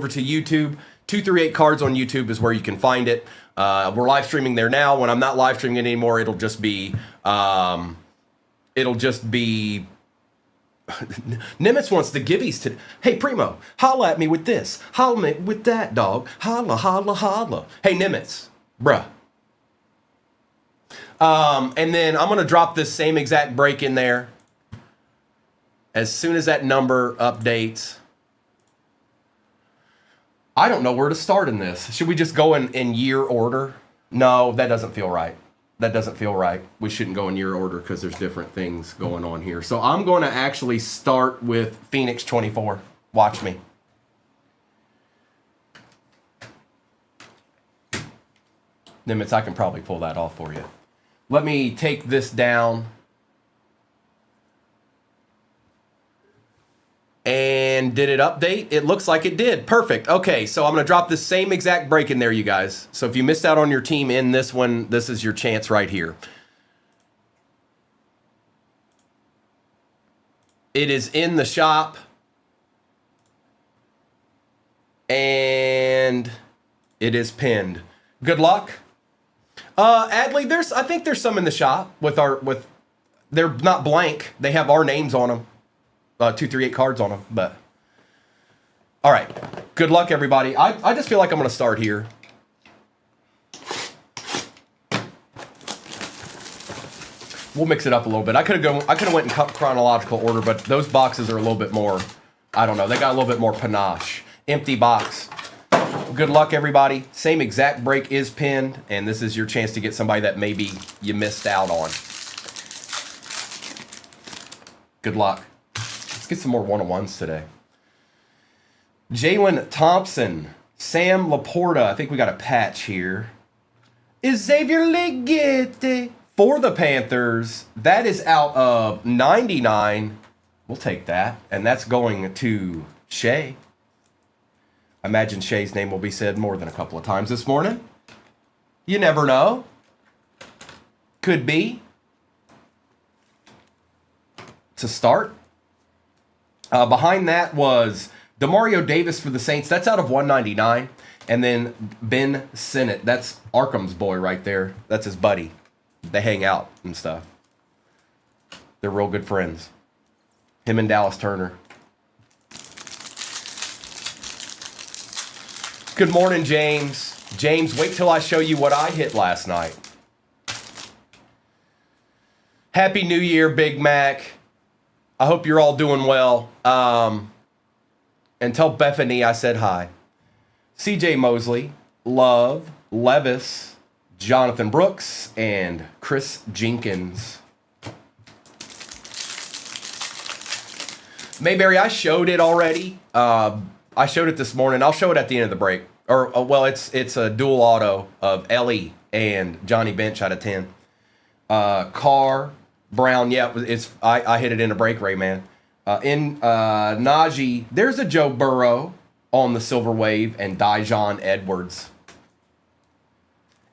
over to YouTube. 238 Cards on YouTube is where you can find it. We're live streaming there now. When I'm not live streaming it anymore, it'll just be Nimitz wants the givvies to. Hey, Primo, holla at me with this. Holla at me with that, dog. Holla, holla, holla. Hey, Nimitz, bruh. And then I'm going to drop this same exact break in there as soon as that number updates. I don't know where to start in this. Should we just go in year order? No, that doesn't feel right. That doesn't feel right. We shouldn't go in year order because there's different things going on here. So I'm going to actually start with Phoenix 24. Watch me. Nimitz, I can probably pull that off for you. Let me take this down. And did it update? It looks like it did. Perfect. Okay, so I'm going to drop the same exact break in there, you guys. So if you missed out on your team in this one, this is your chance right here. It is in the shop. And it is pinned. Good luck. Adley, I think there's some in the shop they're not blank. They have our names on them. 238 cards on them, but all right. Good luck, everybody. I just feel like I'm going to start here. We'll mix it up a little bit. I could have went in chronological order, but those boxes are a little bit more. I don't know. They got a little bit more panache. Empty box. Good luck, everybody. Same exact break is pinned, and this is your chance to get somebody that maybe you missed out on. Good luck. Let's get some more one-on-ones today. Jalen Thompson, Sam Laporta. I think we got a patch here. Is Xavier Legette for the Panthers. That is out of 99. We'll take that. And that's going to Shay. I imagine Shay's name will be said more than a couple of times this morning. You never know. Could be. To start. Behind that was Demario Davis for the Saints. That's out of 199. And then Ben Sinnott. That's Arkham's boy right there. That's his buddy. They hang out and stuff. They're real good friends. Him and Dallas Turner. Good morning, James. James, wait till I show you what I hit last night. Happy New Year, Big Mac. I hope you're all doing well. And tell Bethany I said hi. CJ Mosley, Love, Levis, Jonathan Brooks, and Chris Jenkins. Mayberry, I showed it already. I showed it this morning. I'll show it at the end of the break. Or, well, it's a dual auto of Ellie and Johnny Bench out of 10. Carr, Brown, yeah, I hit it in a break, Ray, man. Najee, there's a Joe Burrow on the Silver Wave and Dijon Edwards.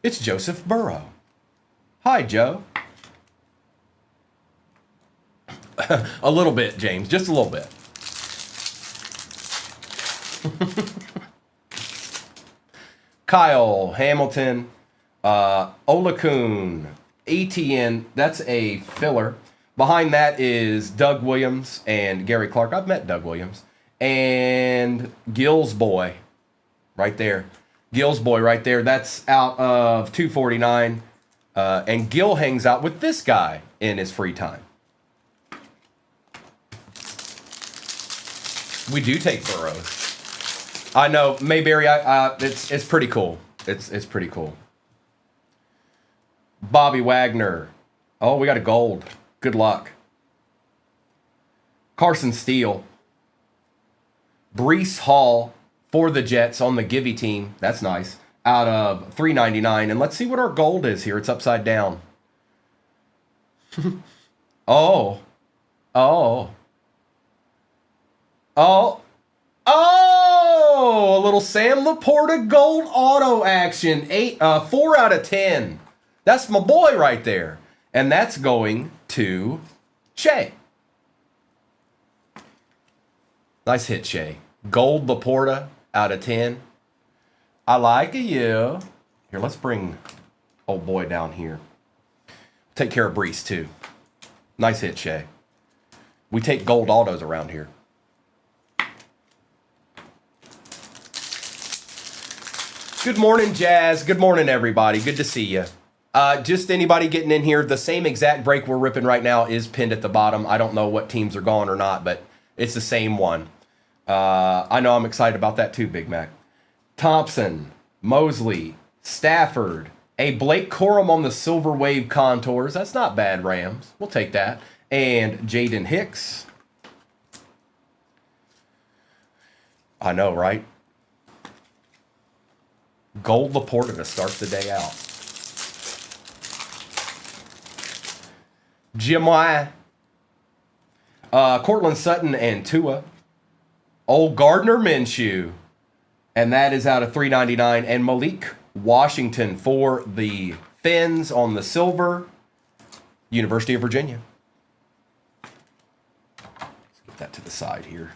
It's Joseph Burrow. Hi, Joe. A little bit, James, just a little bit. Kyle Hamilton, Olakun, ETN, that's a filler. Behind that is Doug Williams and Gary Clark. I've met Doug Williams. And Gill's boy, right there. Gill's boy right there. That's out of 249. And Gill hangs out with this guy in his free time. We do take Burrows. I know, Mayberry. It's pretty cool. It's pretty cool. Bobby Wagner. Oh, we got a gold. Good luck. Carson Steele. Breece Hall for the Jets on the Givey team. That's nice. Out of 399. And let's see what our gold is here. It's upside down. Oh. Oh. Oh. Oh! A little Sam Laporta gold auto action. 4 out of 10. That's my boy right there. And that's going to Shay. Nice hit, Shay. Gold Laporta. out of 10. I like you. Here, let's bring old boy down here. Take care of Brees, too. Nice hit, Shay. We take gold autos around here. Good morning, Jazz. Good morning, everybody. Good to see you. Just anybody getting in here, the same exact break we're ripping right now is pinned at the bottom. I don't know what teams are gone or not, but it's the same one. I know I'm excited about that too, Big Mac. Thompson, Mosley, Stafford, a Blake Corum on the Silver Wave contours. That's not bad, Rams. We'll take that. And Jaden Hicks. I know, right? Gold Laporta to start the day out. Jimmy. Cortland Sutton and Tua. Old Gardner Minshew. And that is out of $3.99. And Malik Washington for the Fins on the silver. University of Virginia. Let's get that to the side here.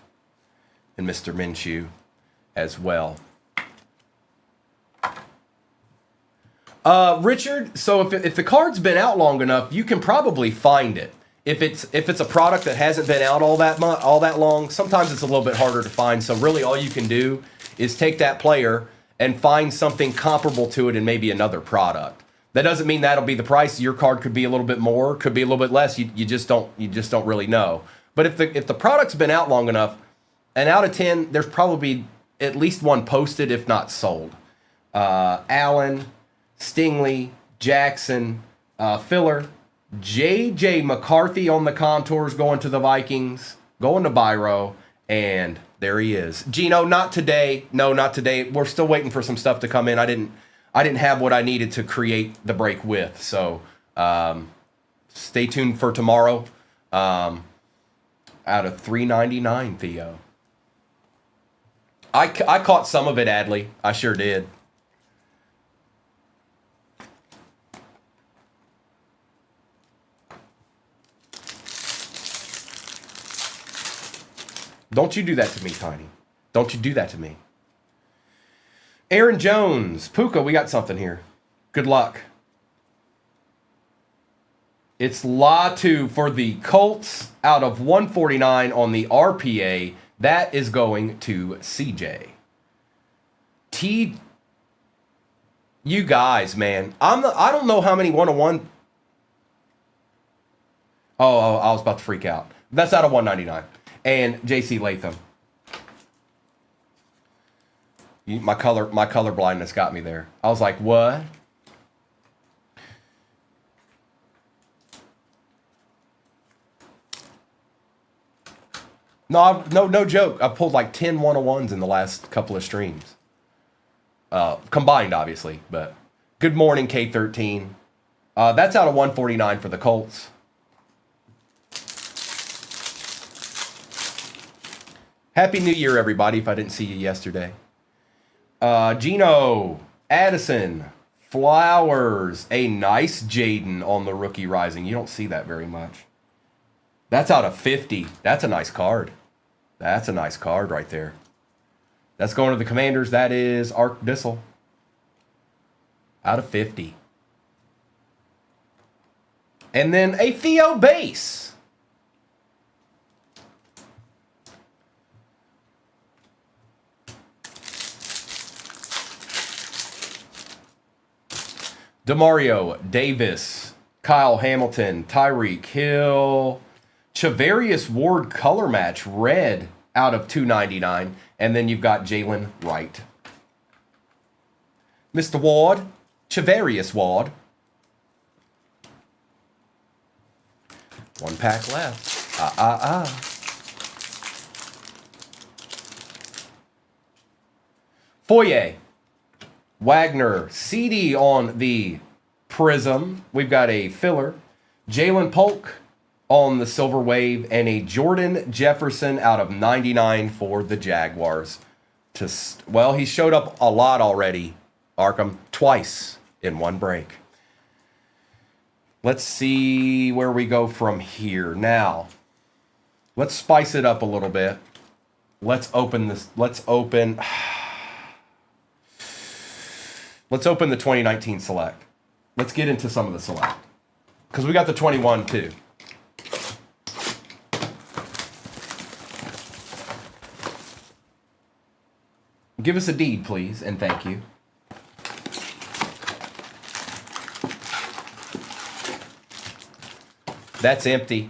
And Mr. Minshew as well. Richard, so if the card's been out long enough, you can probably find it. If it's a product that hasn't been out all that long, sometimes it's a little bit harder to find. So really all you can do is take that player and find something comparable to it in maybe another product. That doesn't mean that'll be the price. Your card could be a little bit more, could be a little bit less. You just don't really know. But if the product's been out long enough, and out of 10, there's probably at least one posted, if not sold. Allen, Stingley, Jackson, Filler, J.J. McCarthy on the contours going to the Vikings, going to Byro, and there he is. Gino, not today. No, not today. We're still waiting for some stuff to come in. I didn't have what I needed to create the break with, so stay tuned for tomorrow. Out of $3.99, Theo. I caught some of it, Adley. I sure did. Don't you do that to me, Tiny. Don't you do that to me. Aaron Jones. Puka, we got something here. Good luck. It's Latu for the Colts out of 149 on the RPA. That is going to CJ. You guys, man. I don't know how many 101. Oh, I was about to freak out. That's out of 199. And JC Latham. My color blindness got me there. I was like, what? No joke. I've pulled like 10 101s in the last couple of streams. Combined, obviously. But good morning, K13. That's out of 149 for the Colts. Happy New Year, everybody, if I didn't see you yesterday. Gino, Addison, Flowers, a nice Jaden on the rookie rising. You don't see that very much. That's out of 50. That's a nice card. That's a nice card right there. That's going to the Commanders. That is Ark Dissel. Out of 50. And then a Theo base. DeMario Davis, Kyle Hamilton, Tyreek Hill, Chavarius Ward color match, red out of 299. And then you've got Jalen Wright. Mr. Ward, Chavarius Ward. One pack left. Foyer. Wagner, CD on the Prism. We've got a filler. Jalen Polk on the Silver Wave. And a Jordan Jefferson out of 99 for the Jaguars. Well, he showed up a lot already, Arkham. Twice in one break. Let's see where we go from here. Now, let's spice it up a little bit. Let's open this. Let's open... Let's open the 2019 select. Let's get into some of the select. Because we got the 21 too. Give us a deed, please, and thank you. That's empty.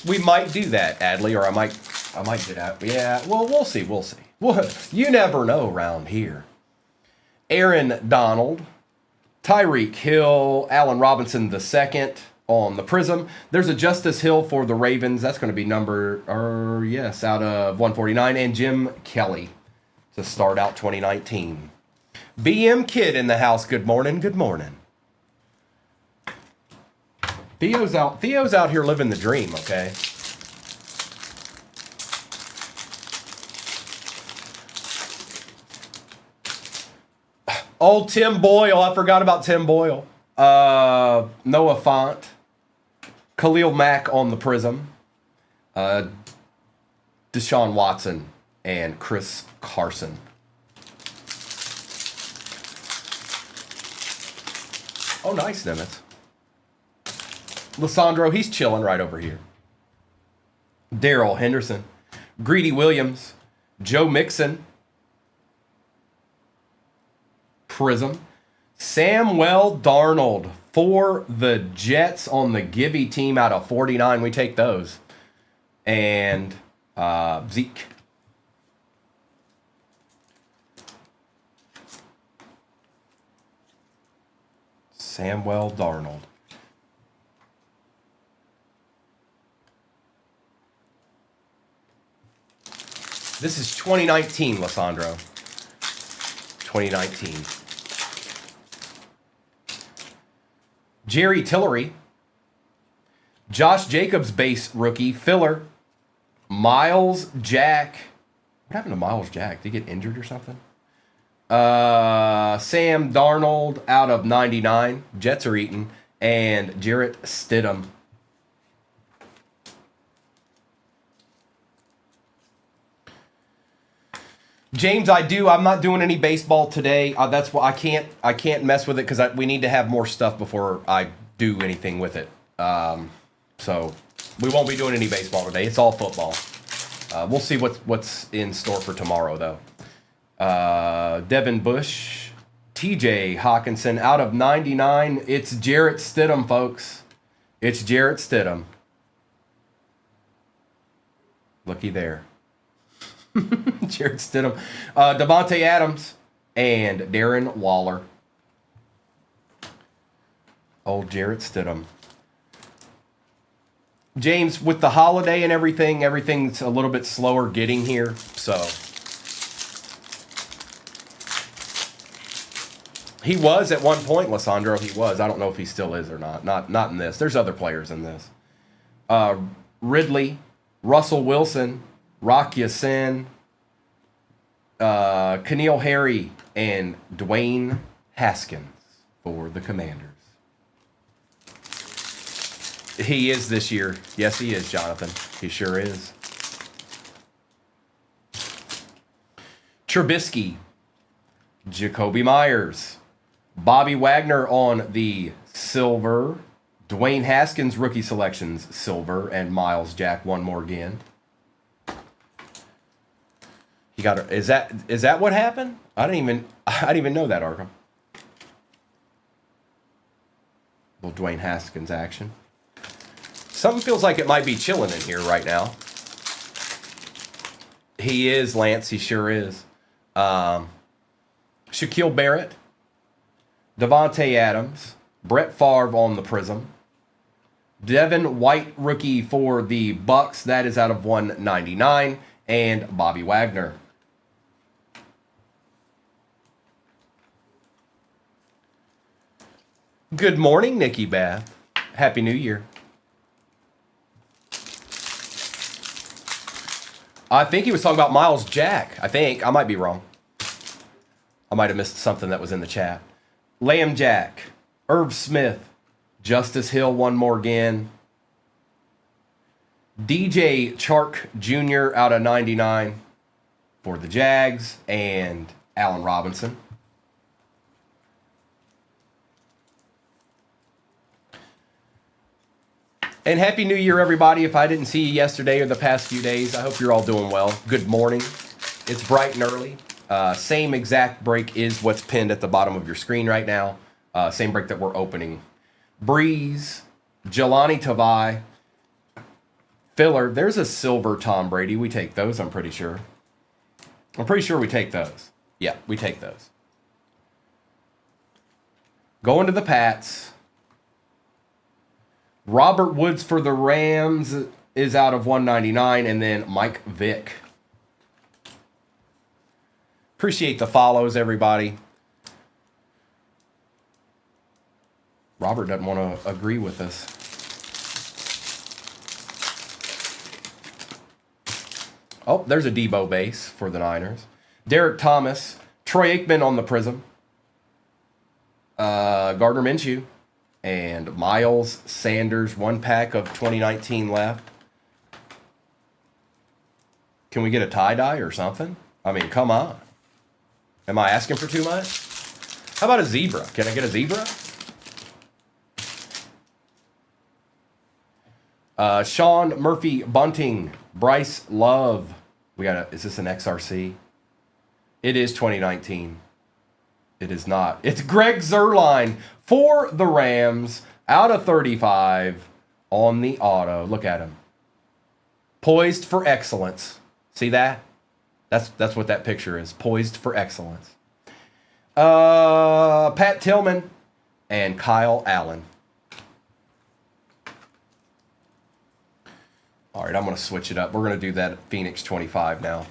We might do that, Adley, or I might get out. Yeah, well, we'll see. You never know around here. Aaron Donald, Tyreek Hill, Allen Robinson II on the Prism. There's a Justice Hill for the Ravens. That's going to be out of 149. And Jim Kelly to start out 2019. BM Kid in the house. Good morning. Good morning. Theo's out here living the dream, okay? Old Tim Boyle. I forgot about Tim Boyle. Noah Font. Khalil Mack on the Prism. Deshaun Watson and Chris Carson. Oh, nice, Nimitz. Lysandro, he's chilling right over here. Daryl Henderson. Greedy Williams. Joe Mixon. Prism. Samuel Darnold for the Jets on the Gibby team out of 49. We take those. And Zeke. Samuel Darnold. This is 2019, Lysandro. 2019. Jerry Tillery. Josh Jacobs base rookie. Filler. Miles Jack. What happened to Miles Jack? Did he get injured or something? Sam Darnold out of 99. Jets are eating. And Jarrett Stidham. James, I'm not doing any baseball today. That's why I can't mess with it because we need to have more stuff before I do anything with it. So we won't be doing any baseball today. It's all football. We'll see what's in store for tomorrow, though. Devin Bush, TJ Hawkinson out of 99. It's Jarrett Stidham, folks. It's Jarrett Stidham. Looky there. Jarrett Stidham. Devontae Adams and Darren Waller. Old Jarrett Stidham. James, with the holiday and everything's a little bit slower getting here. So he was at one point, Lysandro. He was. I don't know if he still is or not. Not in this. There's other players in this. Ridley, Russell Wilson, Rock Ya-Sin, Keneal Harry, and Dwayne Haskins for the Commanders. He is this year. Yes, he is, Jonathan. He sure is. Trubisky, Jacoby Myers, Bobby Wagner on the silver, Dwayne Haskins rookie selections silver, and Miles Jack one more again. He got. Is that what happened? I didn't even know that, Arkham. Little Dwayne Haskins action. Something feels like it might be chilling in here right now. He is, Lance. He sure is. Shaquille Barrett, Devontae Adams, Brett Favre on the Prism, Devin White rookie for the Bucks. That is out of 199, and Bobby Wagner. Good morning, Nikki Bath. Happy New Year. I think he was talking about Miles Jack. I might be wrong. I might have missed something that was in the chat. Lamb Jack, Irv Smith, Justice Hill one more again, DJ Chark Jr. out of 99 for the Jags, and Allen Robinson. And Happy New Year, everybody. If I didn't see you yesterday or the past few days, I hope you're all doing well. Good morning. It's bright and early. Same exact break is what's pinned at the bottom of your screen right now. Same break that we're opening. Breeze, Jelani Tavai, filler. There's a silver Tom Brady. We take those, I'm pretty sure. I'm pretty sure we take those. Yeah, we take those. Going to the Pats. Robert Woods for the Rams is out of 199, and then Mike Vick. Appreciate the follows, everybody. Robert doesn't want to agree with us. Oh, there's a Debo base for the Niners. Derek Thomas, Troy Aikman on the Prism, Gardner Minshew, and Miles Sanders. 1 pack of 2019 left. Can we get a tie-dye or something? I mean, come on. Am I asking for too much? How about a zebra? Can I get a zebra? Sean Murphy Bunting, Bryce Love. Is this an XRC? It is 2019. It is not. It's Greg Zuerlein for the Rams out of 35 on the auto. Look at him. Poised for excellence. See that? That's what that picture is. Poised for excellence. Pat Tillman and Kyle Allen. All right, I'm going to switch it up. We're going to do that at Phoenix 25 now.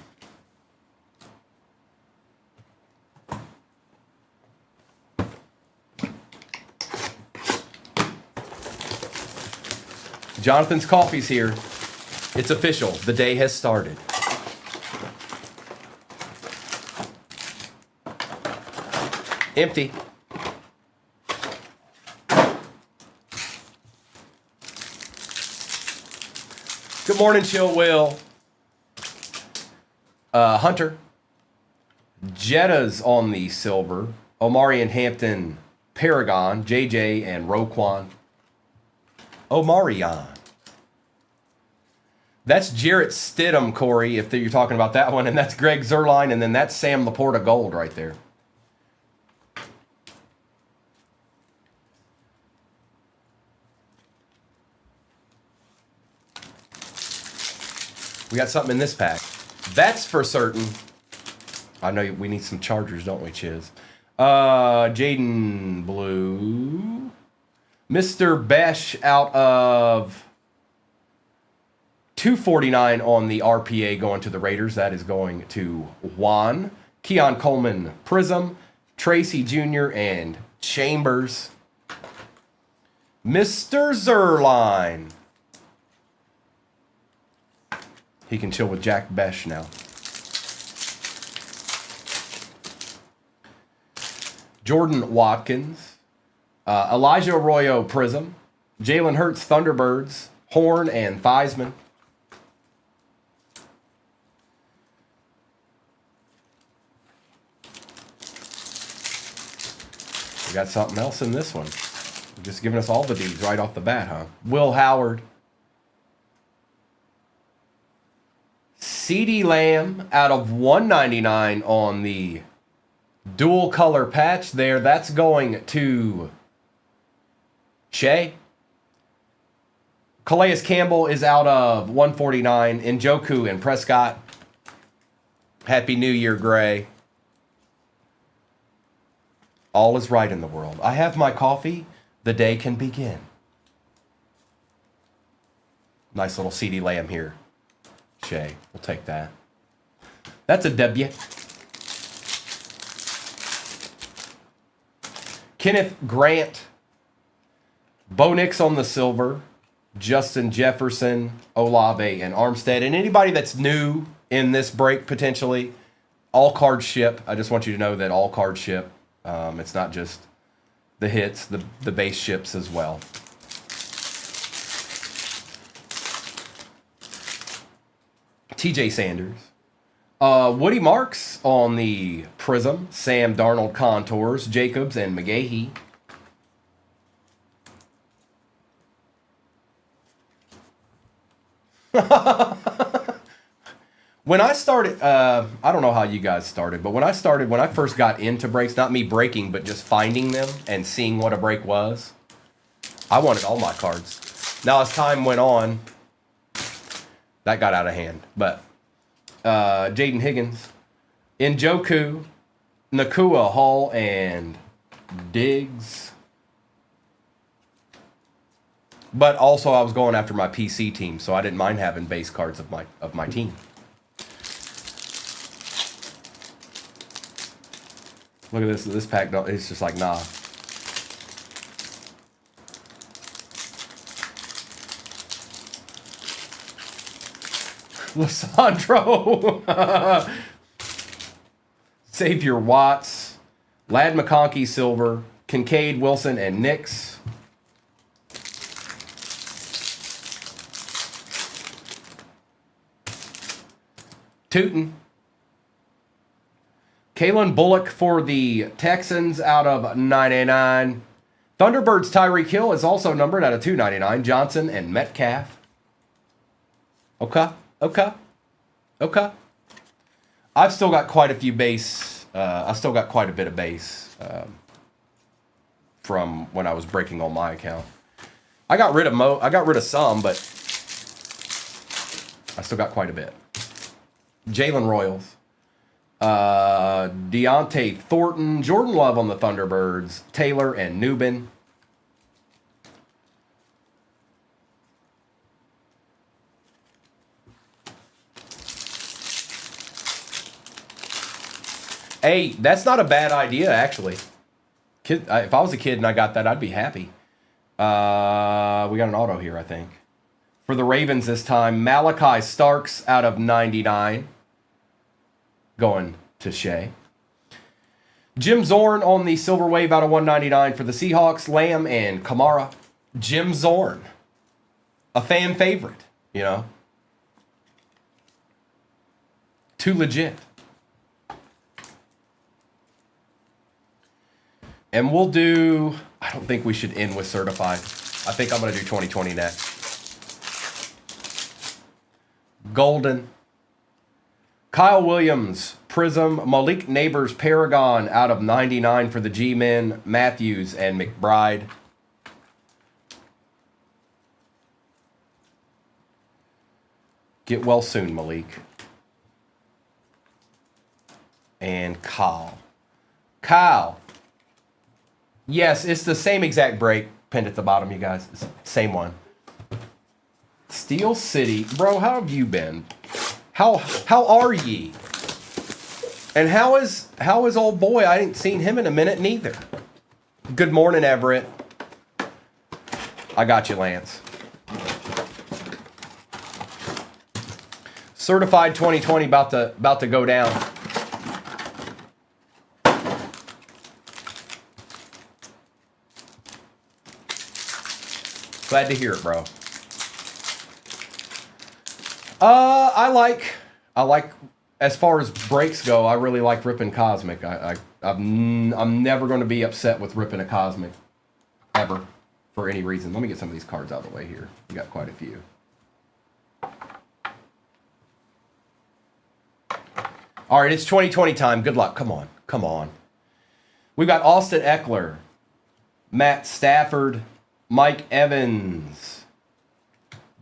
Jonathan's Coffee's here. It's official. The day has started. Empty. Good morning, Chill Will. Hunter. Jetta's on the silver. Omari and Hampton, Paragon, JJ, and Roquan. Omarion. That's Jarrett Stidham, Corey, if you're talking about that one. And that's Greg Zuerlein, and then that's Sam Laporta Gold right there. We got something in this pack. That's for certain. I know we need some Chargers, don't we, Chiz? Jaden Blue. Mr. Besh out of 249 on the RPA going to the Raiders. That is going to Juan. Keon Coleman, Prism. Tracy Jr. and Chambers. Mr. Zuerlein. He can chill with Jack Besh now. Jordan Watkins. Elijah Arroyo, Prism. Jalen Hurts, Thunderbirds. Horn and Theismann. We got something else in this one. Just giving us all the D's right off the bat, huh? Will Howard. CeeDee Lamb out of 199 on the dual color patch there. That's going to Shea. Calais Campbell is out of 149. Njoku and Prescott. Happy New Year, Gray. All is right in the world. I have my coffee. The day can begin. Nice little CeeDee Lamb here. Shea, we'll take that. That's a W. Kenneth Grant. Bo Nix on the silver. Justin Jefferson, Olave, and Armstead. And anybody that's new in this break, potentially, all cards ship. I just want you to know that all cards ship. It's not just the hits, the base ships as well. TJ Sanders. Woody Marks on the Prism. Sam Darnold contours. Jacobs and McGahee. When I started, I don't know how you guys started, but when I first got into breaks, not me breaking, but just finding them and seeing what a break was, I wanted all my cards. Now, as time went on, that got out of hand. But Jaden Higgins, Njoku, Nakua, Hall, and Diggs. But also, I was going after my PC team, so I didn't mind having base cards of my team. Look at this. This pack, it's just like, nah. Lysandro. Xavier Watts. Lad McConkey, Silver. Kincaid, Wilson, and Nix. Tootin. Kalen Bullock for the Texans out of 99. Thunderbirds Tyreek Hill is also numbered out of 299. Johnson and Metcalf. Okay. I've still got quite a few base. I've still got quite a bit of base from when I was breaking on my account. I got rid of some, but I still got quite a bit. Jalen Royals. Deontay Thornton, Jordan Love on the Thunderbirds, Taylor and Newbin. Hey, that's not a bad idea, actually. If I was a kid and I got that, I'd be happy. We got an auto here, I think. For the Ravens this time, Malachi Starks out of 99. Going to Shea. Jim Zorn on the Silver Wave out of 199 for the Seahawks. Lamb and Kamara. Jim Zorn. A fan favorite, you know. Too legit. And we'll do, I don't think we should end with certified. I think I'm going to do 2020 next. Golden. Kyle Williams, Prism, Malik Neighbors, Paragon out of 99 for the G-Men, Matthews, and McBride. Get well soon, Malik. And Kyle. Yes, it's the same exact break pinned at the bottom, you guys. It's the same one. Steel City. Bro, how have you been? How are ye? And how is old boy? I ain't seen him in a minute neither. Good morning, Everett. I got you, Lance. Certified 2020 about to go down. Glad to hear it, bro. I like as far as breaks go, I really like ripping Cosmic. I'm never going to be upset with ripping a Cosmic ever for any reason. Let me get some of these cards out of the way here. We got quite a few. All right, it's 2020 time. Good luck. Come on. We've got Austin Eckler, Matt Stafford, Mike Evans,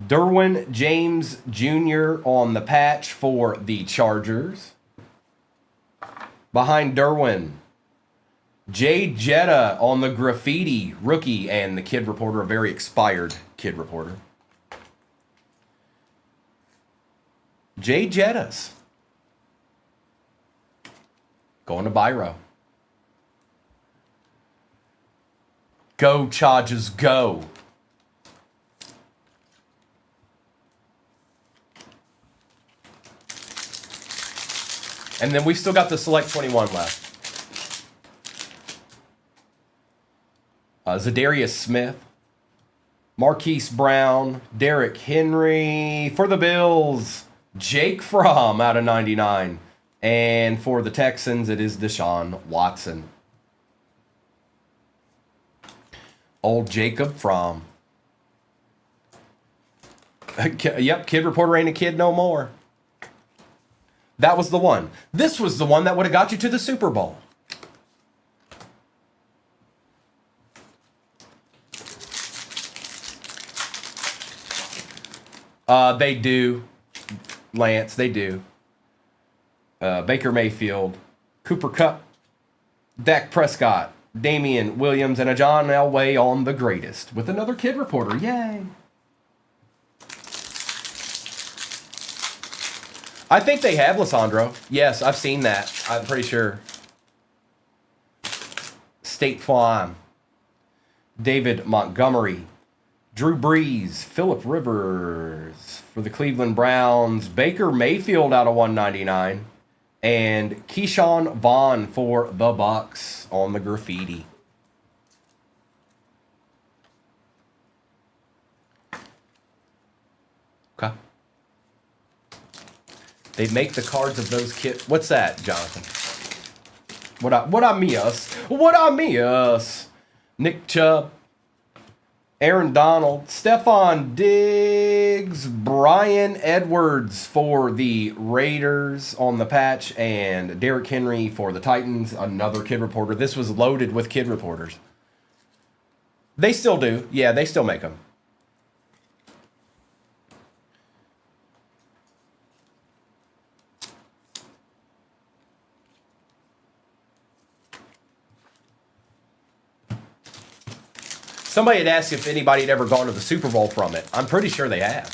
Derwin James Jr. on the patch for the Chargers. Behind Derwin, Jay Jetta on the graffiti rookie and the kid reporter, a very expired kid reporter. Jay Jettas. Going to Biro. Go Chargers, go. And then we've still got the Select 21 left. Zadarius Smith, Marquise Brown, Derrick Henry for the Bills, Jake Fromm out of 99. And for the Texans, it is Deshaun Watson. Old Jacob Fromm. Yep, Kid Reporter ain't a kid no more. That was the one. This was the one that would have got you to the Super Bowl. They do, Lance, they do. Baker Mayfield, Cooper Kupp, Dak Prescott, Damian Williams, and a John Elway on the greatest with another Kid Reporter. Yay. I think they have Lysandro. Yes, I've seen that. I'm pretty sure. State Farm. David Montgomery. Drew Brees. Phillip Rivers for the Cleveland Browns. Baker Mayfield out of 199. And Keyshawn Vaughn for the Bucks on the graffiti. Okay. They make the cards of those kits. What's that, Jonathan? What I miss? What I miss? Nick Chubb, Aaron Donald, Stephon Diggs, Brian Edwards for the Raiders on the patch, and Derrick Henry for the Titans. Another Kid Reporter. This was loaded with Kid Reporters. They still do. Yeah, they still make them. Somebody had asked if anybody had ever gone to the Super Bowl from it. I'm pretty sure they have.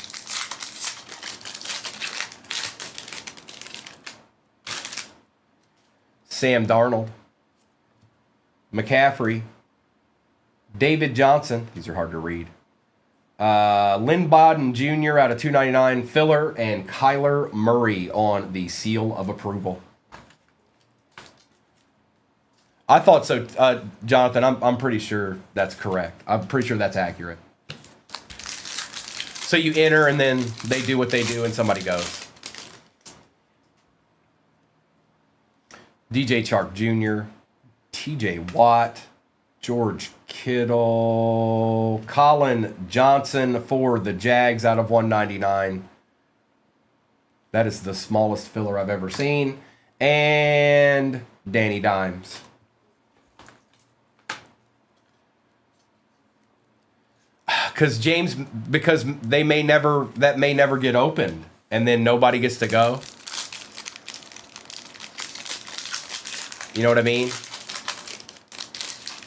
Sam Darnold, McCaffrey, David Johnson. These are hard to read. Lynn Bowden Jr. out of 299. Filler and Kyler Murray on the seal of approval. I thought so, Jonathan. I'm pretty sure that's correct. I'm pretty sure that's accurate. So you enter, and then they do what they do, and somebody goes. DJ Chark Jr., TJ Watt, George Kittle, Colin Johnson for the Jags out of 199. That is the smallest filler I've ever seen. And Danny Dimes. Because they may never get opened, and then nobody gets to go. You know what I mean?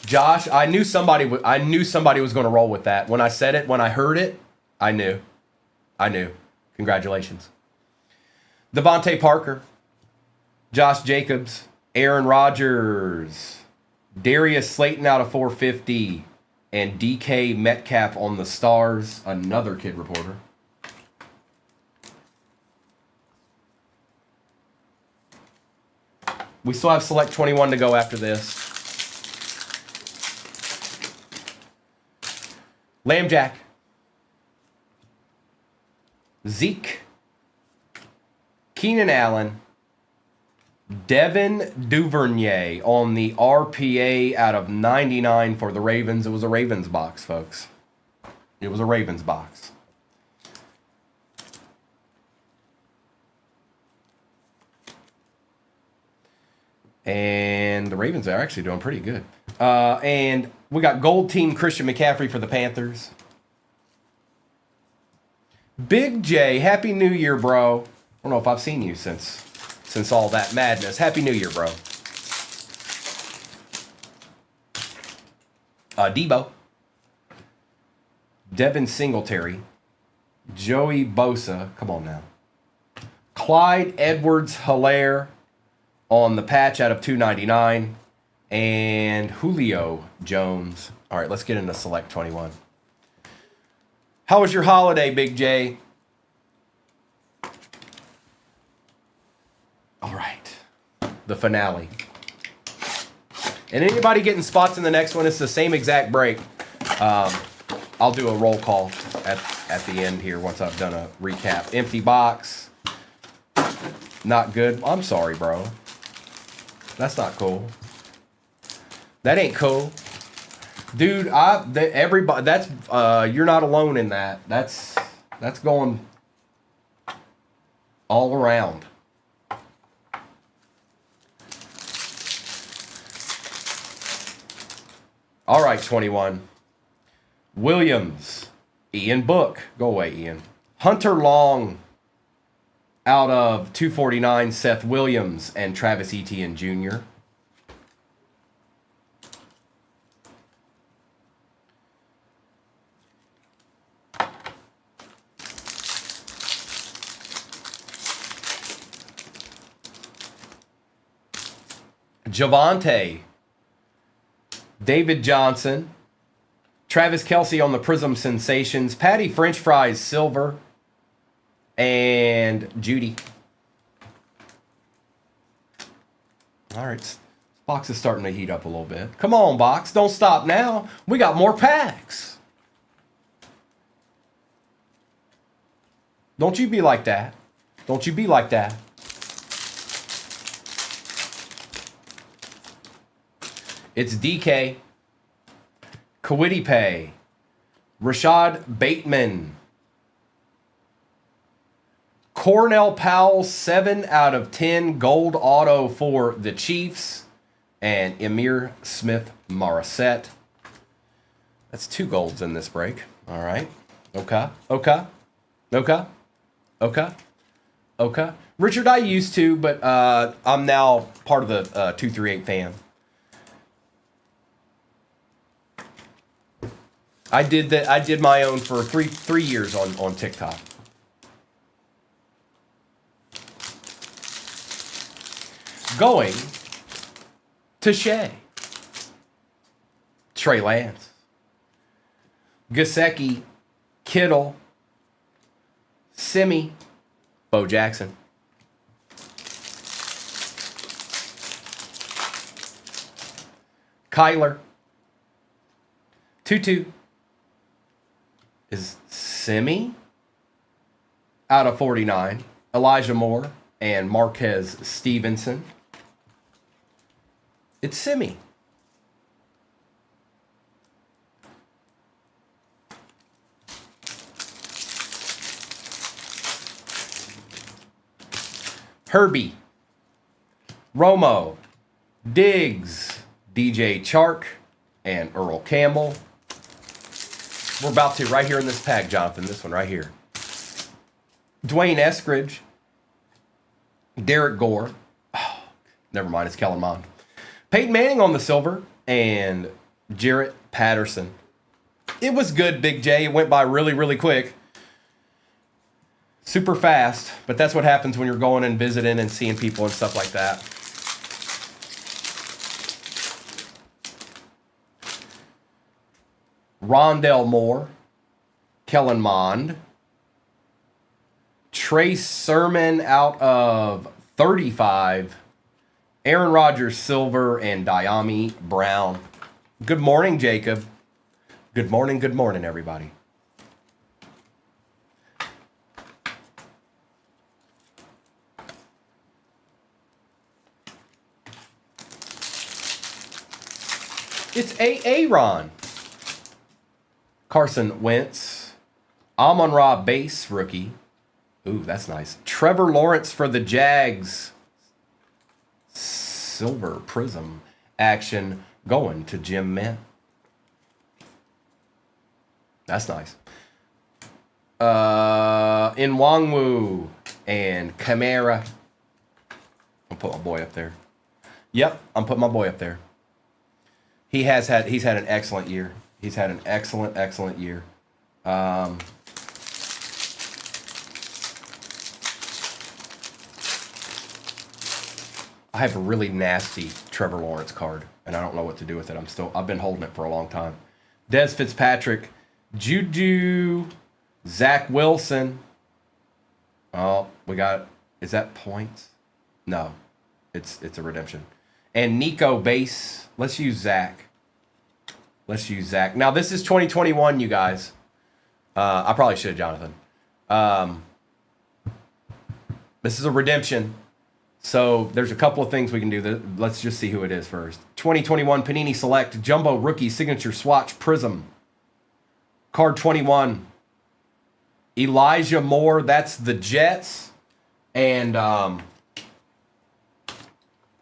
Josh, I knew somebody was going to roll with that. When I said it, when I heard it, I knew. Congratulations. Devontae Parker, Josh Jacobs, Aaron Rodgers, Darius Slayton out of 450. And DK Metcalf on the Stars, another Kid Reporter. We still have Select 21 to go after this. Lamb Jack. Zeke. Keenan Allen. Devin Duvernay on the RPA out of 99 for the Ravens. It was a Ravens box, folks. It was a Ravens box. And the Ravens are actually doing pretty good. And we got Gold Team Christian McCaffrey for the Panthers. Big J, Happy New Year, bro. I don't know if I've seen you since all that madness. Happy New Year, bro. Debo. Devin Singletary. Joey Bosa. Come on now. Clyde Edwards-Helaire on the patch out of 299. And Julio Jones. All right, let's get into Select 21. How was your holiday, Big J? All right, the finale. And anybody getting spots in the next one, it's the same exact break. I'll do a roll call at the end here once I've done a recap. Empty box, Not good. I'm sorry, bro. That's not cool. That ain't cool. Dude, everybody, that's, you're not alone in that. That's going all around. All right, 21. Williams. Ian Book. Go away, Ian. Hunter Long. Out of 249, Seth Williams and Travis Etienne Jr. Javonte, David Johnson, Travis Kelce on the Prism Sensations, Patty French Fries Silver, and Judy. All right, this box is starting to heat up a little bit. Come on, box, don't stop now. We got more packs. Don't you be like that. Don't you be like that. It's DK, Kawiti Pay, Rashad Bateman, Cornell Powell, 7 out of 10 gold auto for the Chiefs, and Emir Smith Morissette. That's 2 golds in this break. All right. Okay. Richard, I used to, but I'm now part of the 238 fam. I did that. I did my own for three years on TikTok. Going to Shea, Trey Lance, Gesicki, Kittle, Simi, Bo Jackson, Kyler, Tutu. Is Simi out of 49, Elijah Moore, and Marquez Stevenson. It's Simi. Herbie, Romo, Diggs, DJ Chark, and Earl Campbell. We're about to right here in this pack, Jonathan. This one right here. Dwayne Eskridge. Derek Gore. Oh, never mind, it's Kellen Mond. Peyton Manning on the silver. And Jarrett Patterson. It was good, Big J. It went by really, really quick. Super fast. But that's what happens when you're going and visiting and seeing people and stuff like that. Rondell Moore, Kellen Mond, Trace Sermon out of 35, Aaron Rodgers Silver, and Diami Brown. Good morning, Jacob. Good morning, everybody. It's Aaron. Carson Wentz, Amon-Ra base rookie. Ooh, that's nice. Trevor Lawrence for the Jags. Silver Prism action going to Jim Mint. That's nice. Nwangwu and Kamara. I'll put my boy up there. Yep, I'm putting my boy up there. He's had an excellent year. He's had an excellent year. I have a really nasty Trevor Lawrence card, and I don't know what to do with it. I've been holding it for a long time. Des Fitzpatrick, Juju, Zach Wilson. Oh, is that points? No, it's a redemption. And Nico base. Let's use Zach. Now, this is 2021, you guys. I probably should, Jonathan. This is a redemption. So there's a couple of things we can do. Let's just see who it is first. 2021 Panini Select Jumbo Rookie Signature Swatch Prism. Card 21. Elijah Moore. That's the Jets. And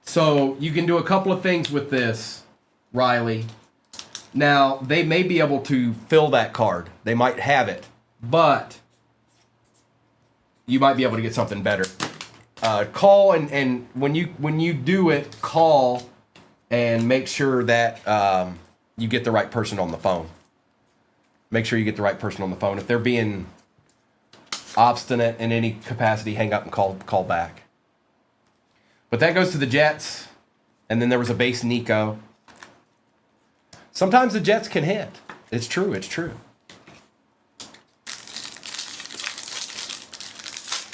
so you can do a couple of things with this, Riley. Now, they may be able to fill that card. They might have it. But you might be able to get something better. Call and when you do it, call and make sure that you get the right person on the phone. Make sure you get the right person on the phone. If they're being obstinate in any capacity, hang up and call back. But that goes to the Jets, and then there was a base Nico. Sometimes the Jets can hit. It's true. It's true.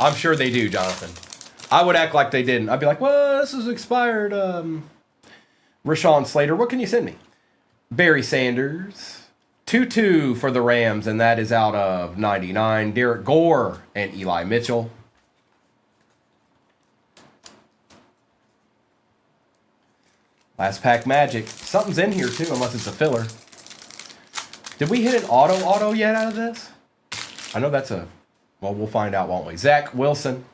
I'm sure they do, Jonathan. I would act like they didn't. I'd be like, well, this is expired. Rashawn Slater, what can you send me? Barry Sanders. 2-2 for the Rams, and that is out of 99. Derek Gore and Eli Mitchell. Last pack Magic. Something's in here, too, unless it's a filler. Did we hit an auto yet out of this? I know that's a... Well, we'll find out, won't we? Zach Wilson.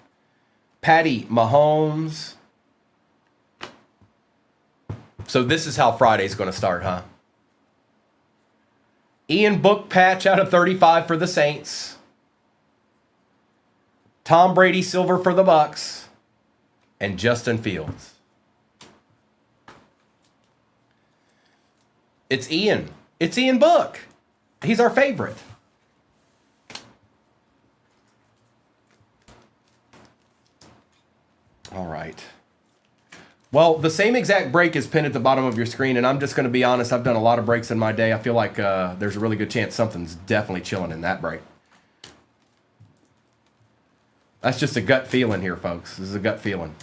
Patty Mahomes. So this is how Friday's going to start, huh? Ian Book patch out of 35 for the Saints. Tom Brady silver for the Bucks. And Justin Fields. It's Ian. It's Ian Book. He's our favorite. All right. Well, the same exact break is pinned at the bottom of your screen, and I'm just going to be honest, I've done a lot of breaks in my day. I feel like there's a really good chance something's definitely chilling in that break. That's just a gut feeling here, folks. This is a gut feeling.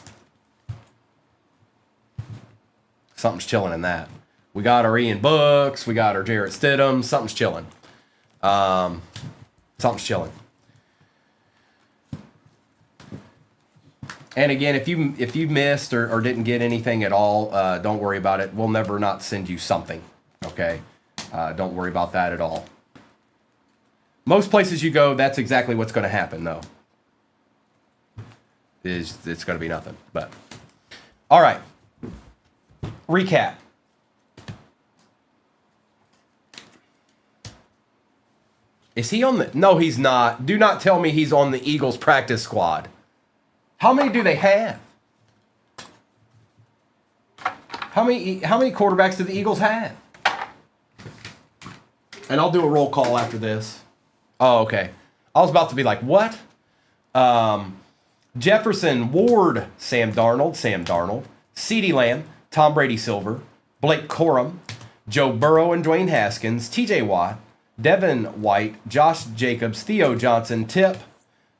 Something's chilling in that. We got our Ian Books. We got our Jarrett Stidham. Something's chilling. Something's chilling. And again, if you missed or didn't get anything at all, don't worry about it. We'll never not send you something, okay? Don't worry about that at all. Most places you go, that's exactly what's going to happen, though. It's going to be nothing. But all right. Recap. Is he on the... No, he's not. Do not tell me he's on the Eagles practice squad. How many do they have? How many quarterbacks do the Eagles have? And I'll do a roll call after this. Oh, okay. I was about to be like, what? Jefferson, Ward, Sam Darnold, CeeDee Lamb, Tom Brady Silver, Blake Corum, Joe Burrow and Dwayne Haskins, TJ Watt, Devin White, Josh Jacobs, Theo Johnson, Tip,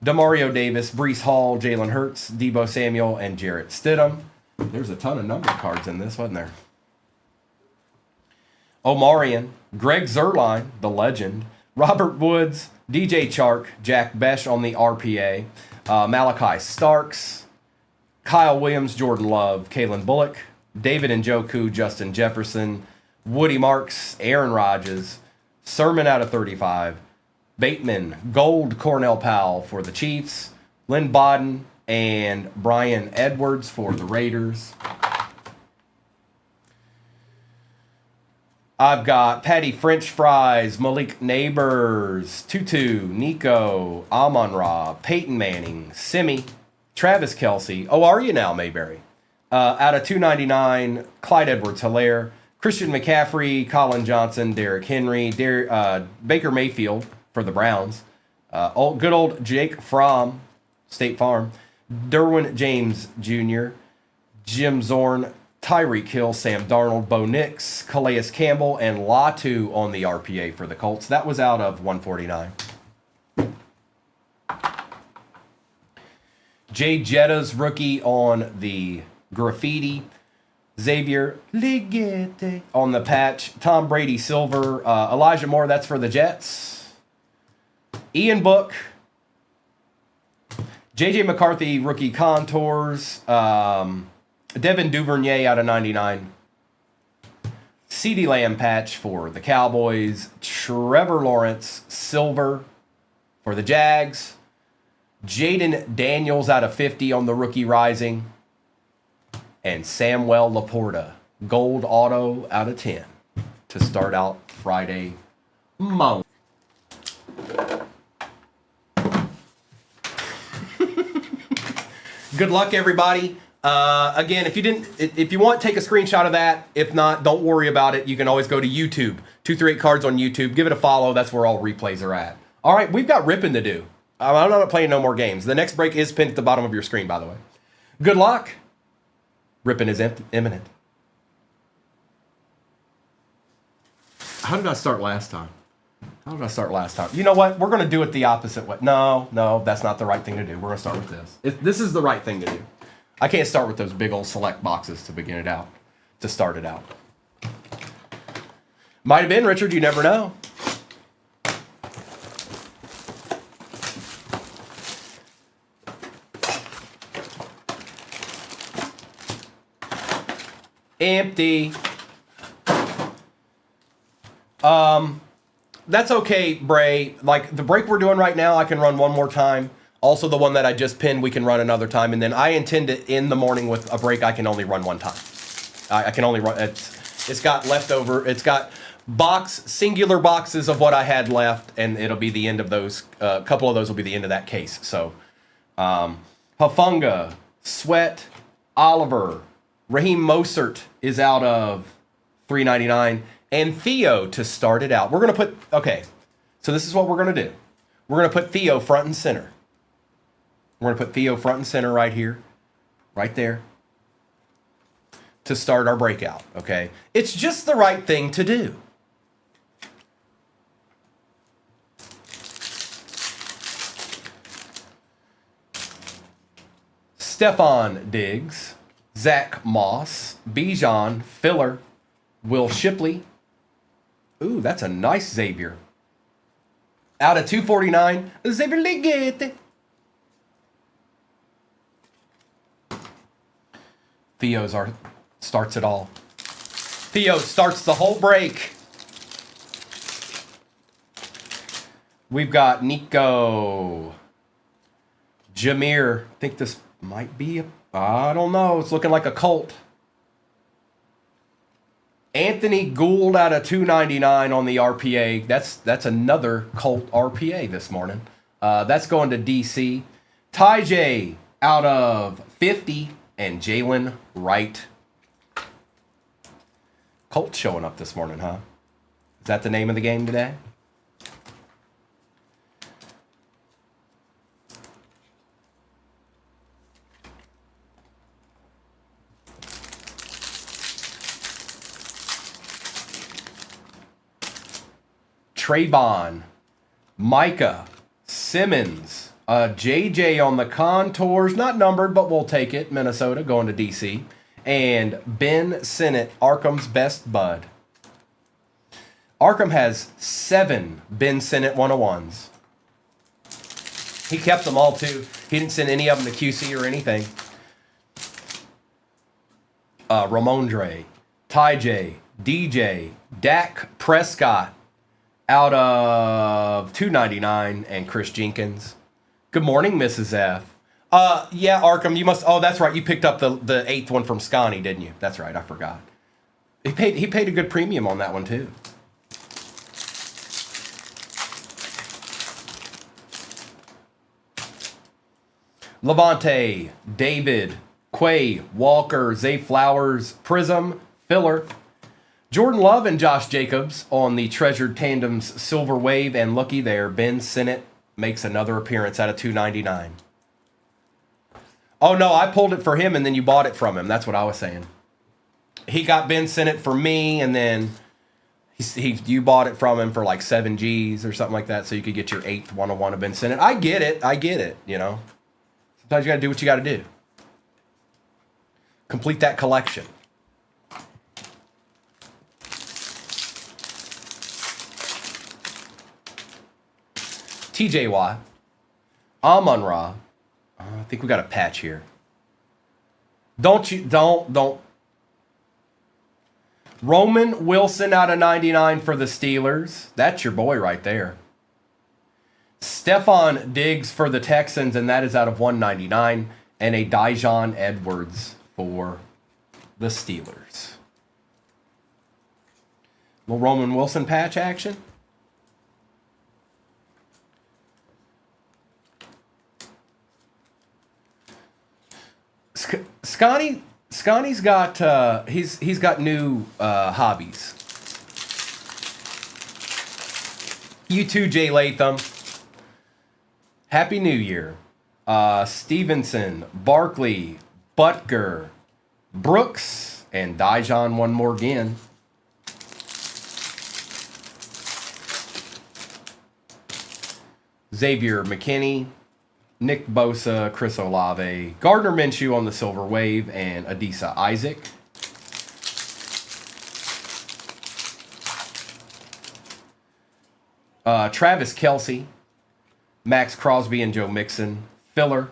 Demario Davis, Breece Hall, Jalen Hurts, Deebo Samuel, and Jarrett Stidham. There's a ton of number cards in this, wasn't there? Omarion, Greg Zuerlein, the legend, Robert Woods, DJ Chark, Jack Besh on the RPA, Malachi Starks, Kyle Williams, Jordan Love, Kalen Bullock, David Njoku, Justin Jefferson, Woody Marks, Aaron Rodgers, Sermon out of 35, Bateman, Gold, Cornell Powell for the Chiefs, Lynn Bodden, and Brian Edwards for the Raiders. I've got Patty French Fries, Malik Neighbors, Tutu, Nico, Amon-Ra, Peyton Manning, Simi, Travis Kelce. Oh, are you now, Mayberry? Out of 299, Clyde Edwards-Helaire, Christian McCaffrey, Colin Johnson, Derrick Henry, Baker Mayfield for the Browns, good old Jake Fromm, State Farm, Derwin James Jr., Jim Zorn, Tyreek Hill, Sam Darnold, Bo Nix, Calais Campbell, and Latu on the RPA for the Colts. That was out of 149. Jay Jetta's rookie on the graffiti. Xavier Ligete on the patch. Tom Brady silver. Elijah Moore, that's for the Jets. Ian Book. J.J. McCarthy, rookie contours. Devin Duvernay out of 99. CeeDee Lamb patch for the Cowboys. Trevor Lawrence, silver for the Jags. Jaden Daniels out of 50 on the rookie rising. And Samuel Laporta, gold auto out of 10 to start out Friday morning. Good luck, everybody. Again, if you want, take a screenshot of that. If not, don't worry about it. You can always go to YouTube. 238 Cards on YouTube. Give it a follow. That's where all replays are at. All right, we've got ripping to do. I'm not playing no more games. The next break is pinned at the bottom of your screen, by the way. Good luck. Ripping is imminent. How did I start last time? You know what? We're going to do it the opposite way. No, that's not the right thing to do. We're going to start with this. This is the right thing to do. I can't start with those big old select boxes to begin it out, to start it out. Might have been, Richard. You never know. Empty. That's okay, Bray. Like, the break we're doing right now, I can run one more time. Also, the one that I just pinned, we can run another time. And then I intend to end the morning with a break I can only run one time. I can only run... It's got leftover... It's got singular boxes of what I had left, and it'll be the end of those. A couple of those will be the end of that case. So, Hafunga, Sweat, Oliver, Raheem Mostert is out of $3.99. And Theo to start it out. We're going to put... Okay, so this is what we're going to do. We're going to put Theo front and center. We're going to put Theo front and center right here. Right there. To start our breakout, okay? It's just the right thing to do. Stephon Diggs, Zach Moss, Bijan, Filler, Will Shipley. Ooh, that's a nice Xavier. Out of 249, Xavier Legate. Starts it all. Theo starts the whole break. We've got Nico. Jameer. I think this might be I don't know. It's looking like a Colt. Anthony Gould out of 299 on the RPA. That's another Colt RPA this morning. That's going to DC. Ty J out of 50 and Jalen Wright. Colt showing up this morning, huh? Is that the name of the game today? Trayvon, Micah, Simmons, JJ on the contours, not numbered, but we'll take it. Minnesota going to DC. And Ben Sinnott, Arkham's best bud. Arkham has 7 Ben Sinnott 101s. He kept them all too. He didn't send any of them to QC or anything. Ramondre, Ty J, DJ, Dak Prescott out of 299 and Chris Jenkins. Good morning, Mrs. F. Yeah, Arkham, you must... Oh, that's right. You picked up the 8th one from Scotty, didn't you? That's right. I forgot. He paid a good premium on that one, too. Levante, David, Quay, Walker, Zay Flowers, Prism, Filler, Jordan Love and Josh Jacobs on the Treasured Tandems Silver Wave, and looky there, Ben Sinnott makes another appearance out of 299. Oh, no, I pulled it for him, and then you bought it from him. That's what I was saying. He got Ben Sinnott for me, and then you bought it from him for like 7 Gs or something like that, so you could get your 8th 101 of Ben Sinnott. I get it, you know. Sometimes you got to do what you got to do. Complete that collection. TJ Watt, Amon-Ra, I think we got a patch here. Don't. Roman Wilson out of 99 for the Steelers. That's your boy right there. Stephon Diggs for the Texans, and that is out of 199. And a Dijon Edwards for the Steelers. Little Roman Wilson patch action. Scotty's got he's got new hobbies. You too, Jay Latham. Happy New Year. Stevenson, Barkley, Butker, Brooks, and Dijon one more again. Xavier McKinney, Nick Bosa, Chris Olave, Gardner Minshew on the Silver Wave, and Adisa Isaac. Travis Kelce, Max Crosby and Joe Mixon, filler.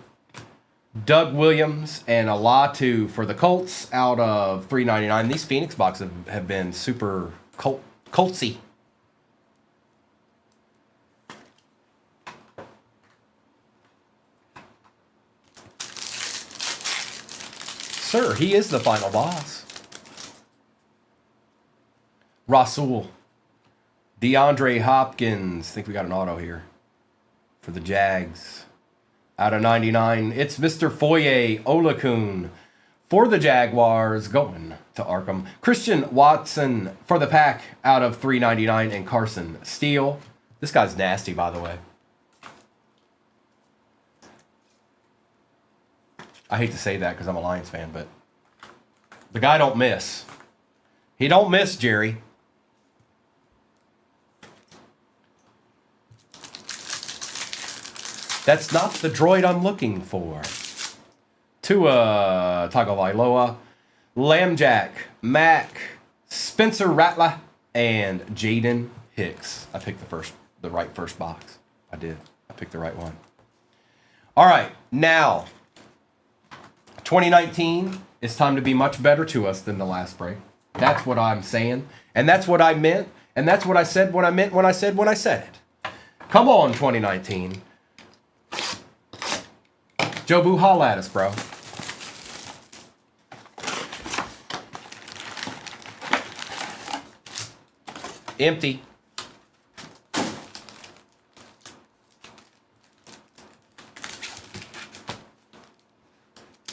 Doug Williams and Alatu for the Colts out of $3.99. These Phoenix boxes have been super Coltsy. Sir, he is the final boss. Rasul. DeAndre Hopkins. I think we got an auto here for the Jags. Out of 99, it's Mr. Foye Olakun for the Jaguars going to Arkham. Christian Watson for the Pack out of 399, and Carson Steele. This guy's nasty, by the way. I hate to say that because I'm a Lions fan, but the guy don't miss. He don't miss, Jerry. That's not the droid I'm looking for. Tua Tagovailoa, Lambjack, Mac, Spencer Rattler, and Jaden Hicks. I picked the right first box. I did. I picked the right one. All right, now 2019, it's time to be much better to us than the last break. That's what I'm saying, and that's what I meant, and that's what I said. What I meant when I said it. Come on, 2019. Joe Boo, holla at us, bro. Empty.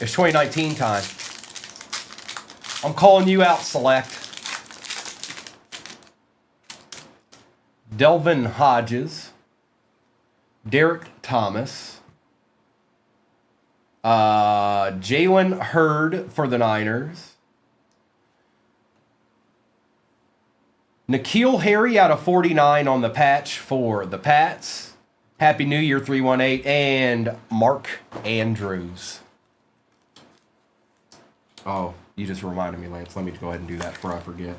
It's 2019 time. I'm calling you out, Select. Delvin Hodges. Derek Thomas. Jalen Hurd for the Niners. N'Keal Harry out of 49 on the patch for the Pats. Happy New Year, 318. And Mark Andrews. Oh, you just reminded me, Lance. Let me go ahead and do that before I forget.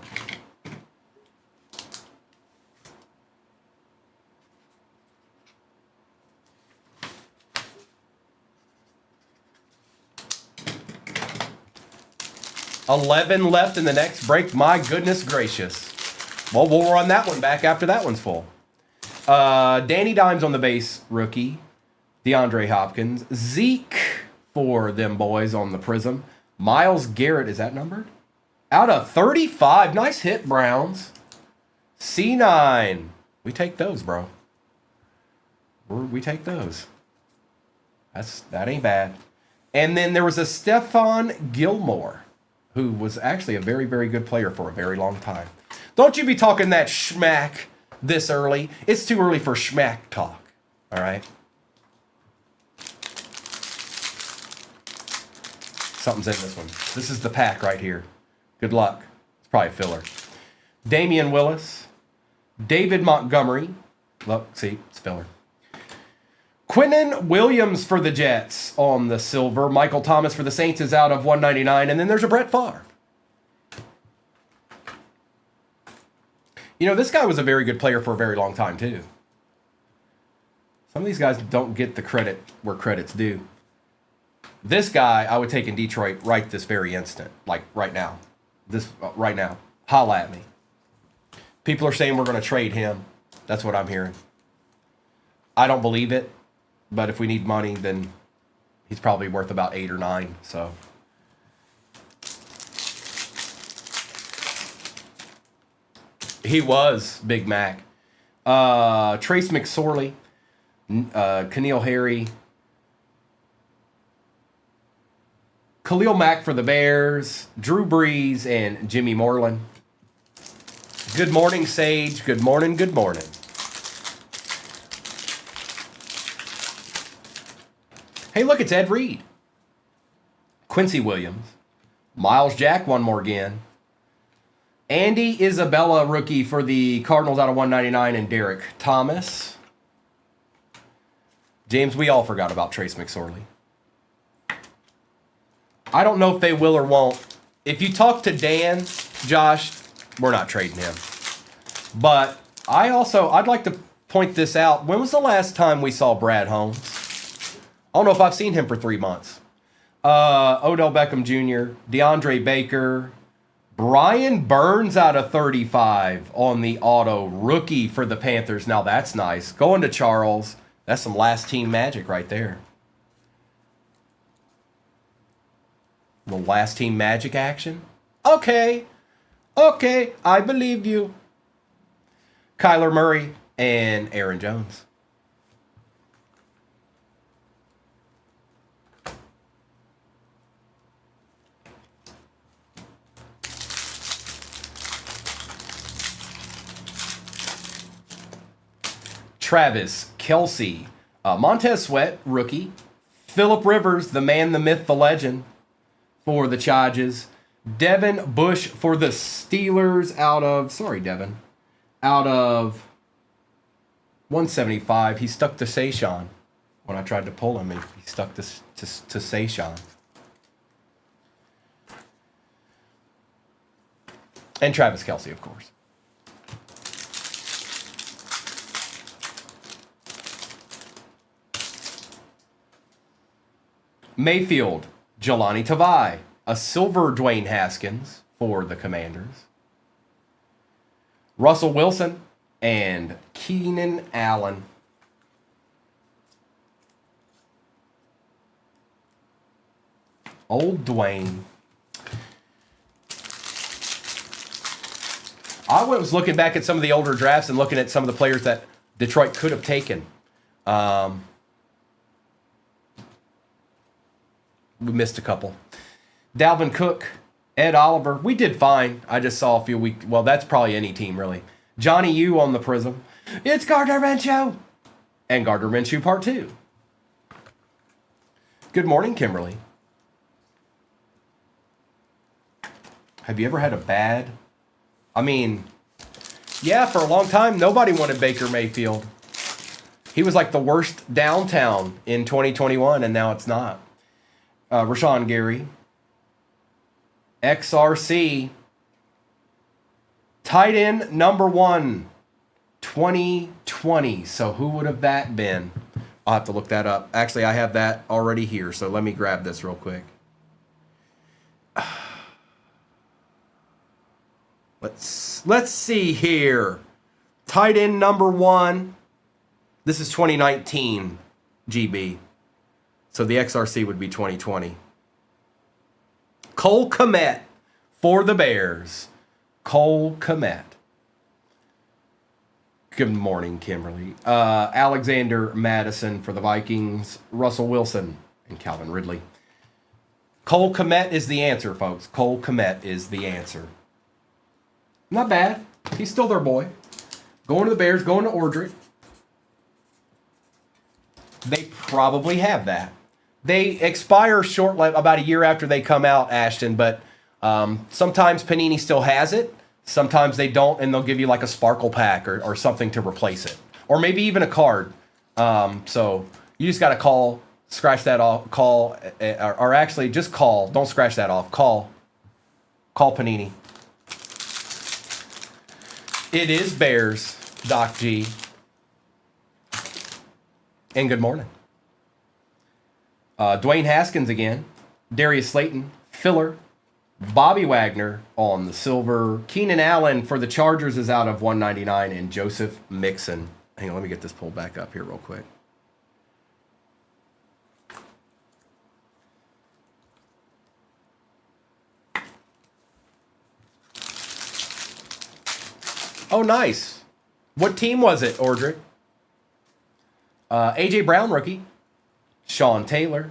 $11 left in the next break. My goodness gracious. Well, we'll run that one back after that one's full. Danny Dimes on the base, rookie. DeAndre Hopkins. Zeke for them boys on the Prism. Myles Garrett, is that numbered? Out of 35. Nice hit, Browns. C9. We take those, bro. We take those. That ain't bad. And then there was a Stephon Gilmore, who was actually a very, very good player for a very long time. Don't you be talking that schmack this early. It's too early for schmack talk. All right? Something's in this one. This is the pack right here. Good luck. It's probably a filler. Damian Willis. David Montgomery. Look, see, it's filler. Quinnen Williams for the Jets on the silver. Michael Thomas for the Saints is out of 199. And then there's a Brett Favre. You know, this guy was a very good player for a very long time, too. Some of these guys don't get the credit where credit's due. This guy I would take in Detroit right this very instant, like right now. Right now. Holla at me. People are saying we're going to trade him. That's what I'm hearing. I don't believe it, but if we need money, then he's probably worth about 8 or 9. So he was Big Mac. Trace McSorley, Keneal Harry, Khalil Mack for the Bears, Drew Brees, and Jimmy Moreland. Good morning, Sage. Good morning, good morning. Hey, look, it's Ed Reed. Quincy Williams. Miles Jack, one more again. Andy Isabella, rookie for the Cardinals out of 199, and Derek Thomas. James, we all forgot about Trace McSorley. I don't know if they will or won't. If you talk to Dan, Josh, we're not trading him. But I'd like to point this out. When was the last time we saw Brad Holmes? I don't know if I've seen him for 3 months. Odell Beckham Jr., DeAndre Baker, Brian Burns out of 35 on the auto, rookie for the Panthers. Now that's nice. Going to Charles. That's some last team magic right there. The last team magic action? Okay, I believe you. Kyler Murray and Aaron Jones. Travis Kelce, Montez Sweat, rookie. Phillip Rivers, the man, the myth, the legend, for the Chargers. Devin Bush for the Steelers out of 175. He stuck to Sayshawn. When I tried to pull him, he stuck to Sayshawn. And Travis Kelce, of course. Mayfield, Jelani Tavai, a silver Dwayne Haskins for the Commanders. Russell Wilson and Keenan Allen. Old Dwayne. I was looking back at some of the older drafts and looking at some of the players that Detroit could have taken. We missed a couple. Dalvin Cook, Ed Oliver. We did fine. I just saw a few weeks. Well, that's probably any team, really. Johnny U on the Prism. It's Gardner Minshew. And Gardner Minshew Part 2. Good morning, Kimberly. Have you ever had a bad... I mean, yeah, for a long time, nobody wanted Baker Mayfield. He was like the worst downtown in 2021, and now it's not. Rashawn Gary. XRC. Tight end number 1, 2020. So who would have that been? I'll have to look that up. Actually, I have that already here, so let me grab this real quick. Let's see here. Tight end number 1. This is 2019 GB. So the XRC would be 2020. Cole Kmet for the Bears. Cole Kmet. Good morning, Kimberly. Alexander Madison for the Vikings. Russell Wilson and Calvin Ridley. Cole Kmet is the answer, folks. Cole Kmet is the answer. Not bad. He's still their boy. Going to the Bears, going to Ordrick. They probably have that. They expire short, about a year after they come out, Ashton, but sometimes Panini still has it. Sometimes they don't, and they'll give you like a sparkle pack or something to replace it. Or maybe even a card. So you just got to call, scratch that off, call, or actually just call. Don't scratch that off. Call Panini. It is Bears, Doc G. And good morning. Dwayne Haskins again. Darius Slayton. Filler. Bobby Wagner on the silver. Keenan Allen for the Chargers is out of 199. And Joseph Mixon. Hang on, let me get this pulled back up here real quick. Oh, nice. What team was it, Ordrick? A.J. Brown, rookie. Sean Taylor.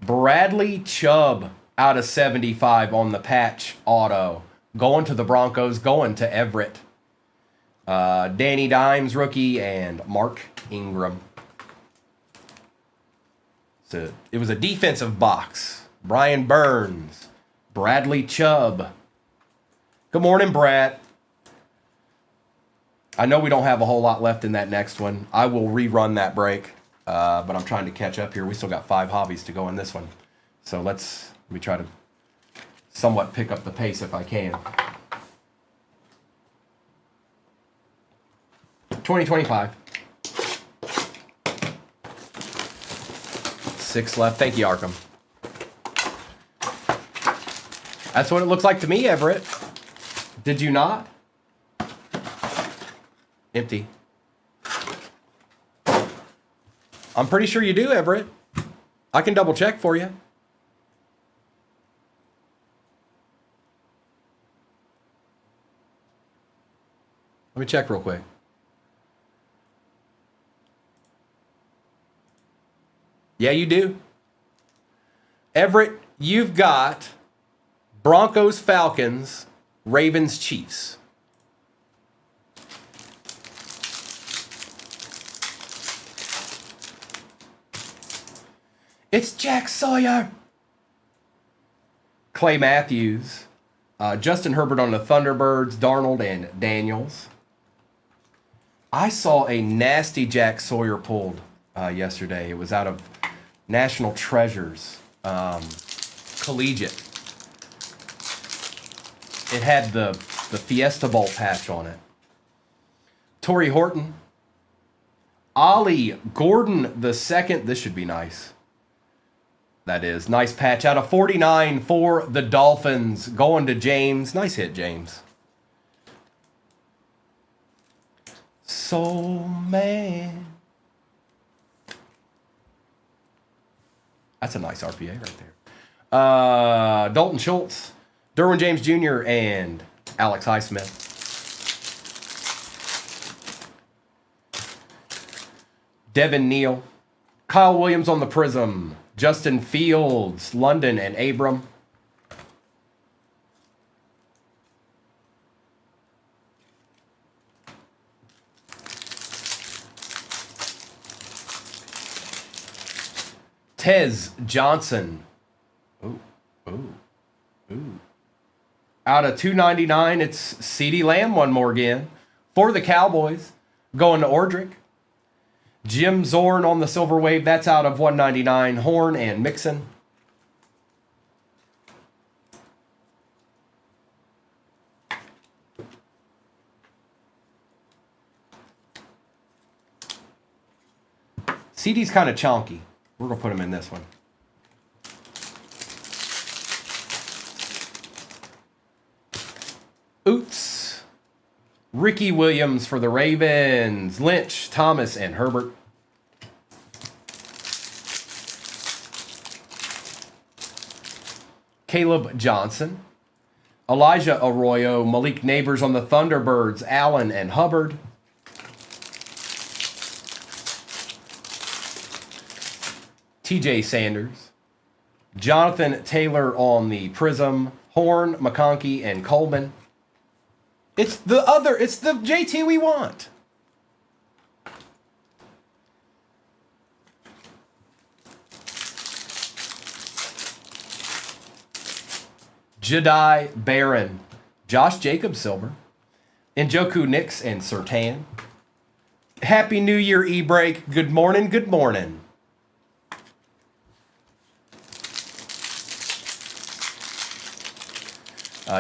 Bradley Chubb out of 75 on the patch auto. Going to the Broncos, going to Everett. Danny Dimes, rookie, and Mark Ingram. So it was a defensive box. Brian Burns. Bradley Chubb. Good morning, Brad. I know we don't have a whole lot left in that next one. I will rerun that break, but I'm trying to catch up here. We still got 5 hobbies to go in this one. So let me try to somewhat pick up the pace if I can. 2025. 6 left. Thank you, Arkham. That's what it looks like to me, Everett. Did you not? Empty. I'm pretty sure you do, Everett. I can double check for you. Let me check real quick. Yeah, you do. Everett, you've got Broncos, Falcons, Ravens, Chiefs. It's Jack Sawyer. Clay Matthews. Justin Herbert on the Thunderbirds. Darnold and Daniels. I saw a nasty Jack Sawyer pulled yesterday. It was out of National Treasures. Collegiate. It had the Fiesta Bowl patch on it. Torrey Horton. Ollie Gordon the second. This should be nice. That is. Nice patch out of 49 for the Dolphins. Going to James. Nice hit, James. Soul Man. That's a nice RPA right there. Dalton Schultz, Derwin James Jr., and Alex Highsmith. Devin Neal. Kyle Williams on the Prism. Justin Fields, London, and Abram. Tez Johnson. Ooh. Out of 299, it's CeeDee Lamb one more again. For the Cowboys, going to Ordrick. Jim Zorn on the Silver Wave. That's out of 199. Horn and Mixon. CD's kind of chonky. We're going to put him in this one. Oots. Ricky Williams for the Ravens. Lynch, Thomas, and Herbert. Caleb Johnson. Elijah Arroyo. Malik Neighbors on the Thunderbirds. Allen and Hubbard. TJ Sanders. Jonathan Taylor on the Prism. Horn, McConkey, and Coleman. It's the JT we want. Jedi Barron. Josh Jacobs silver. Njoku Nix and Surtain. Happy New Year, E-Break. Good morning, good morning.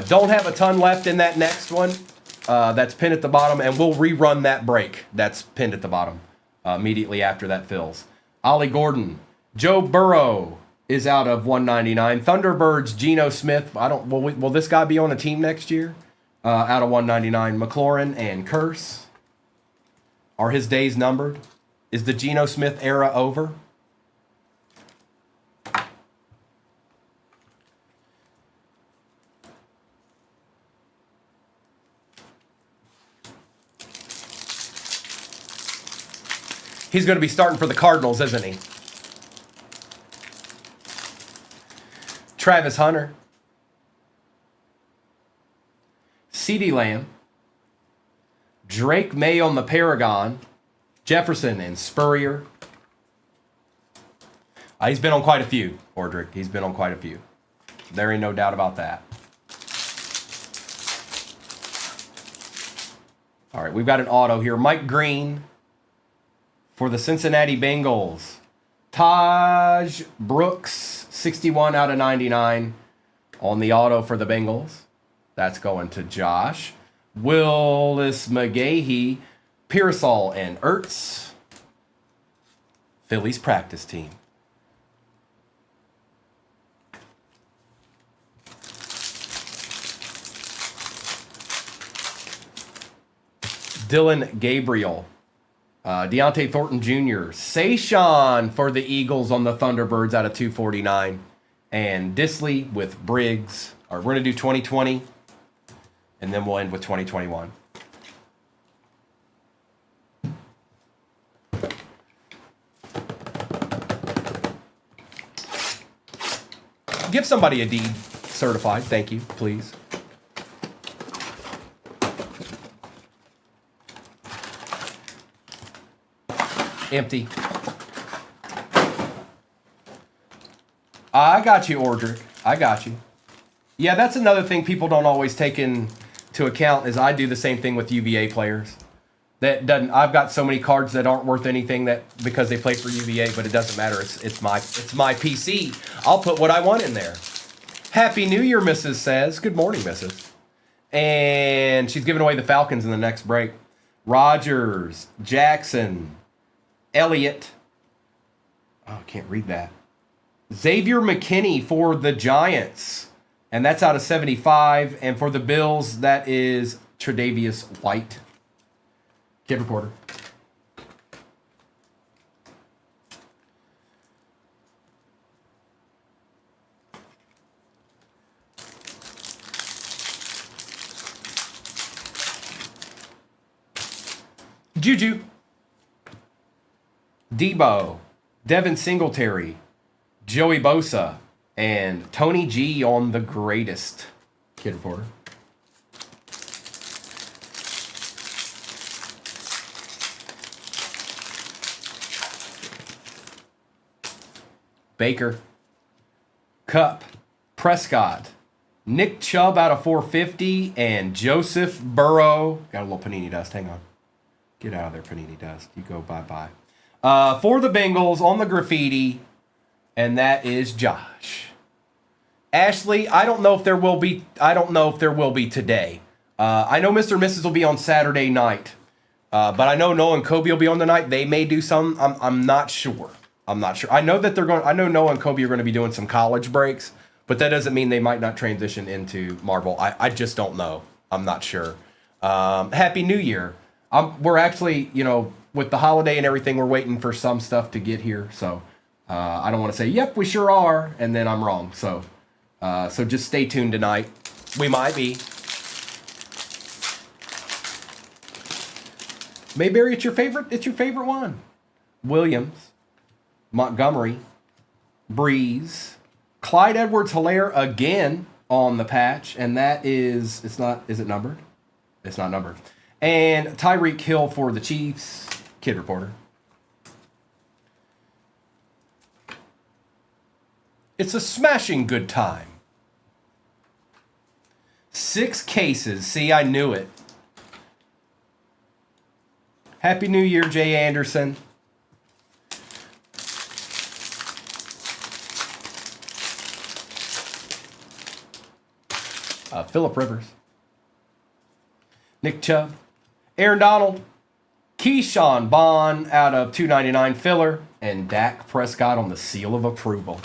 Don't have a ton left in that next one. That's pinned at the bottom, and we'll rerun that break. That's pinned at the bottom immediately after that fills. Ollie Gordon, Joe Burrow is out of 199. Thunderbirds, Geno Smith. Will this guy be on a team next year? Out of 199. McLaurin and Curse. Are his days numbered? Is the Geno Smith era over? He's going to be starting for the Cardinals, isn't he? Travis Hunter. CeeDee Lamb. Drake May on the Paragon. Jefferson and Spurrier. He's been on quite a few, Ordrick. He's been on quite a few. There ain't no doubt about that. All right, we've got an auto here. Mike Green for the Cincinnati Bengals. Taj Brooks, 61 out of 99 on the auto for the Bengals. That's going to Josh. Willis McGahee, Pearsall and Ertz. Phillies practice team. Dylan Gabriel. Deontay Thornton Jr. Sayshawn for the Eagles on the Thunderbirds out of 249. And Disley with Briggs. All right, we're going to do 2020. And then we'll end with 2021. Give somebody a deed certified. Thank you, please. Empty. I got you, Ordrick. I got you. Yeah, that's another thing people don't always take into account is I do the same thing with UVA players. That doesn't. I've got so many cards that aren't worth anything that because they play for UVA, but it doesn't matter. It's my PC. I'll put what I want in there. Happy New Year, Mrs. says. Good morning, Mrs. And she's giving away the Falcons in the next break. Rogers, Jackson, Elliott. Oh, I can't read that. Xavier McKinney for the Giants. And that's out of 75. And for the Bills, that is Tre'Davious White. Kid Reporter. Juju. Debo. Devin Singletary. Joey Bosa. And Tony G on the greatest. Kid Reporter. Baker. Cup. Prescott. Nick Chubb out of 450. And Joseph Burrow. Got a little Panini dust. Hang on. Get out of there, Panini dust. You go bye-bye. For the Bengals on the graffiti. And that is Josh. Ashley, I don't know if there will be today. I know Mr. and Mrs. will be on Saturday night. But I know Noah and Kobe will be on the night. They may do some. I'm not sure. I know that I know Noah and Kobe are going to be doing some college breaks, but that doesn't mean they might not transition into Marvel. I just don't know. I'm not sure. Happy New Year. We're actually, with the holiday and everything, we're waiting for some stuff to get here. So I don't want to say, yep, we sure are, and then I'm wrong. So just stay tuned tonight. We might be. Mayberry, it's your favorite one. Williams, Montgomery, Breeze, Clyde Edwards-Helaire again on the patch, and that is is it numbered? It's not numbered. And Tyreek Hill for the Chiefs. Kid Reporter. It's a smashing good time. 6 cases. See, I knew it. Happy New Year, Jay Anderson. Phillip Rivers. Nick Chubb. Aaron Donald. Keyshawn Vaughn out of 299 filler. And Dak Prescott on the seal of approval.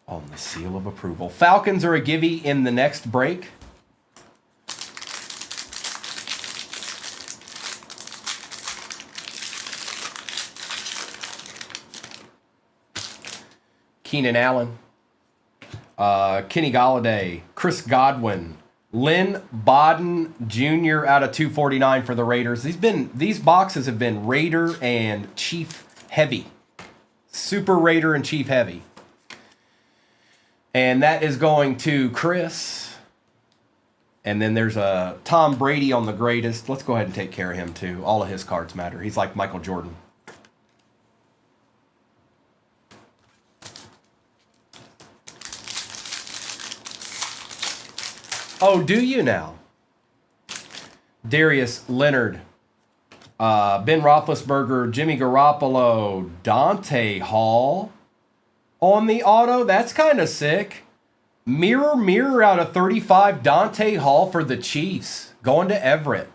On the seal of approval. Falcons are a gimme in the next break. Keenan Allen, Kenny Golladay, Chris Godwin, Lynn Bowden Jr. out of 249 for the Raiders. These boxes have been Raider and Chief heavy. Super Raider and Chief heavy. And that is going to Chris. And then there's a Tom Brady on the greatest. Let's go ahead and take care of him too. All of his cards matter. He's like Michael Jordan. Oh, do you now? Darius Leonard, Ben Roethlisberger, Jimmy Garoppolo, Dante Hall on the auto. That's kind of sick. Mirror out of 35, Dante Hall for the Chiefs, going to Everett.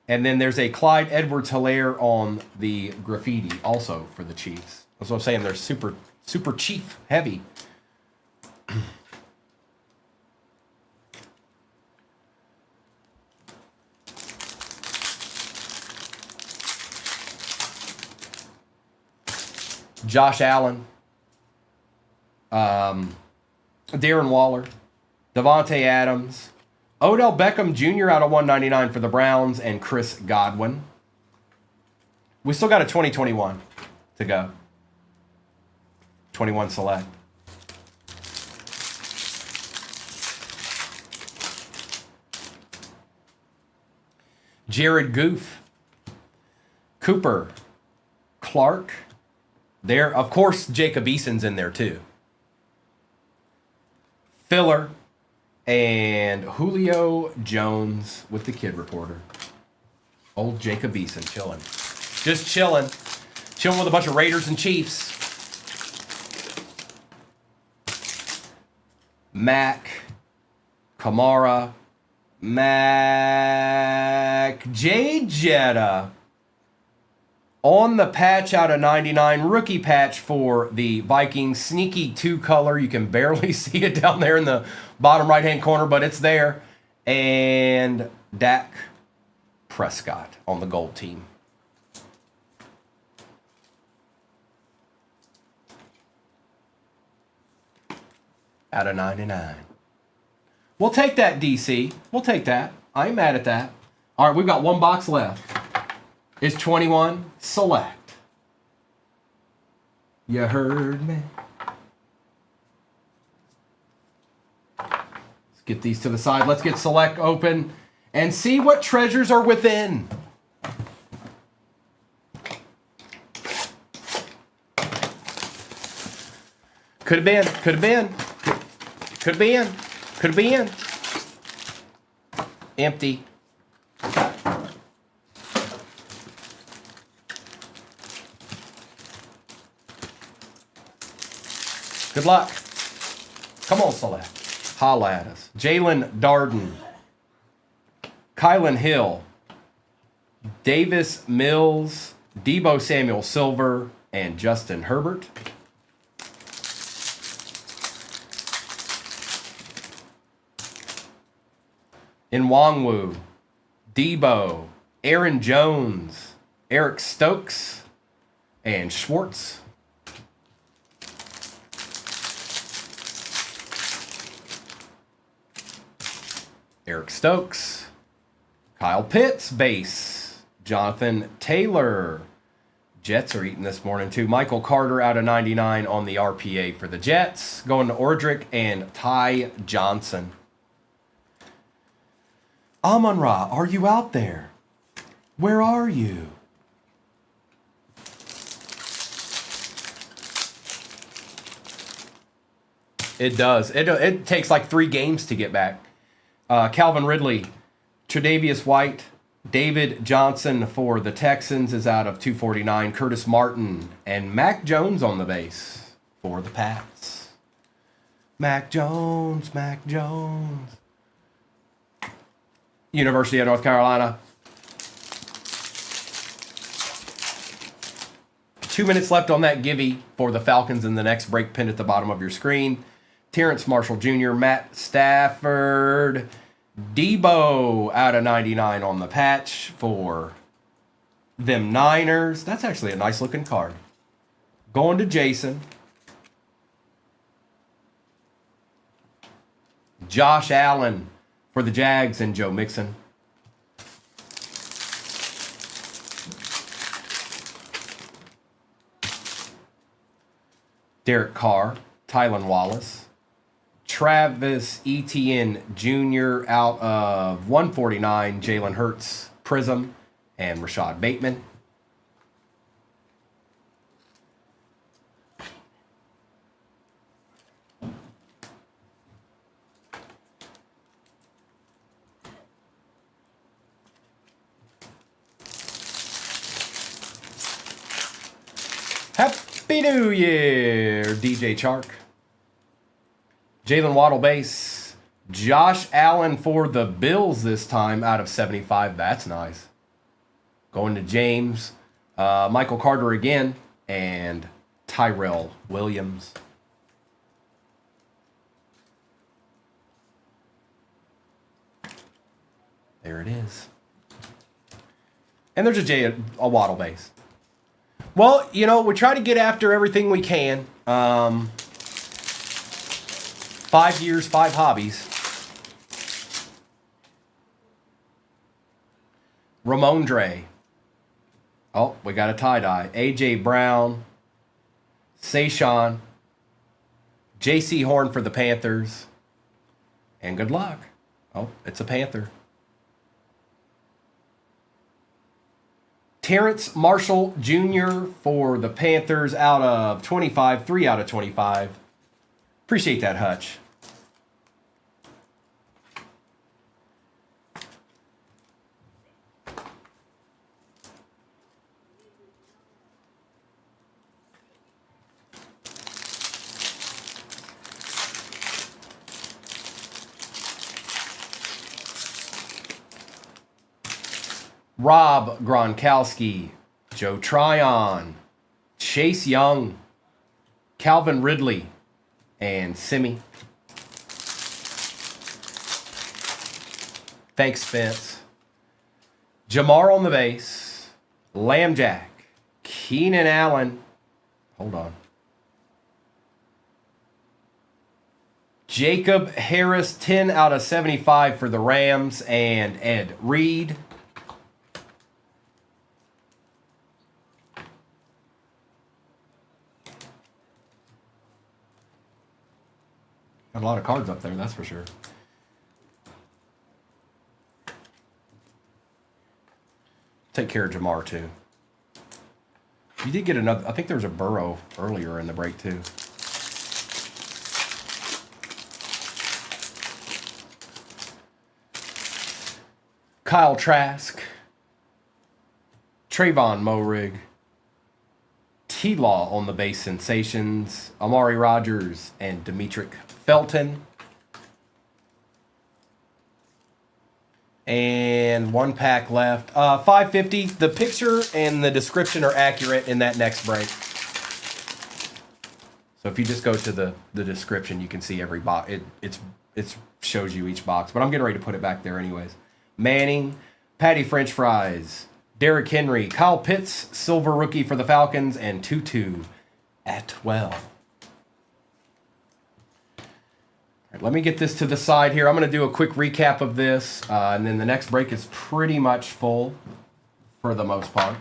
And then there's a Clyde Edwards-Helaire on the graffiti, also for the Chiefs. That's what I'm saying. They're super Chief heavy. Josh Allen, Darren Waller, Devontae Adams, Odell Beckham Jr. out of 199 for the Browns, and Chris Godwin. We still got a 2021 to go. 21 select. Jared Goof, Cooper, Clark. There, of course, Jacob Eason's in there too. Filler and Julio Jones with the Kid Reporter. Old Jacob Eason chilling. Just chilling. Chilling with a bunch of Raiders and Chiefs. Mac, Kamara, Mac, J. Jetta. On the patch out of 99, rookie patch for the Vikings. Sneaky 2-color. You can barely see it down there in the bottom right-hand corner, but it's there. And Dak Prescott on the gold team. Out of 99. We'll take that, DC. We'll take that. I ain't mad at that. All right, we've got one box left. It's 21 select. You heard me. Let's get these to the side. Let's get select open and see what treasures are within. Could have been. Could have been. Could have been. Could have been. Empty. Good luck. Come on, select. Holla at us. Jalen Darden. Kylan Hill. Davis Mills. Debo Samuel Silver. And Justin Herbert. Nwangwu. Debo. Aaron Jones. Eric Stokes. And Schwartz. Eric Stokes, Kyle Pitts, base, Jonathan Taylor. Jets are eating this morning too. Michael Carter out of 99 on the RPA for the Jets. Going to Ordrick and Ty Johnson. Amon-Ra, are you out there? Where are you? It does. It takes like 3 games to get back. Calvin Ridley, Tre'Davious White, David Johnson for the Texans is out of 249. Curtis Martin and Mac Jones on the base for the Pats. Mac Jones. University of North Carolina. 2 minutes left on that Givey for the Falcons in the next break pinned at the bottom of your screen. Terrence Marshall Jr., Matt Stafford, Debo out of 99 on the patch for them Niners. That's actually a nice looking card. Going to Jason. Josh Allen for the Jags and Joe Mixon. Derek Carr, Tylan Wallace. Travis Etienne Jr. out of 149, Jalen Hurts, Prism, and Rashad Bateman. Happy New Year, DJ Chark. Jalen Waddle base. Josh Allen for the Bills this time out of 75. That's nice. Going to James. Michael Carter again. And Tyrell Williams. There it is. And there's a Waddle base. Well, you know, we try to get after everything we can. 5 years, 5 hobbies. Ramondre. Oh, we got a tie-dye. A.J. Brown. Sayshawn. J.C. Horn for the Panthers. And good luck. Oh, it's a Panther. Terrence Marshall Jr. for the Panthers out of 25. 3 out of 25. Appreciate that, Hutch. Rob Gronkowski, Joe Tryon, Chase Young, Calvin Ridley, and Simi. Thanks, Spence. Jamar on the base, Lambjack, Keenan Allen. Hold on. Jacob Harris, 10 out of 75 for the Rams, and Ed Reed. Got a lot of cards up there, that's for sure. Take care of Jamar, too. You did get another... I think there was a Burrow earlier in the break, too. Kyle Trask. Trayvon Moehrig. T-Law on the base sensations. Amari Rogers and Demetric Felton. And one pack left. 550. The picture and the description are accurate in that next break. So if you just go to the description, you can see every box. It shows you each box. But I'm getting ready to put it back there anyways. Manning, Patty French Fries, Derrick Henry, Kyle Pitts, silver rookie for the Falcons, and Tutu at 12. All right, let me get this to the side here. I'm going to do a quick recap of this, and then the next break is pretty much full for the most part.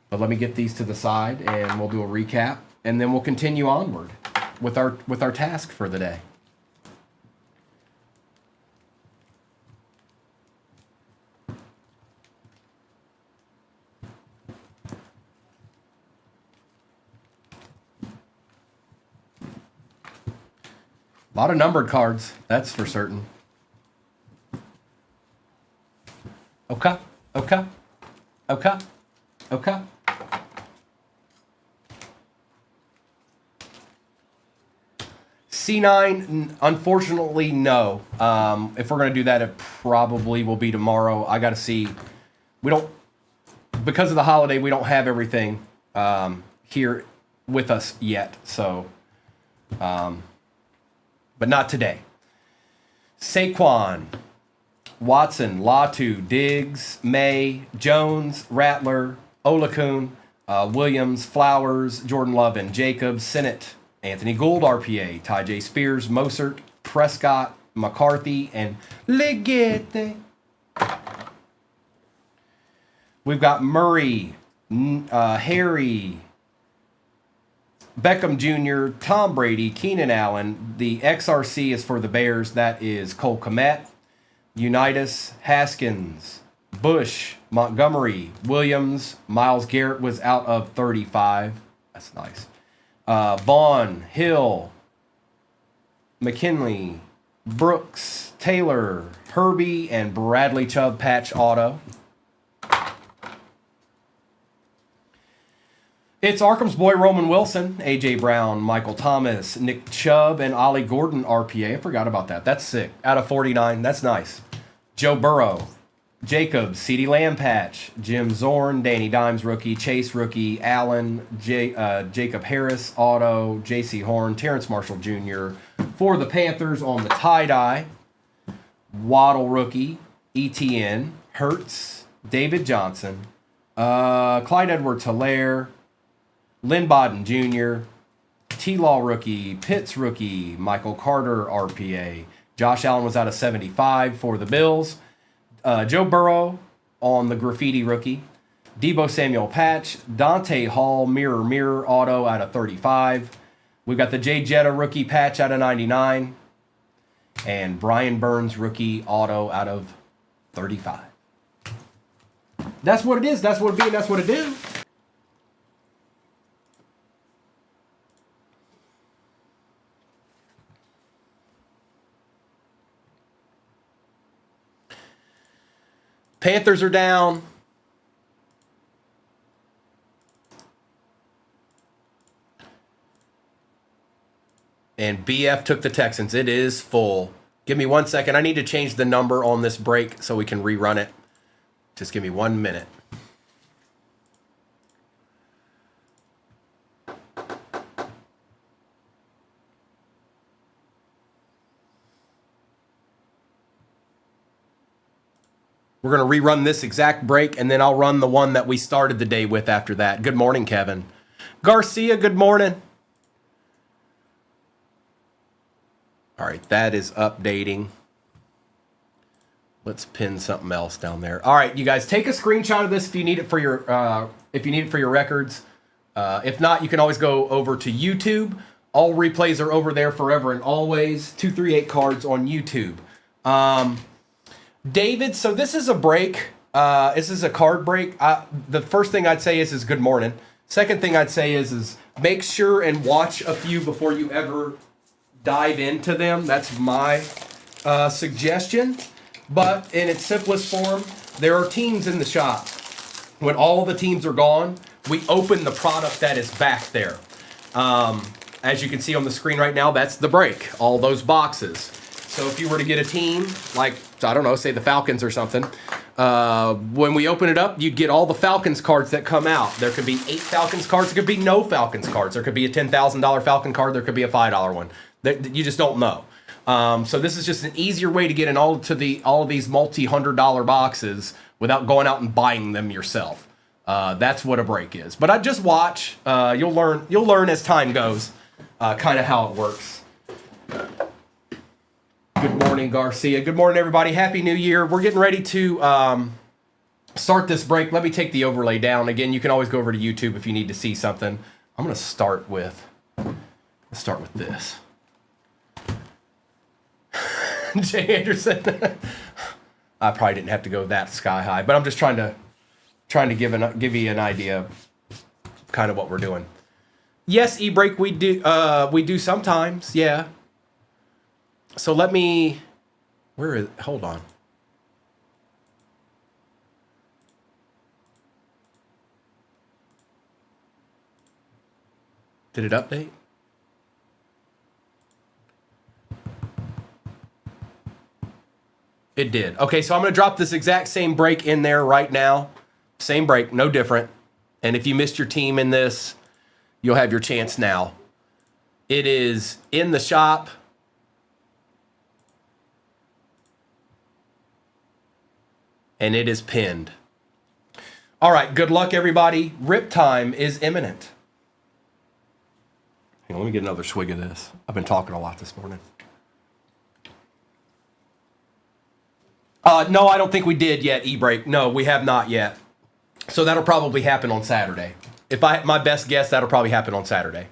But let me get these to the side, and we'll do a recap, and then we'll continue onward with our task for the day. A lot of numbered cards, that's for certain. Okay. C9, unfortunately, no. If we're going to do that, it probably will be tomorrow. I got to see. We don't, because of the holiday, we don't have everything here with us yet. So, but not today. Saquon, Watson, Latu, Diggs, May, Jones, Rattler, Olakun, Williams, Flowers, Jordan Love, and Jacobs, Sennett, Anthony Gould, RPA, Ty J. Spears, Mosert, Prescott, McCarthy, and Ligete. We've got Murray, Harry, Beckham Jr., Tom Brady, Keenan Allen. The XRC is for the Bears. That is Cole Kmet, Unitas, Haskins, Bush, Montgomery, Williams. Myles Garrett was out of 35. That's nice. Vaughn, Hill, McKinley, Brooks, Taylor, Herbie, and Bradley Chubb patch auto. It's Arkham's boy Roman Wilson, A.J. Brown, Michael Thomas, Nick Chubb, and Ollie Gordon RPA. I forgot about that. That's sick. Out of 49. That's nice. Joe Burrow, Jacobs, CeeDee Lamb patch, Jim Zorn, Danny Dimes rookie, Chase rookie, Allen, Jacob Harris auto, J.C. Horn, Terrence Marshall Jr. For the Panthers on the tie-dye, Waddle rookie, ETN, Hurts, David Johnson, Clyde Edwards-Helaire, Lynn Bowden Jr., T-Law rookie, Pitts rookie, Michael Carter RPA. Josh Allen was out of 75 for the Bills. Joe Burrow on the graffiti rookie. Debo Samuel patch. Dante Hall mirror auto out of 35. We've got the Jay Jetta rookie patch out of 99. And Brian Burns rookie auto out of 35. That's what it is. That's what it be. And that's what it do. Panthers are down. And BF took the Texans. It is full. Give me 1 second. I need to change the number on this break so we can rerun it. Just give me 1 minute. We're going to rerun this exact break, and then I'll run the one that we started the day with after that. Good morning, Kevin. Garcia, good morning. All right, that is updating. Let's pin something else down there. All right, you guys, take a screenshot of this if you need it for your records. If not, you can always go over to YouTube. All replays are over there forever and always. 238 cards on YouTube. David, so this is a break. This is a card break. The first thing I'd say is good morning. Second thing I'd say is make sure and watch a few before you ever dive into them. That's my suggestion. But in its simplest form, there are teams in the shop. When all of the teams are gone, we open the product that is back there. As you can see on the screen right now, that's the break, all those boxes. So if you were to get a team, like, I don't know, say the Falcons or something, when we open it up, you'd get all the Falcons cards that come out. There could be 8 Falcons cards. There could be no Falcons cards. There could be a $10,000 Falcon card. There could be a $5 one. You just don't know. So this is just an easier way to get in all of these multi-$100 boxes without going out and buying them yourself. That's what a break is. But I just watch. You'll learn as time goes, kind of how it works. Good morning, Garcia. Good morning, everybody. Happy New Year. We're getting ready to start this break. Let me take the overlay down. Again, you can always go over to YouTube if you need to see something. I'm going to start with this. Jay Anderson. I probably didn't have to go that sky high, but I'm just trying to give you an idea of kind of what we're doing. Yes, e-break we do sometimes, yeah. So let me, hold on. Did it update? It did. Okay, so I'm going to drop this exact same break in there right now. Same break, no different. And if you missed your team in this, you'll have your chance now. It is in the shop. And it is pinned. All right, good luck, everybody. Rip time is imminent. Hang on, let me get another swig of this. I've been talking a lot this morning. No, I don't think we did yet, E-Break. No, we have not yet. So that'll probably happen on Saturday. My best guess, that'll probably happen on Saturday.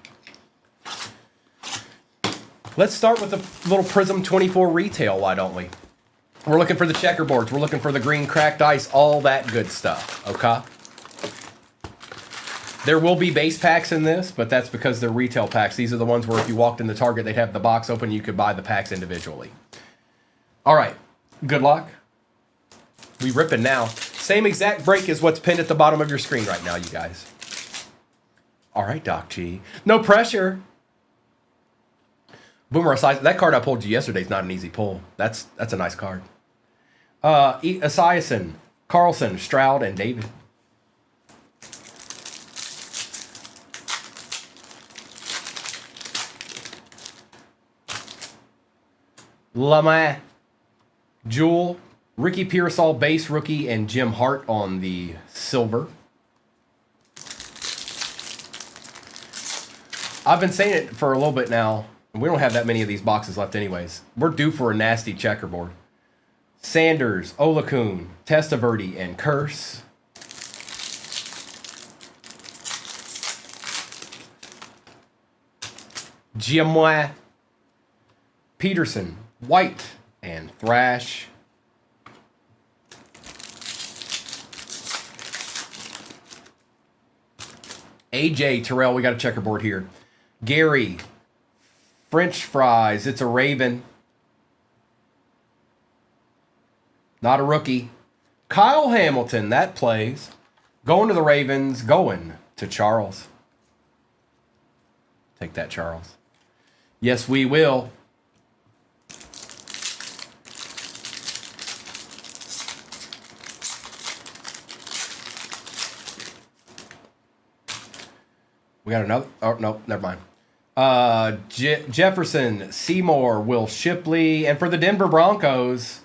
Let's start with the little Prism 24 retail, why don't we? We're looking for the checkerboards. We're looking for the green cracked ice, all that good stuff, okay? There will be base packs in this, but that's because they're retail packs. These are the ones where if you walked in the Target, they'd have the box open. You could buy the packs individually. All right, good luck. We ripping now. Same exact break as what's pinned at the bottom of your screen right now, you guys. All right, Doc G. No pressure. Boomer Esiason. That card I pulled you yesterday is not an easy pull. That's a nice card. Esiason, Carlson, Stroud, and David. Lamar, Jewel, Ricky Pearsall, base rookie, and Jim Hart on the silver. I've been saying it for a little bit now. We don't have that many of these boxes left anyways. We're due for a nasty checkerboard. Sanders, Olakun, Testaverde, and Curse. Giamoy, Peterson, White, and Thrash. AJ Terrell, we got a checkerboard here. Gary, French fries, it's a Raven. Not a rookie. Kyle Hamilton, that plays. Going to the Ravens, going to Charles. Take that, Charles. Yes, we will. We got another. Oh, no, never mind. Jefferson, Seymour, Will Shipley. And for the Denver Broncos,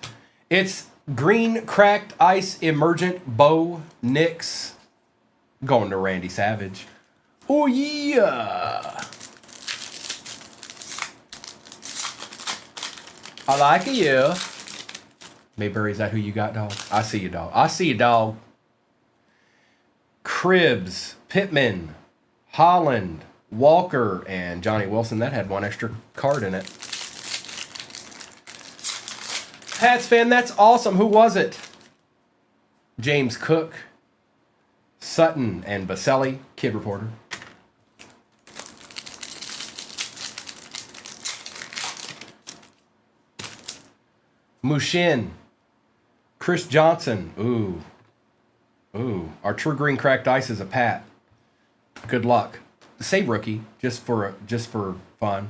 it's green cracked ice emergent Bo Nix. Going to Randy Savage. Oh, yeah. I like it, yeah. Mayberry, is that who you got, dog? I see you, dog. I see you, dog. Cribbs, Pittman, Holland, Walker, and Johnny Wilson. That had one extra card in it. Pats fan, that's awesome. Who was it? James Cook, Sutton, and Baselli. Kid Reporter. Mushin, Chris Johnson. Ooh. Ooh. Our True Green Cracked Ice is a Pat. Good luck. Say rookie, just for fun.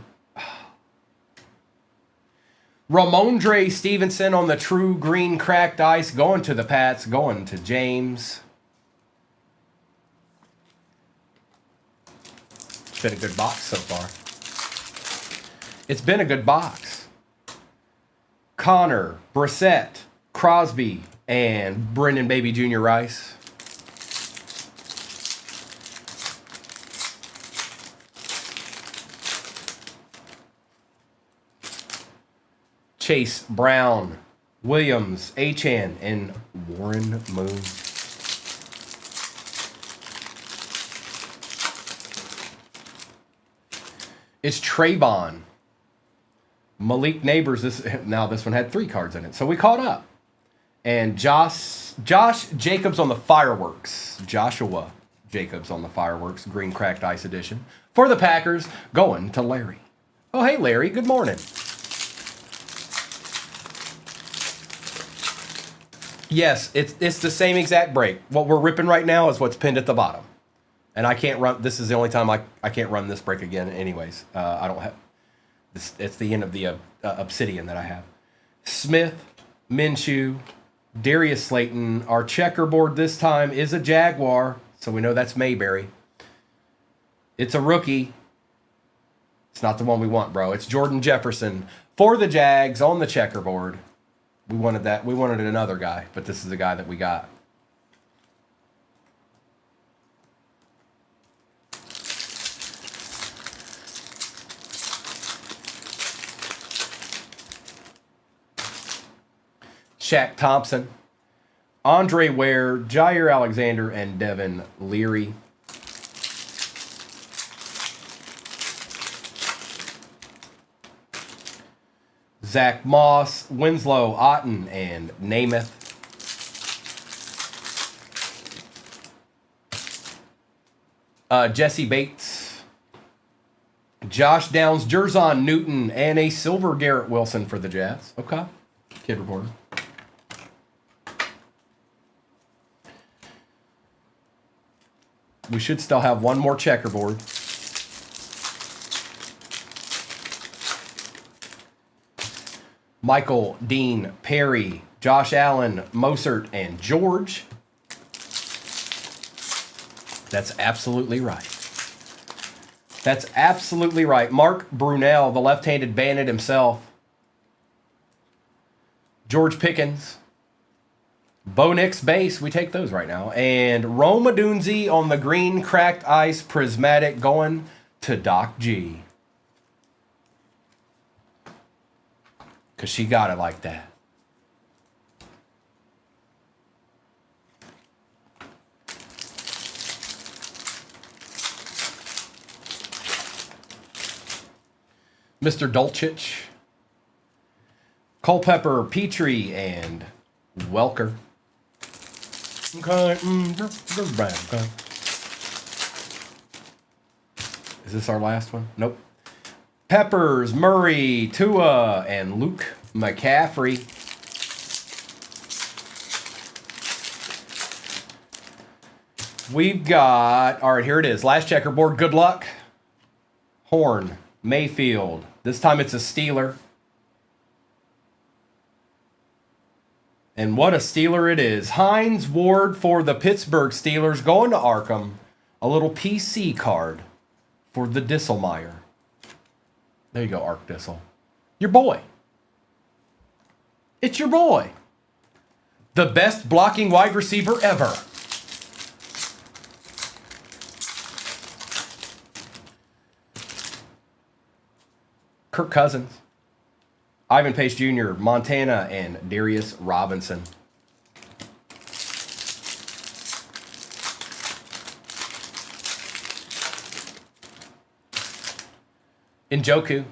Ramondre Stevenson on the True Green Cracked Ice, going to the Pats, going to James. It's been a good box so far. It's been a good box. Connor, Brissett, Crosby, and Brendan Baby Jr. Rice. Chase Brown, Williams, Achan, and Warren Moon. It's Trayvon. Malik Neighbors. This one had 3 cards in it, so we caught up. And Josh Jacobs on the Fireworks. Joshua Jacobs on the Fireworks. Green Cracked Ice edition. For the Packers, going to Larry. Oh, hey, Larry. Good morning. Yes, it's the same exact break. What we're ripping right now is what's pinned at the bottom. And I can't run, this is the only time I can't run this break again anyways. I don't have, it's the end of the obsidian that I have. Smith, Minshew, Darius Slayton. Our checkerboard this time is a Jaguar, so we know that's Mayberry. It's a rookie. It's not the one we want, bro. It's Jordan Jefferson for the Jags on the checkerboard. We wanted that. We wanted another guy, but this is the guy that we got. Shaq Thompson, Andre Ware, Jair Alexander, and Devin Leary. Zach Moss, Winslow, Otten, and Namath. Jesse Bates, Josh Downs, Jerzon Newton, and a silver Garrett Wilson for the Jazz. Okay. Kid reporter. We should still have one more checkerboard. Michael, Dean, Perry, Josh Allen, Mosert, and George. That's absolutely right. That's absolutely right. Mark Brunell, the left-handed bandit himself. George Pickens. Bo Nix base, we take those right now. And Rome Odunze on the green cracked ice prismatic going to Doc G. Because she got it like that. Mr. Dolchich, Culpepper, Petrie, and Welker. Okay. Is this our last one? Nope. Peppers, Murray, Tua, and Luke McCaffrey. We've got, all right, here it is. Last checkerboard. Good luck. Horn, Mayfield. This time it's a Steeler. And what a Steeler it is. Hines Ward for the Pittsburgh Steelers going to Arkham. A little PC card for the Disselmeyer. There you go, Ark Dissel. Your boy. It's your boy. The best blocking wide receiver ever. Kirk Cousins. Ivan Pace Jr., Montana, and Darius Robinson. Njoku,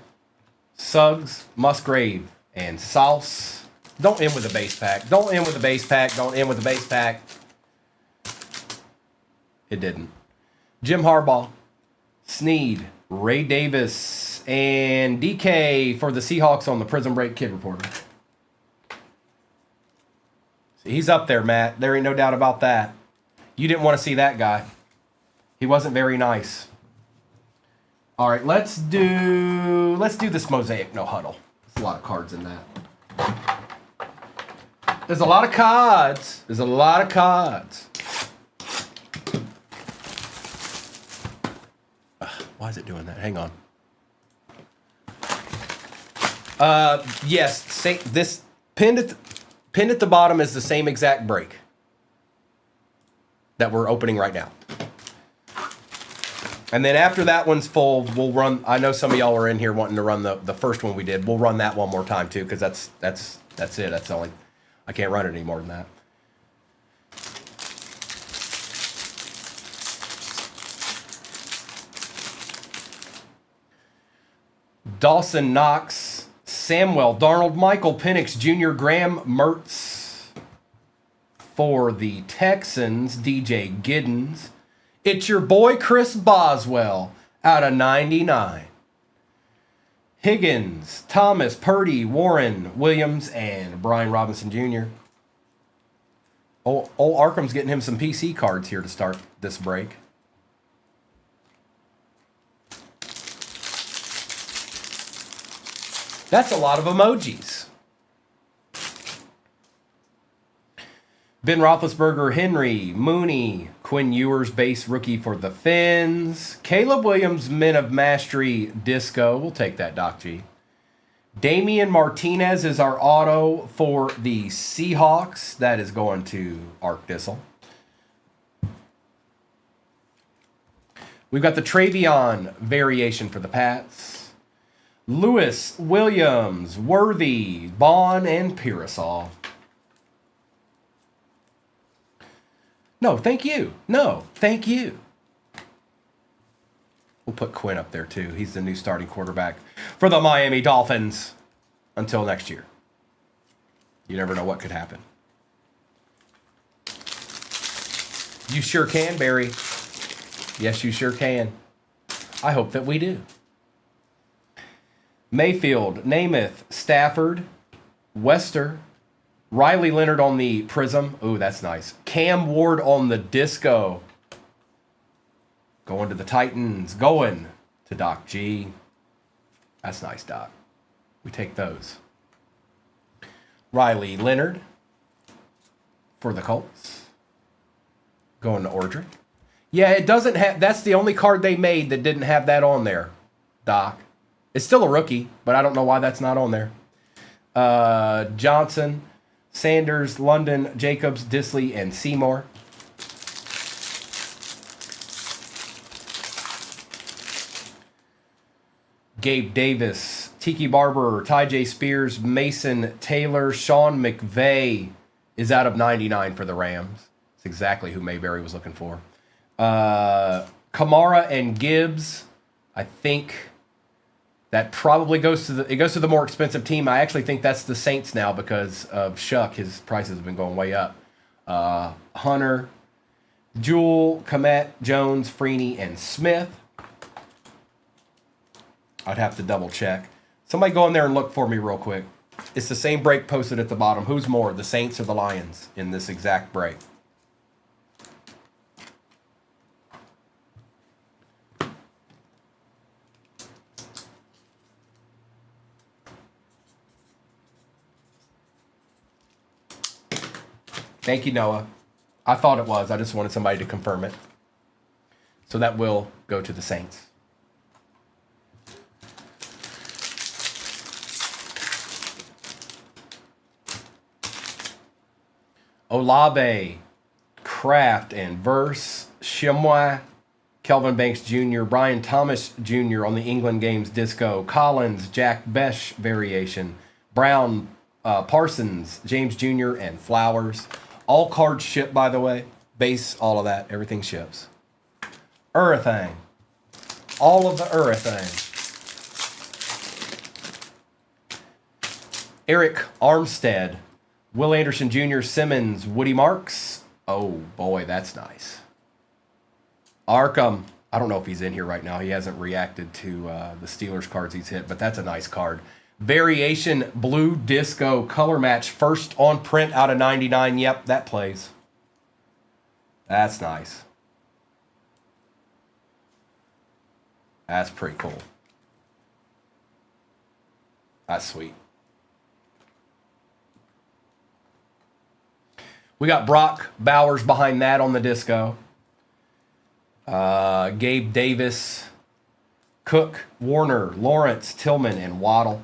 Suggs, Musgrave, and Sauce. Don't end with a base pack. Don't end with a base pack. Don't end with a base pack. It didn't. Jim Harbaugh, Snead, Ray Davis, and DK for the Seahawks on the Prison Break Kid Reporter. He's up there, Matt. There ain't no doubt about that. You didn't want to see that guy. He wasn't very nice. All right, let's do this Mosaic No Huddle. There's a lot of cards in that. There's a lot of cards. There's a lot of cards. Why is it doing that? Hang on. Yes, this pinned at the bottom is the same exact break that we're opening right now. And then after that one's full, we'll run. I know some of y'all are in here wanting to run the first one we did. We'll run that one more time too, because that's it. That's only, I can't run it any more than that. Dawson Knox, Samuel Darnold, Michael Penix Jr., Graham Mertz for the Texans, DJ Giddens. It's your boy Chris Boswell out of 99. Higgins, Thomas, Purdy, Warren, Williams, and Brian Robinson Jr. Old Arkham's getting him some PC cards here to start this break. That's a lot of emojis. Ben Roethlisberger, Henry, Mooney, Quinn Ewers, base rookie for the Finns. Caleb Williams, Men of Mastery, Disco. We'll take that, Doc G. Damian Martinez is our auto for the Seahawks. That is going to Arc Dissel. We've got the Travion variation for the Pats. Lewis, Williams, Worthy, Bond, and Pearsall. No, thank you. No, thank you. We'll put Quinn up there too. He's the new starting quarterback for the Miami Dolphins until next year. You never know what could happen. You sure can, Barry. Yes, you sure can. I hope that we do. Mayfield, Namath, Stafford, Wester, Riley Leonard on the Prism. Ooh, that's nice. Cam Ward on the Disco. Going to the Titans. Going to Doc G. That's nice, Doc. We take those. Riley Leonard for the Colts. Going to Ordrick. Yeah, it doesn't have... That's the only card they made that didn't have that on there, Doc. It's still a rookie, but I don't know why that's not on there. Johnson... Sanders, London, Jacobs, Disley, and Seymour. Gabe Davis, Tiki Barber, Ty J. Spears, Mason Taylor, Sean McVay is out of 99 for the Rams. That's exactly who Mayberry was looking for. Kamara and Gibbs, I think... That probably goes to the more expensive team. I actually think that's the Saints now because of Shuck. His prices have been going way up. Hunter, Jewell, Komet, Jones, Freeney, and Smith. I'd have to double check. Somebody go in there and look for me real quick. It's the same break posted at the bottom. Who's more, the Saints or the Lions in this exact break? Thank you, Noah. I thought it was. I just wanted somebody to confirm it. So that will go to the Saints. Olave, Kraft, and Verse, Shimwa, Kelvin Banks Jr., Brian Thomas Jr. on the England Games Disco, Collins, Jack Besh variation, Brown, Parsons, James Jr., and Flowers. All cards ship, by the way. Base, all of that. Everything ships. Everything. All of the everything. Eric Armstead, Will Anderson Jr., Simmons, Woody Marks. Oh, boy, that's nice. Arkham. I don't know if he's in here right now. He hasn't reacted to the Steelers cards he's hit, but that's a nice card. Variation Blue Disco Color Match. First on print out of 99. Yep, that plays. That's nice. That's pretty cool. That's sweet. We got Brock Bowers behind that on the Disco. Gabe Davis, Cook, Warner, Lawrence, Tillman, and Waddle.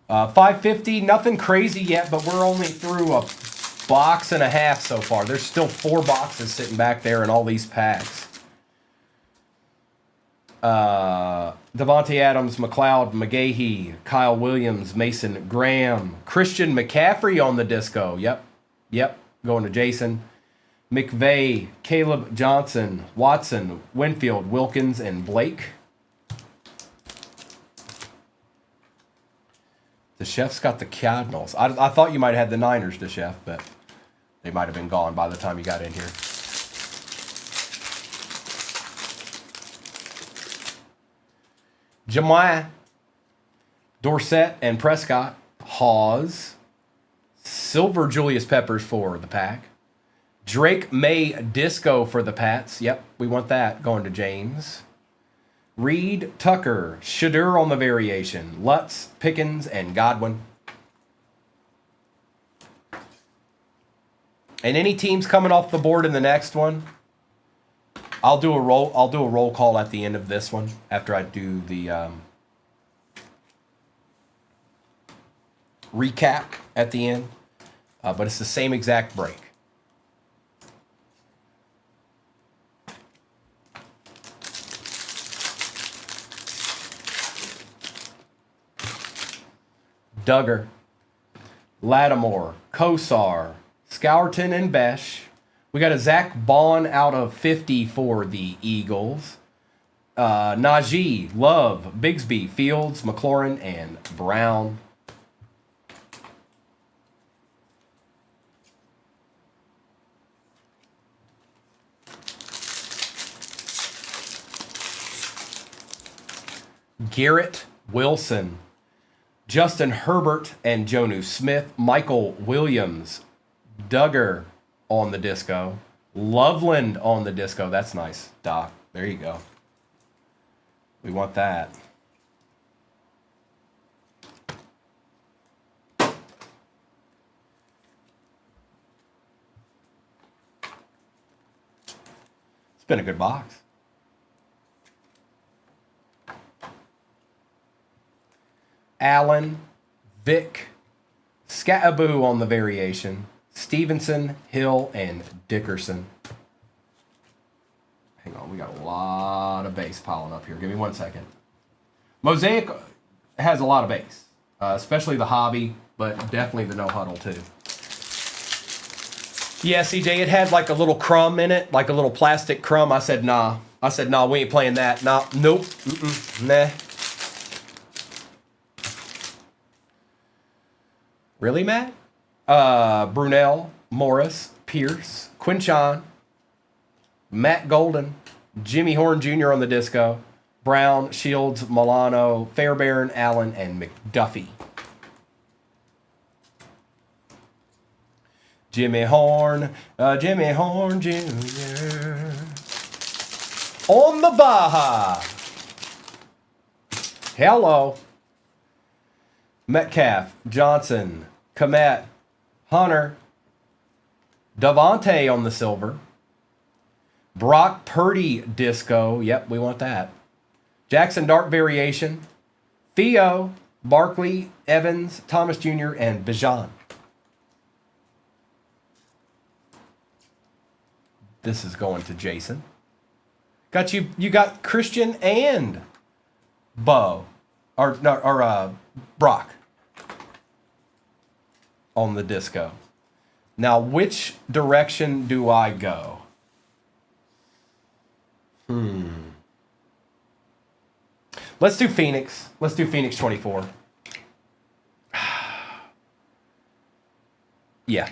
$5.50, nothing crazy yet, but we're only through a box and a half so far. There's still 4 boxes sitting back there in all these packs. Devontae Adams, McLeod, McGahee, Kyle Williams, Mason Graham, Christian McCaffrey on the Disco. Yep, going to Jason. McVay, Caleb Johnson, Watson, Winfield, Wilkins, and Blake. The Chef's got the Cardinals. I thought you might have had the Niners, the Chef, but they might have been gone by the time you got in here. Jamai, Dorsett, and Prescott. Hawes. Silver Julius Peppers for the Pack. Drake May Disco for the Pats. Yep, we want that. Going to James. Reed, Tucker, Shadur on the variation. Lutz, Pickens, and Godwin. And any teams coming off the board in the next one, I'll do a roll call at the end of this one after I do the recap at the end. But it's the same exact break. Duggar, Lattimore, Kosar, Scourton, and Besh. We got a Zach Bond out of 50 for the Eagles. Najee, Love, Bigsby, Fields, McLaurin, and Brown. Garrett Wilson, Justin Herbert and Jonnu Smith, Michael Williams, Duggar on the disco, Loveland on the disco. That's nice, Doc. There you go. We want that. It's been a good box. Allen, Vic, Scataboo on the variation, Stevenson, Hill, and Dickerson. Hang on, we got a lot of base piling up here. Give me 1 second. Mosaic has a lot of base, especially the hobby, but definitely the no huddle too. Yeah, CJ, it had like a little crumb in it, like a little plastic crumb. I said, nah. We ain't playing that. Nah, nope, nah. Really, Matt? Brunell, Morris, Pierce, Quinchon, Matt Golden, Jimmy Horn Jr. on the disco, Brown, Shields, Milano, Fairbairn, Allen, and McDuffie. Jimmy Horn Jr. On the Baja. Hello. Metcalf, Johnson, Komet, Hunter, Davante on the silver, Brock Purdy disco. Yep, we want that. Jackson Dart variation, Theo, Barkley, Evans, Thomas Jr., and Bijan. This is going to Jason. Got you. You got Christian and Bo, or Brock on the disco. Now, which direction do I go? Let's do Phoenix. Let's do Phoenix 24. Yeah.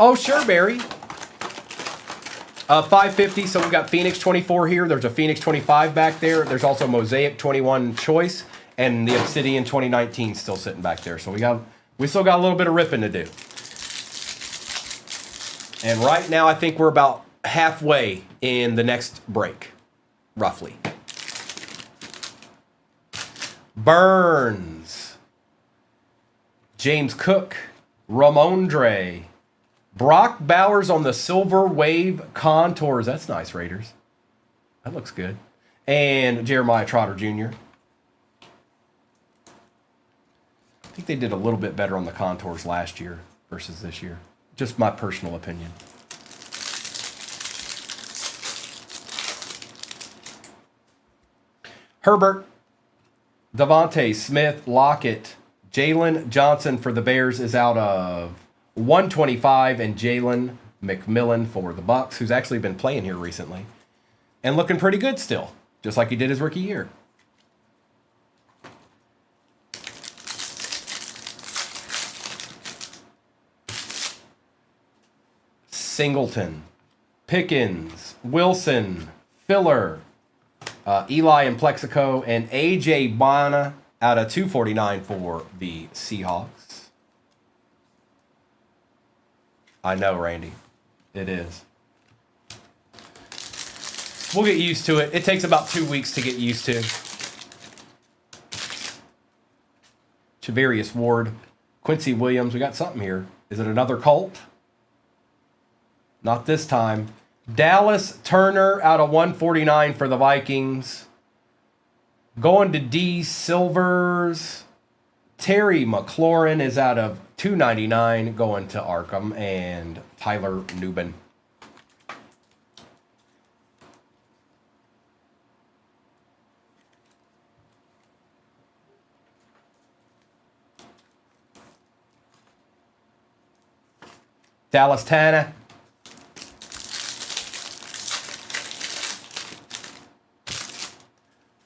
Oh, sure, Barry. 550, so we've got Phoenix 24 here. There's a Phoenix 25 back there. There's also Mosaic 21 Choice, and the Obsidian 2019 still sitting back there. So we still got a little bit of ripping to do. And right now, I think we're about halfway in the next break, roughly. Burns, James Cook, Ramondre, Brock Bowers on the Silver Wave Contours. That's nice, Raiders. That looks good. And Jeremiah Trotter Jr. I think they did a little bit better on the contours last year versus this year. Just my personal opinion. Herbert, Devontae Smith, Lockett, Jalen Johnson for the Bears is out of 125, and Jalen McMillan for the Bucks, who's actually been playing here recently and looking pretty good still, just like he did his rookie year. Singleton, Pickens, Wilson, Filler, Eli and Plexico, and AJ Bana out of 249 for the Seahawks. I know, Randy. It is. We'll get used to it. It takes about 2 weeks to get used to. Chavarius Ward. Quincy Williams. We got something here. Is it another Colt? Not this time. Dallas Turner out of 149 for the Vikings. Going to D Silvers. Terry McLaurin is out of 299 going to Arkham. And Tyler Newbin. Dallas Tanner.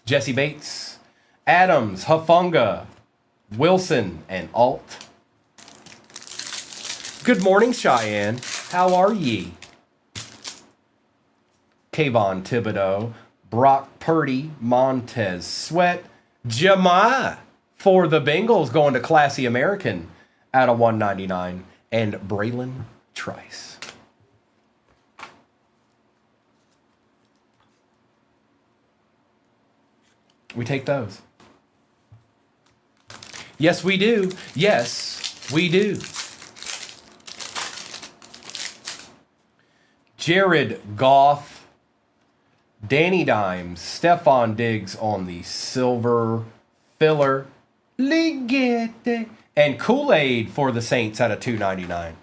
Jesse Bates. Adams, Hufanga, Wilson, and Alt. Good morning, Cheyenne. How are ye? Kayvon Thibodeau, Brock Purdy, Montez Sweat, Jemiah for the Bengals going to Classy American out of 199, and Braylon Trice. We take those. Yes, we do. Yes, we do. Jared Goff, Danny Dimes, Stephon Diggs on the silver filler. Ligette. And Kool-Aid for the Saints out of 299.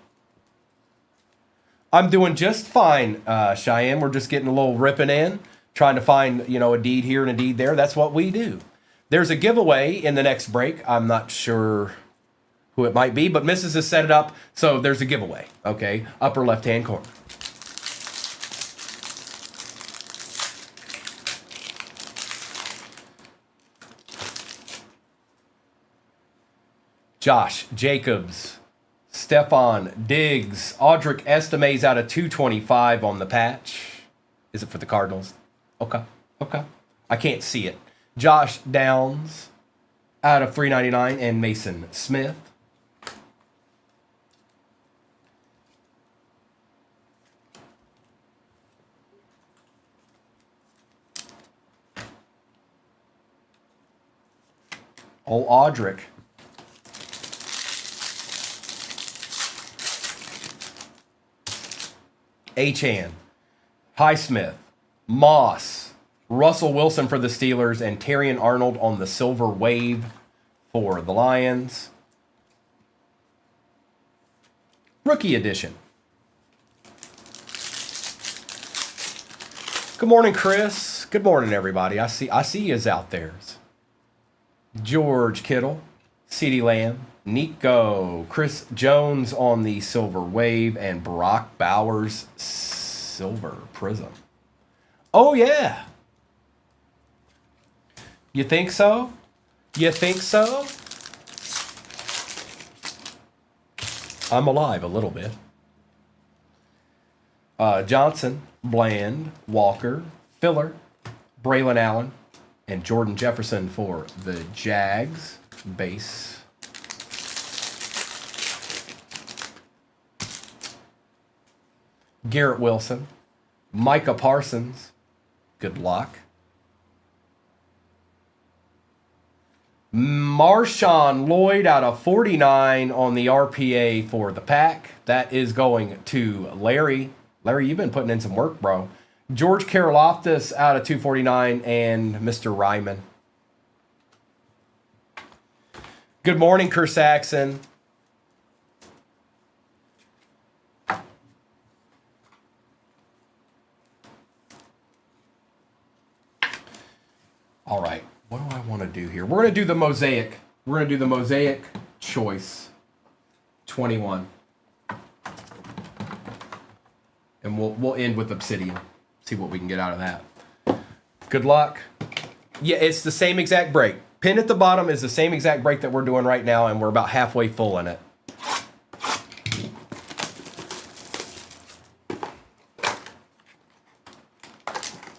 I'm doing just fine, Cheyenne. We're just getting a little ripping in, trying to find, you know, a deed here and a deed there. That's what we do. There's a giveaway in the next break. I'm not sure who it might be, but Mrs. has set it up, so there's a giveaway, okay? Upper left-hand corner. Josh Jacobs, Stephon Diggs, Audric Estime's out of 225 on the patch. Is it for the Cardinals? Okay. I can't see it. Josh Downs out of 399 and Mason Smith. Old Audric. Achan, Highsmith, Moss, Russell Wilson for the Steelers, and Terrion Arnold on the silver wave for the Lions. Rookie edition. Good morning, Chris. Good morning, everybody. I see yous out there. George Kittle, CeeDee Lamb, Nico, Chris Jones on the silver wave, and Brock Bowers silver prism. Oh, yeah. You think so? You think so? I'm alive a little bit. Johnson, Bland, Walker, Filler, Braylon Allen, and Jordan Jefferson for the Jags base. Garrett Wilson, Micah Parsons, good luck. Marshawn Lloyd out of 49 on the RPA for the Pack. That is going to Larry. Larry, you've been putting in some work, bro. George Karlaftis out of 249 and Mr. Ryman. Good morning, Kerr Saxon. All right, what do I want to do here? We're going to do the Mosaic. We're going to do the Mosaic Choice 21. And we'll end with Obsidian. See what we can get out of that. Good luck. Yeah, it's the same exact break. Pin at the bottom is the same exact break that we're doing right now, and we're about halfway full in it.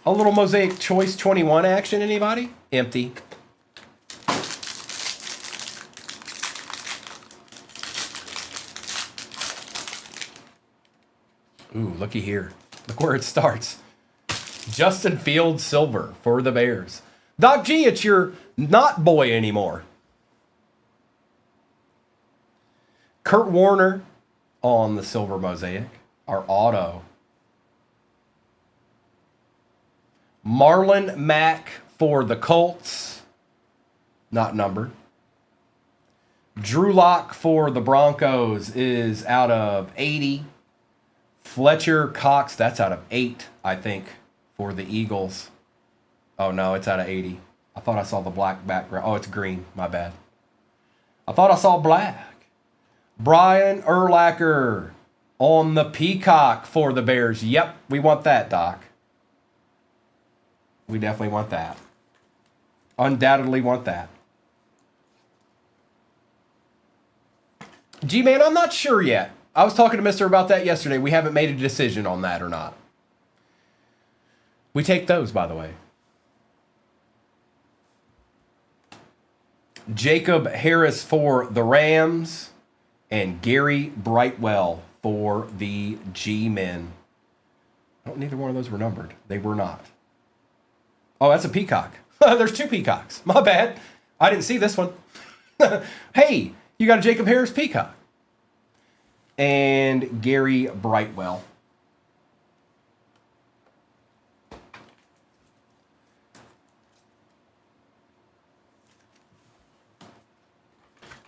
A little Mosaic Choice 21 action, anybody? Empty. Ooh, looky here. Look where it starts. Justin Fields silver for the Bears. Doc G, it's your not boy anymore. Kurt Warner on the silver mosaic. Our auto. Marlon Mack for the Colts. Not numbered. Drew Lock for the Broncos is out of 80. Fletcher Cox, that's out of 8, I think, for the Eagles. Oh, no, it's out of 80. I thought I saw the black background. Oh, it's green. My bad. I thought I saw black. Brian Urlacher on the Peacock for the Bears. Yep, we want that, Doc. We definitely want that. Undoubtedly want that. G-Man, I'm not sure yet. I was talking to Mister about that yesterday. We haven't made a decision on that or not. We take those, by the way. Jacob Harris for the Rams. And Gary Brightwell for the G-Men. Neither one of those were numbered. They were not. Oh, that's a peacock. There's 2 peacocks. My bad. I didn't see this one. Hey, you got a Jacob Harris peacock. And Gary Brightwell.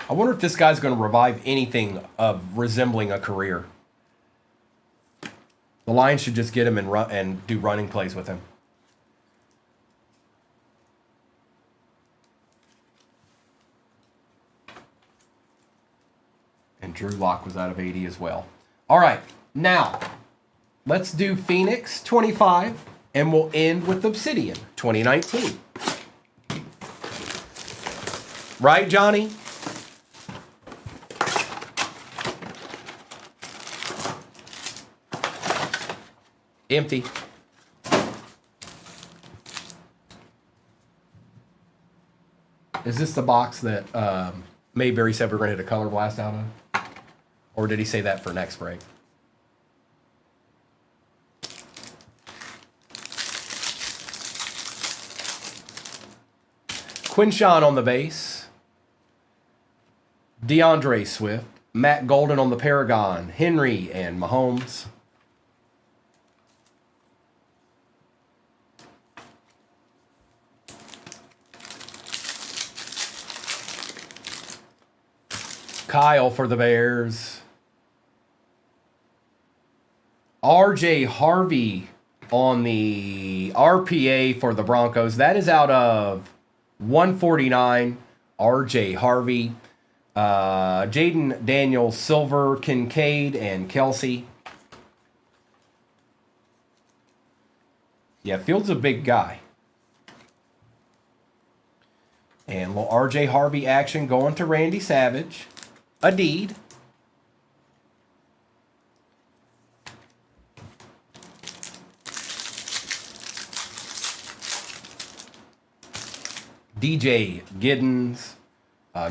I wonder if this guy's going to revive anything of resembling a career. The Lions should just get him and do running plays with him. And Drew Lock was out of 80 as well. All right, now let's do Phoenix 25, and we'll end with Obsidian 2019. Right, Johnny? Empty. Is this the box that Mayberry said we're going to hit a color blast out of? Or did he say that for next break? Quinshawn on the base. DeAndre Swift. Matt Golden on the Paragon. Henry and Mahomes. Kyle for the Bears. RJ Harvey on the RPA for the Broncos. That is out of 149. RJ Harvey. Jaden Daniels, Silver, Kincaid, and Kelsey. Yeah, Fields a big guy. And a little RJ Harvey action going to Randy Savage. A deed. DJ Giddens.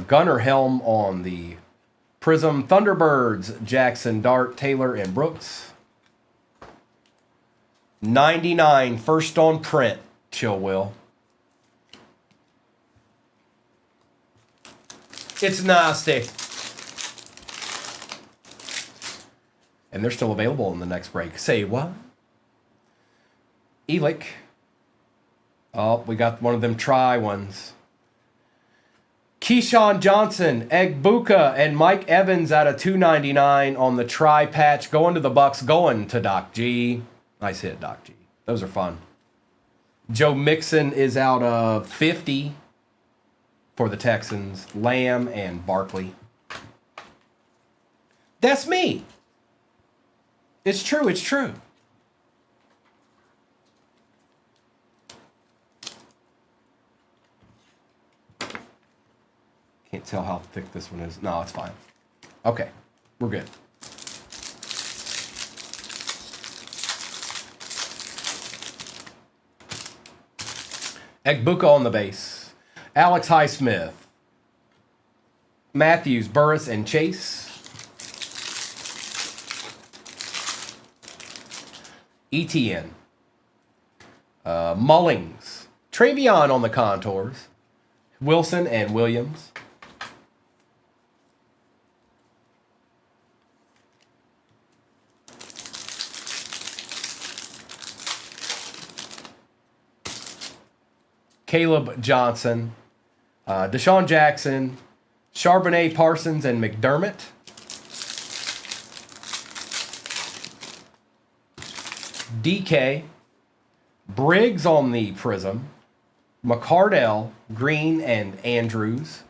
Gunnar Helm on the Prism. Thunderbirds, Jackson, Dart, Taylor, and Brooks. 99, first on print, Chill Will. It's nasty. And they're still available in the next break. Say what? Elick. Oh, we got one of them try ones. Keyshawn Johnson, Egbuka, and Mike Evans out of 299 on the try patch. Going to the Bucks, going to Doc G. Nice hit, Doc G. Those are fun. Joe Mixon is out of 50 for the Texans. Lamb and Barkley. That's me. It's true, it's true. Can't tell how thick this one is. No, it's fine. Okay, we're good. Egbuka on the base. Alex Highsmith. Matthews, Burris, and Chase. ETN. Mullings. Travion on the contours. Wilson and Williams. Caleb Johnson. Deshaun Jackson. Charbonnet, Parsons, and McDermott. DK. Briggs on the Prism. McCardell, Green, and Andrews.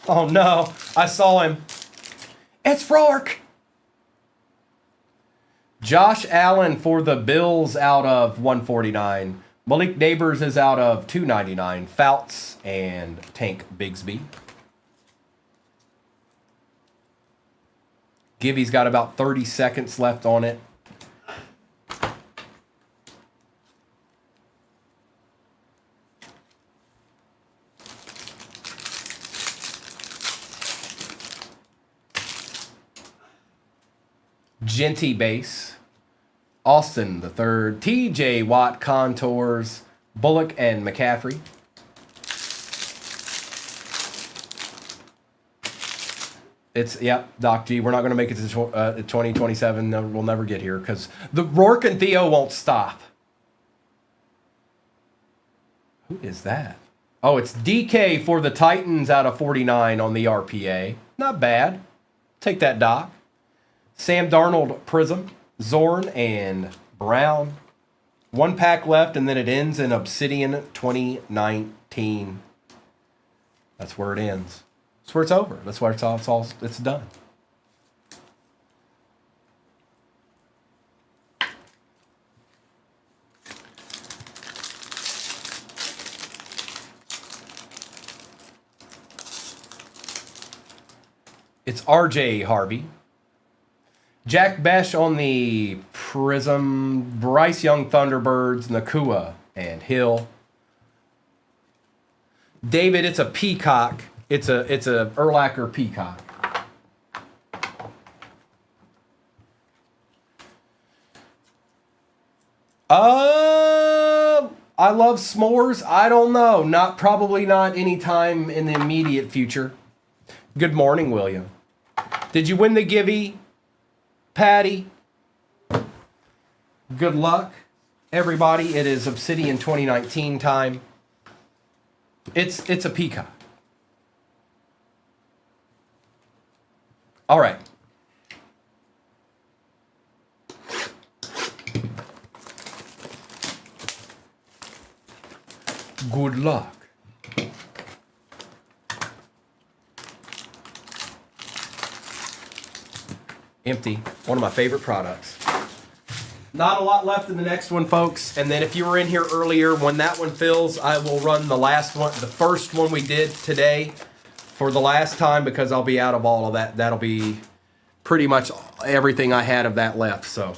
Oh no, I saw him. It's Rourke. Josh Allen for the Bills out of 149. Malik Neighbors is out of 299. Fouts and Tank Bigsby. Gibby's got about 30 seconds left on it. Genty base. Austin the third. TJ Watt contours. Bullock and McCaffrey. It's, yep, Doc G. We're not going to make it to 2027. No, we'll never get here because the Rourke and Theo won't stop. Who is that? Oh, it's DK for the Titans out of 49 on the RPA. Not bad. Take that, Doc. Sam Darnold Prism. Zorn and Brown. One pack left, and then it ends in Obsidian 2019. That's where it ends. That's where it's over. That's where it's done. It's RJ Harvey. Jack Besh on the Prism. Bryce Young Thunderbirds, Nakua and Hill. David, it's a peacock. It's a Urlacher peacock. I love s'mores. I don't know. Probably not anytime in the immediate future. Good morning, William. Did you win the Givey, Patty? Good luck, everybody. It is Obsidian 2019 time. It's a peacock. All right. Good luck. Empty. One of my favorite products. Not a lot left in the next one, folks. And then if you were in here earlier, when that one fills, I will run the last one, the first one we did today for the last time because I'll be out of all of that. That'll be pretty much everything I had of that left. So.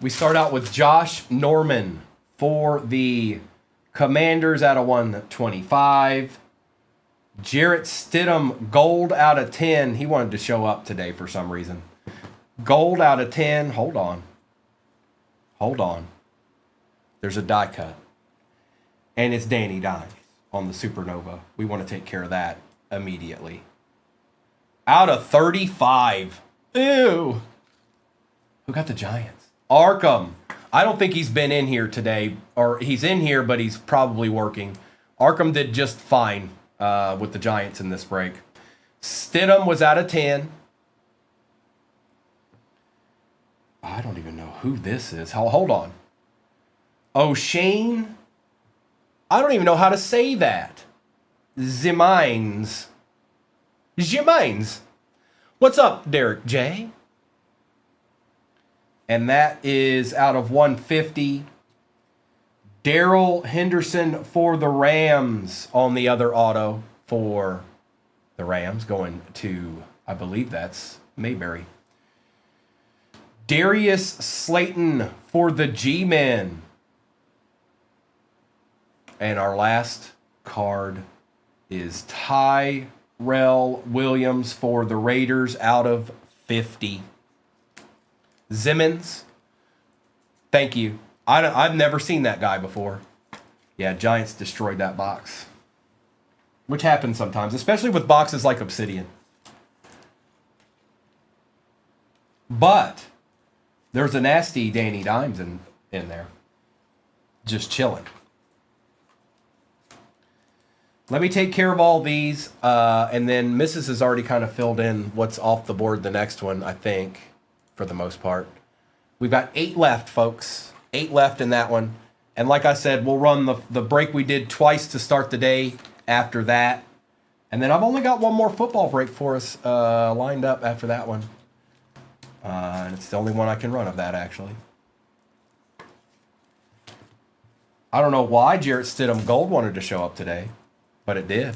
We start out with Josh Norman for the Commanders out of 125. Jarrett Stidham, gold out of 10. He wanted to show up today for some reason. Gold out of 10. Hold on. There's a die cut. And it's Danny Dimes on the Supernova. We want to take care of that immediately. Out of 35. Ew. Who got the Giants? Arkham. I don't think he's been in here today, or he's in here, but he's probably working. Arkham did just fine with the Giants in this break. Stidham was out of 10. I don't even know who this is. Hold on. O'Shane? I don't even know how to say that. Zimines. What's up, Derek J? And that is out of 150. Daryl Henderson for the Rams on the other auto for the Rams, going to, I believe that's Mayberry. Darius Slayton for the G-Men. And our last card is Tyrell Williams for the Raiders out of 50. Zimmons, thank you. I've never seen that guy before. Yeah, Giants destroyed that box. Which happens sometimes, especially with boxes like Obsidian. But there's a nasty Danny Dimes in there. Just chilling. Let me take care of all these, and then Mrs. has already kind of filled in what's off the board the next one, I think, for the most part. We've got 8 left, folks. 8 left in that one. And like I said, we'll run the break we did twice to start the day after that. And then I've only got one more football break for us lined up after that one. And it's the only one I can run of that, actually. I don't know why Jarrett Stidham Gold wanted to show up today, but it did.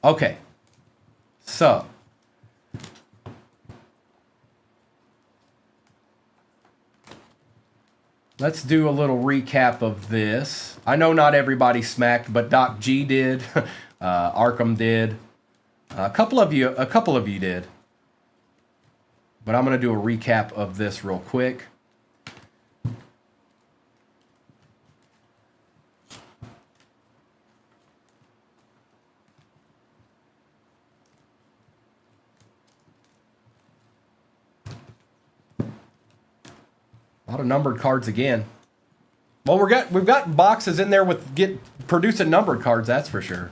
Okay. So. Let's do a little recap of this. I know not everybody smacked, but Doc G did. Arkham did. A couple of you did. But I'm going to do a recap of this real quick. A lot of numbered cards again. Well, we've got boxes in there with producing numbered cards, that's for sure.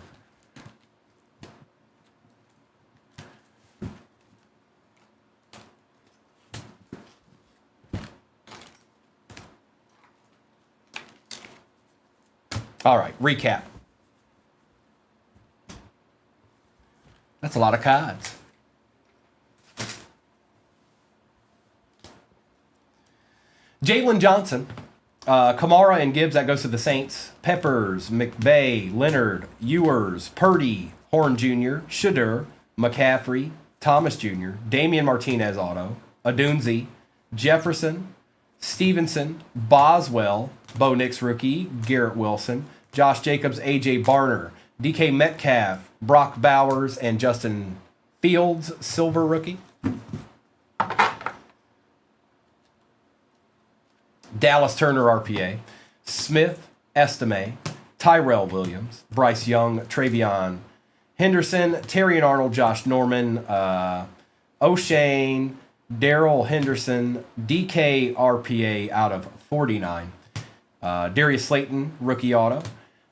All right, recap. That's a lot of cards. Jalen Johnson, Kamara and Gibbs, that goes to the Saints. Peppers, McVay, Leonard, Ewers, Purdy, Horn Jr., Shadur, McCaffrey, Thomas Jr., Damian Martinez auto, Adunzi, Jefferson, Stevenson, Boswell, Bo Nix rookie, Garrett Wilson, Josh Jacobs, A.J. Barner, DK Metcalf, Brock Bowers, and Justin Fields, silver rookie. Dallas Turner RPA, Smith, Estime, Tyrell Williams, Bryce Young, Travion Henderson, Terrion Arnold, Josh Norman, O'Shane, Daryl Henderson, DK RPA out of 49, Darius Slayton, rookie auto,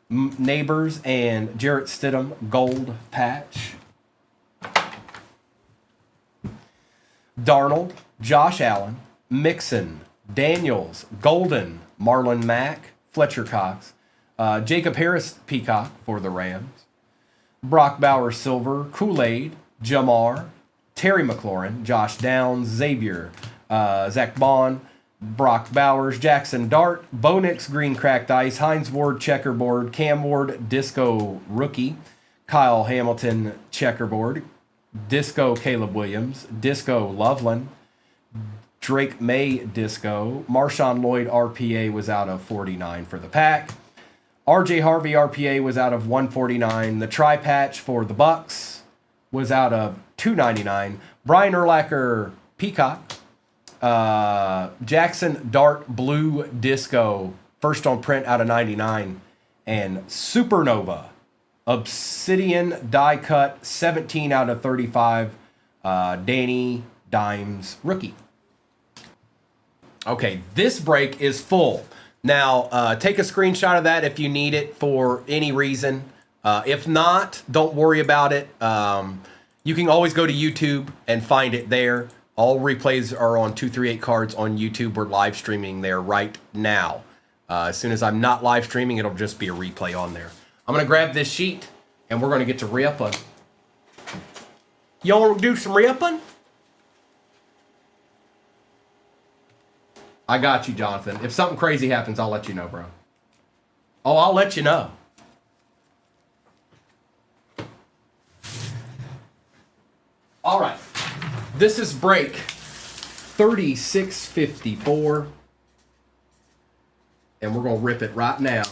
Neighbors, and Jarrett Stidham, gold patch. Darnold, Josh Allen, Mixon, Daniels, Golden, Marlon Mack, Fletcher Cox, Jacob Harris Peacock for the Rams, Brock Bowers Silver, Kool-Aid, Jamar, Terry McLaurin, Josh Downs, Xavier, Zach Bond, Brock Bowers, Jackson Dart, Bo Nix Green Cracked Ice, Hines Ward Checkerboard, Cam Ward Disco Rookie, Kyle Hamilton Checkerboard, Disco Caleb Williams, Disco Loveland, Drake May Disco, Marshawn Lloyd RPA was out of 49 for the pack. RJ Harvey RPA was out of 149. The tri-patch for the Bucks was out of 299. Brian Urlacher Peacock. Jackson Dart Blue Disco, first on print out of 99. And Supernova Obsidian Die Cut, 17 out of 35. Danny Dimes rookie. Okay, this break is full. Now, take a screenshot of that if you need it for any reason. If not, don't worry about it. You can always go to YouTube and find it there. All replays are on 238 Cards on YouTube. We're live streaming there right now. As soon as I'm not live streaming, it'll just be a replay on there. I'm going to grab this sheet, and we're going to get to ripping. Y'all want to do some ripping? I got you, Jonathan. If something crazy happens, I'll let you know, bro. Oh, I'll let you know. All right. This is break 3654. And we're going to rip it right now.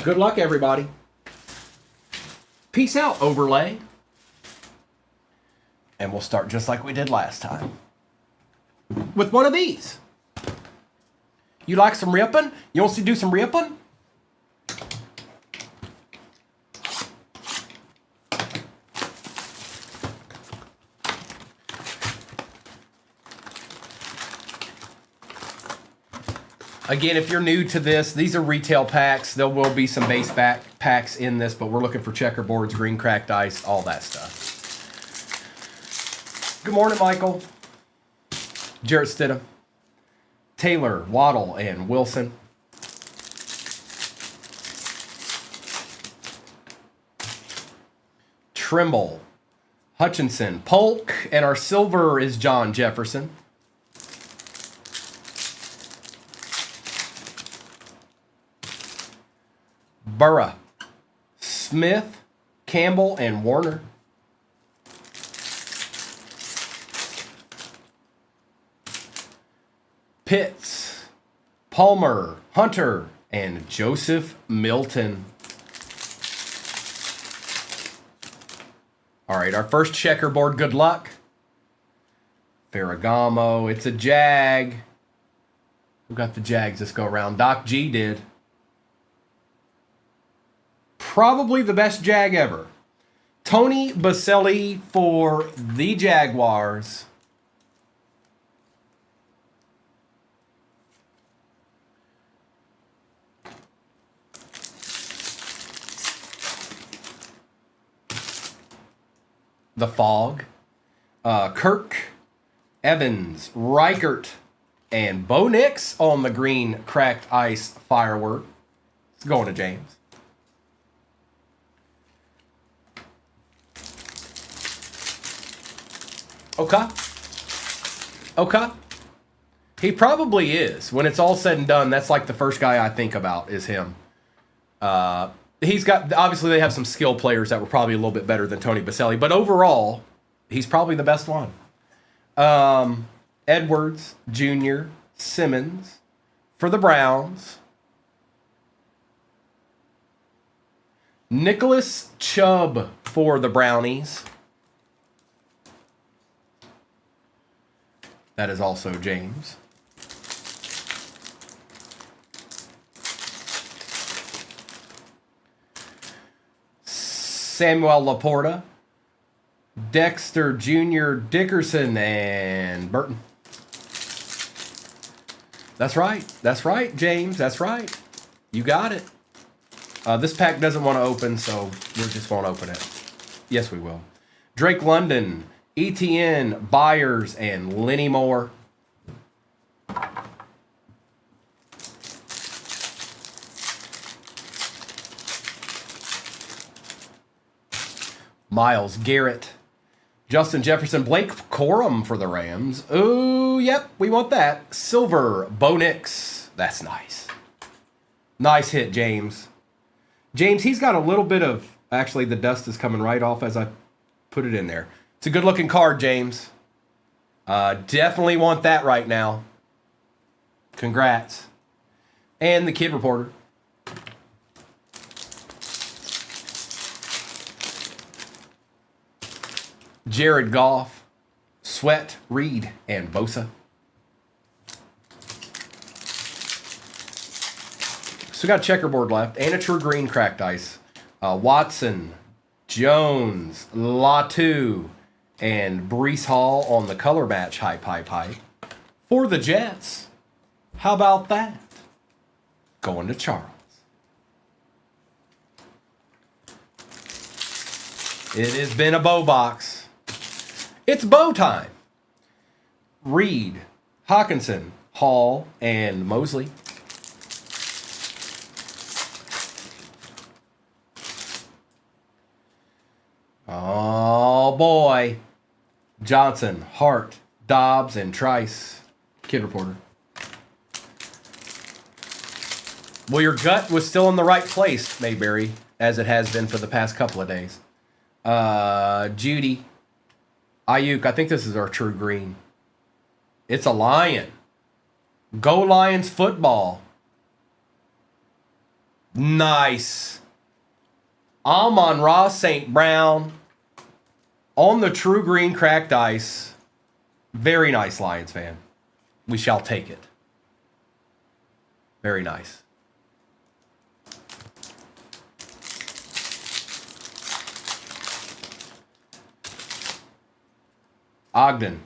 Good luck, everybody. Peace out, overlay. And we'll start just like we did last time. With one of these. You like some ripping? You want to do some ripping? Again, if you're new to this, these are retail packs. There will be some base packs in this, but we're looking for checkerboards, green cracked ice, all that stuff. Good morning, Michael. Jarrett Stidham. Taylor, Waddle, and Wilson. Trimble, Hutchinson, Polk, and our silver is John Jefferson. Burra, Smith, Campbell, and Warner. Pitts, Palmer, Hunter, and Joseph Milton. All right, our first checkerboard, good luck. Ferragamo, it's a Jag. Who got the Jags this go around? Doc G did. Probably the best Jag ever. Tony Baselli for the Jaguars. The Fog. Kirk, Evans, Reichert, and Bo Nix on the green cracked ice firework. It's going to James. Okay. Okay. He probably is. When it's all said and done, that's like the first guy I think about is him. He's got, obviously they have some skill players that were probably a little bit better than Tony Baselli, but overall, he's probably the best one. Edwards, Jr., Simmons for the Browns. Nicholas Chubb for the Brownies. That is also James. Samuel Laporta, Dexter Jr., Dickerson, and Burton. That's right. That's right, James. That's right. You got it. This pack doesn't want to open, so we just won't open it. Yes, we will. Drake London, ETN, Byers, and Lenny Moore. Myles Garrett, Justin Jefferson, Blake Corum for the Rams. Oh, yep, we want that. Silver, Bo Nix. That's nice. Nice hit, James. James, he's got a little bit of, actually the dust is coming right off as I put it in there. It's a good looking card, James. Definitely want that right now. Congrats. And the Kid Reporter. Jared Goff, Sweat, Reed, and Bosa. So we got a checkerboard left and a true green cracked ice. Watson, Jones, Latu, and Breece Hall on the color match hype. For the Jets. How about that? Going to Charles. It has been a bow box. It's bow time. Reed, Hawkinson, Hall, and Mosley. Oh boy. Johnson, Hart, Dobbs, and Trice. Kid Reporter. Well, your gut was still in the right place, Mayberry. as it has been for the past couple of days. Judy. Ayuk, I think this is our true green. It's a Lion. Go Lions football. Nice. Amon-Ra St. Brown on the true green cracked ice. Very nice, Lions fan. We shall take it. Very nice. Ogden,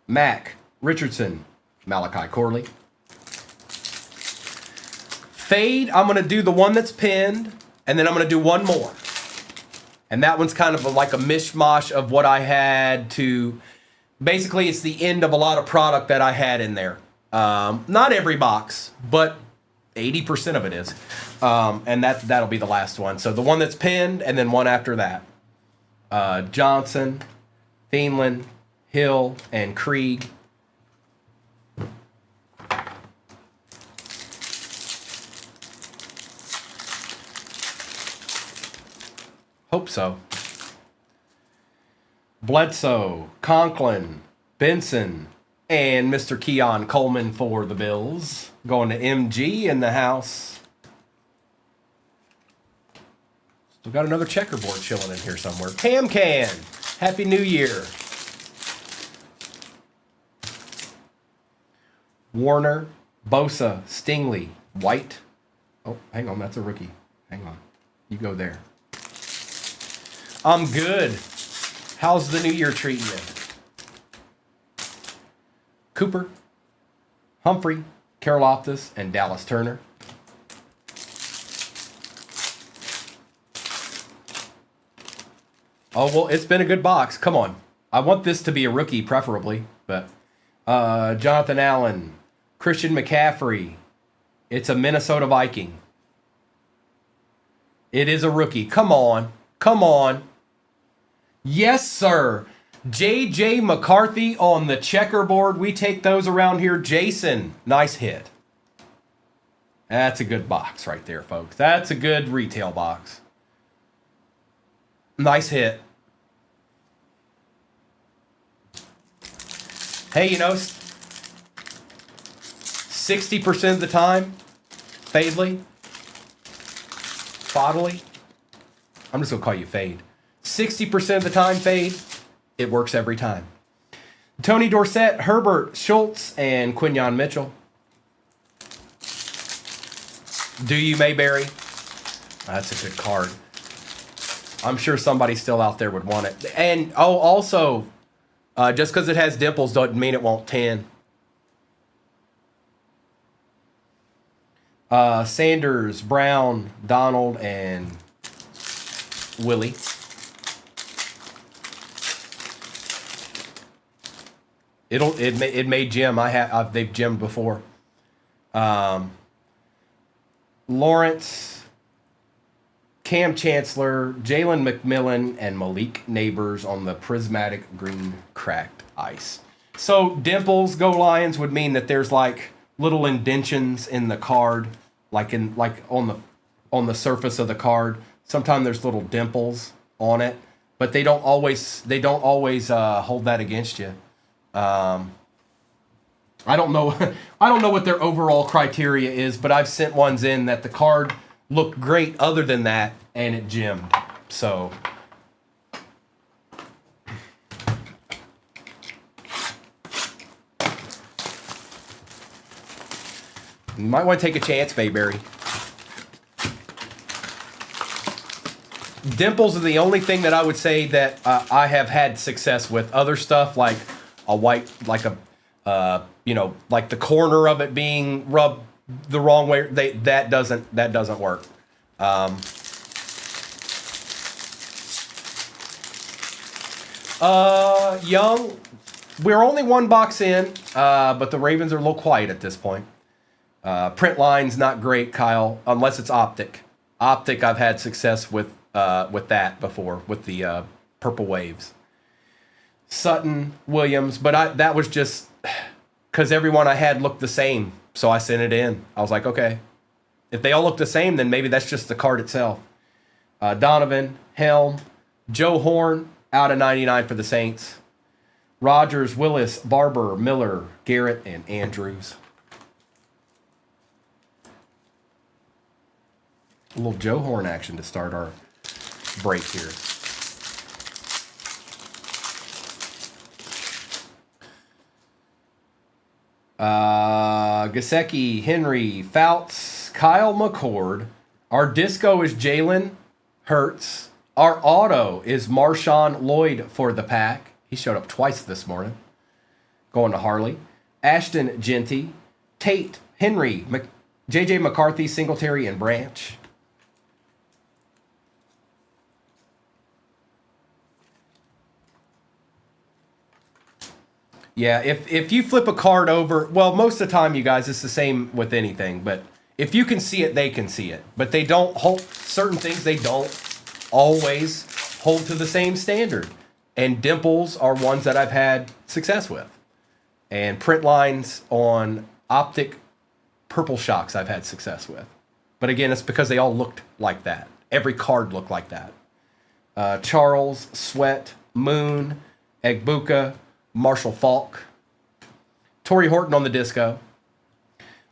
Mack, Richardson, Malachi Corley. Fade, I'm going to do the one that's pinned, and then I'm going to do one more. And that one's kind of like a mishmash of what I had to... Basically, it's the end of a lot of product that I had in there. Not every box, but 80% of it is. And that'll be the last one. So the one that's pinned, and then one after that. Johnson, Thielen, Hill, and Krieg. Hope so. Bledsoe, Conklin, Benson, and Mr. Keon Coleman for the Bills. Going to MG in the house. Still got another checkerboard chilling in here somewhere. Cam Can, Happy New Year. Warner, Bosa, Stingley, White. Oh, hang on, that's a rookie. Hang on. You go there. I'm good. How's the new year treating you? Cooper, Humphrey, Karlaftis, and Dallas Turner. Oh, well, it's been a good box. Come on. I want this to be a rookie, preferably. But Jonathan Allen, Christian McCaffrey. It's a Minnesota Viking. It is a rookie. Come on. Come on. Yes, sir. J.J. McCarthy on the checkerboard. We take those around here. Jason, nice hit. That's a good box right there, folks. That's a good retail box. Nice hit. Hey, you know, 60% of the time, Fadely, Fodley, I'm just going to call you Fade. 60% of the time, Fade, it works every time. Tony Dorsett, Herbert, Schultz, and Quinyon Mitchell. Do you, Mayberry? That's a good card. I'm sure somebody still out there would want it. And, oh, also, just because it has dimples doesn't mean it won't tan. Sanders, Brown, Donald, and Willie. It made Jim. They've gemmed before. Lawrence, Cam Chancellor, Jalen McMillan, and Malik Neighbors on the prismatic green cracked ice. So dimples, go Lions, would mean that there's like little indentions in the card, like on the surface of the card. Sometimes there's little dimples on it, but they don't always hold that against you. I don't know what their overall criteria is, but I've sent ones in that the card looked great other than that, and it gemmed. So you might want to take a chance, Mayberry. Dimples are the only thing that I would say that I have had success with. Other stuff like a white, like a like the corner of it being rubbed the wrong way, that doesn't work. Young, we're only one box in, but the Ravens are a little quiet at this point. Print line's not great, Kyle, unless it's optic. Optic, I've had success with that before, with the purple waves. Sutton, Williams, but that was just because everyone I had looked the same, so I sent it in. I was like, okay, if they all look the same, then maybe that's just the card itself. Donovan, Helm, Joe Horn, out of 99 for the Saints. Rogers, Willis, Barber, Miller, Garrett, and Andrews. A little Joe Horn action to start our break here. Gasecki, Henry, Fouts, Kyle McCord. Our disco is Jalen Hurts. Our auto is Marshawn Lloyd for the Pack. He showed up twice this morning. Going to Harley. Ashton Genty, Tate, Henry, J.J. McCarthy, Singletary, and Branch. Yeah, if you flip a card over, well, most of the time, you guys, it's the same with anything. But if you can see it, they can see it. But they don't hold certain things. They don't always hold to the same standard. And dimples are ones that I've had success with. And print lines on optic purple shocks I've had success with. But again, it's because they all looked like that. Every card looked like that. Charles, Sweat, Moon, Egbuka, Marshall Falk, Torrey Horton on the disco,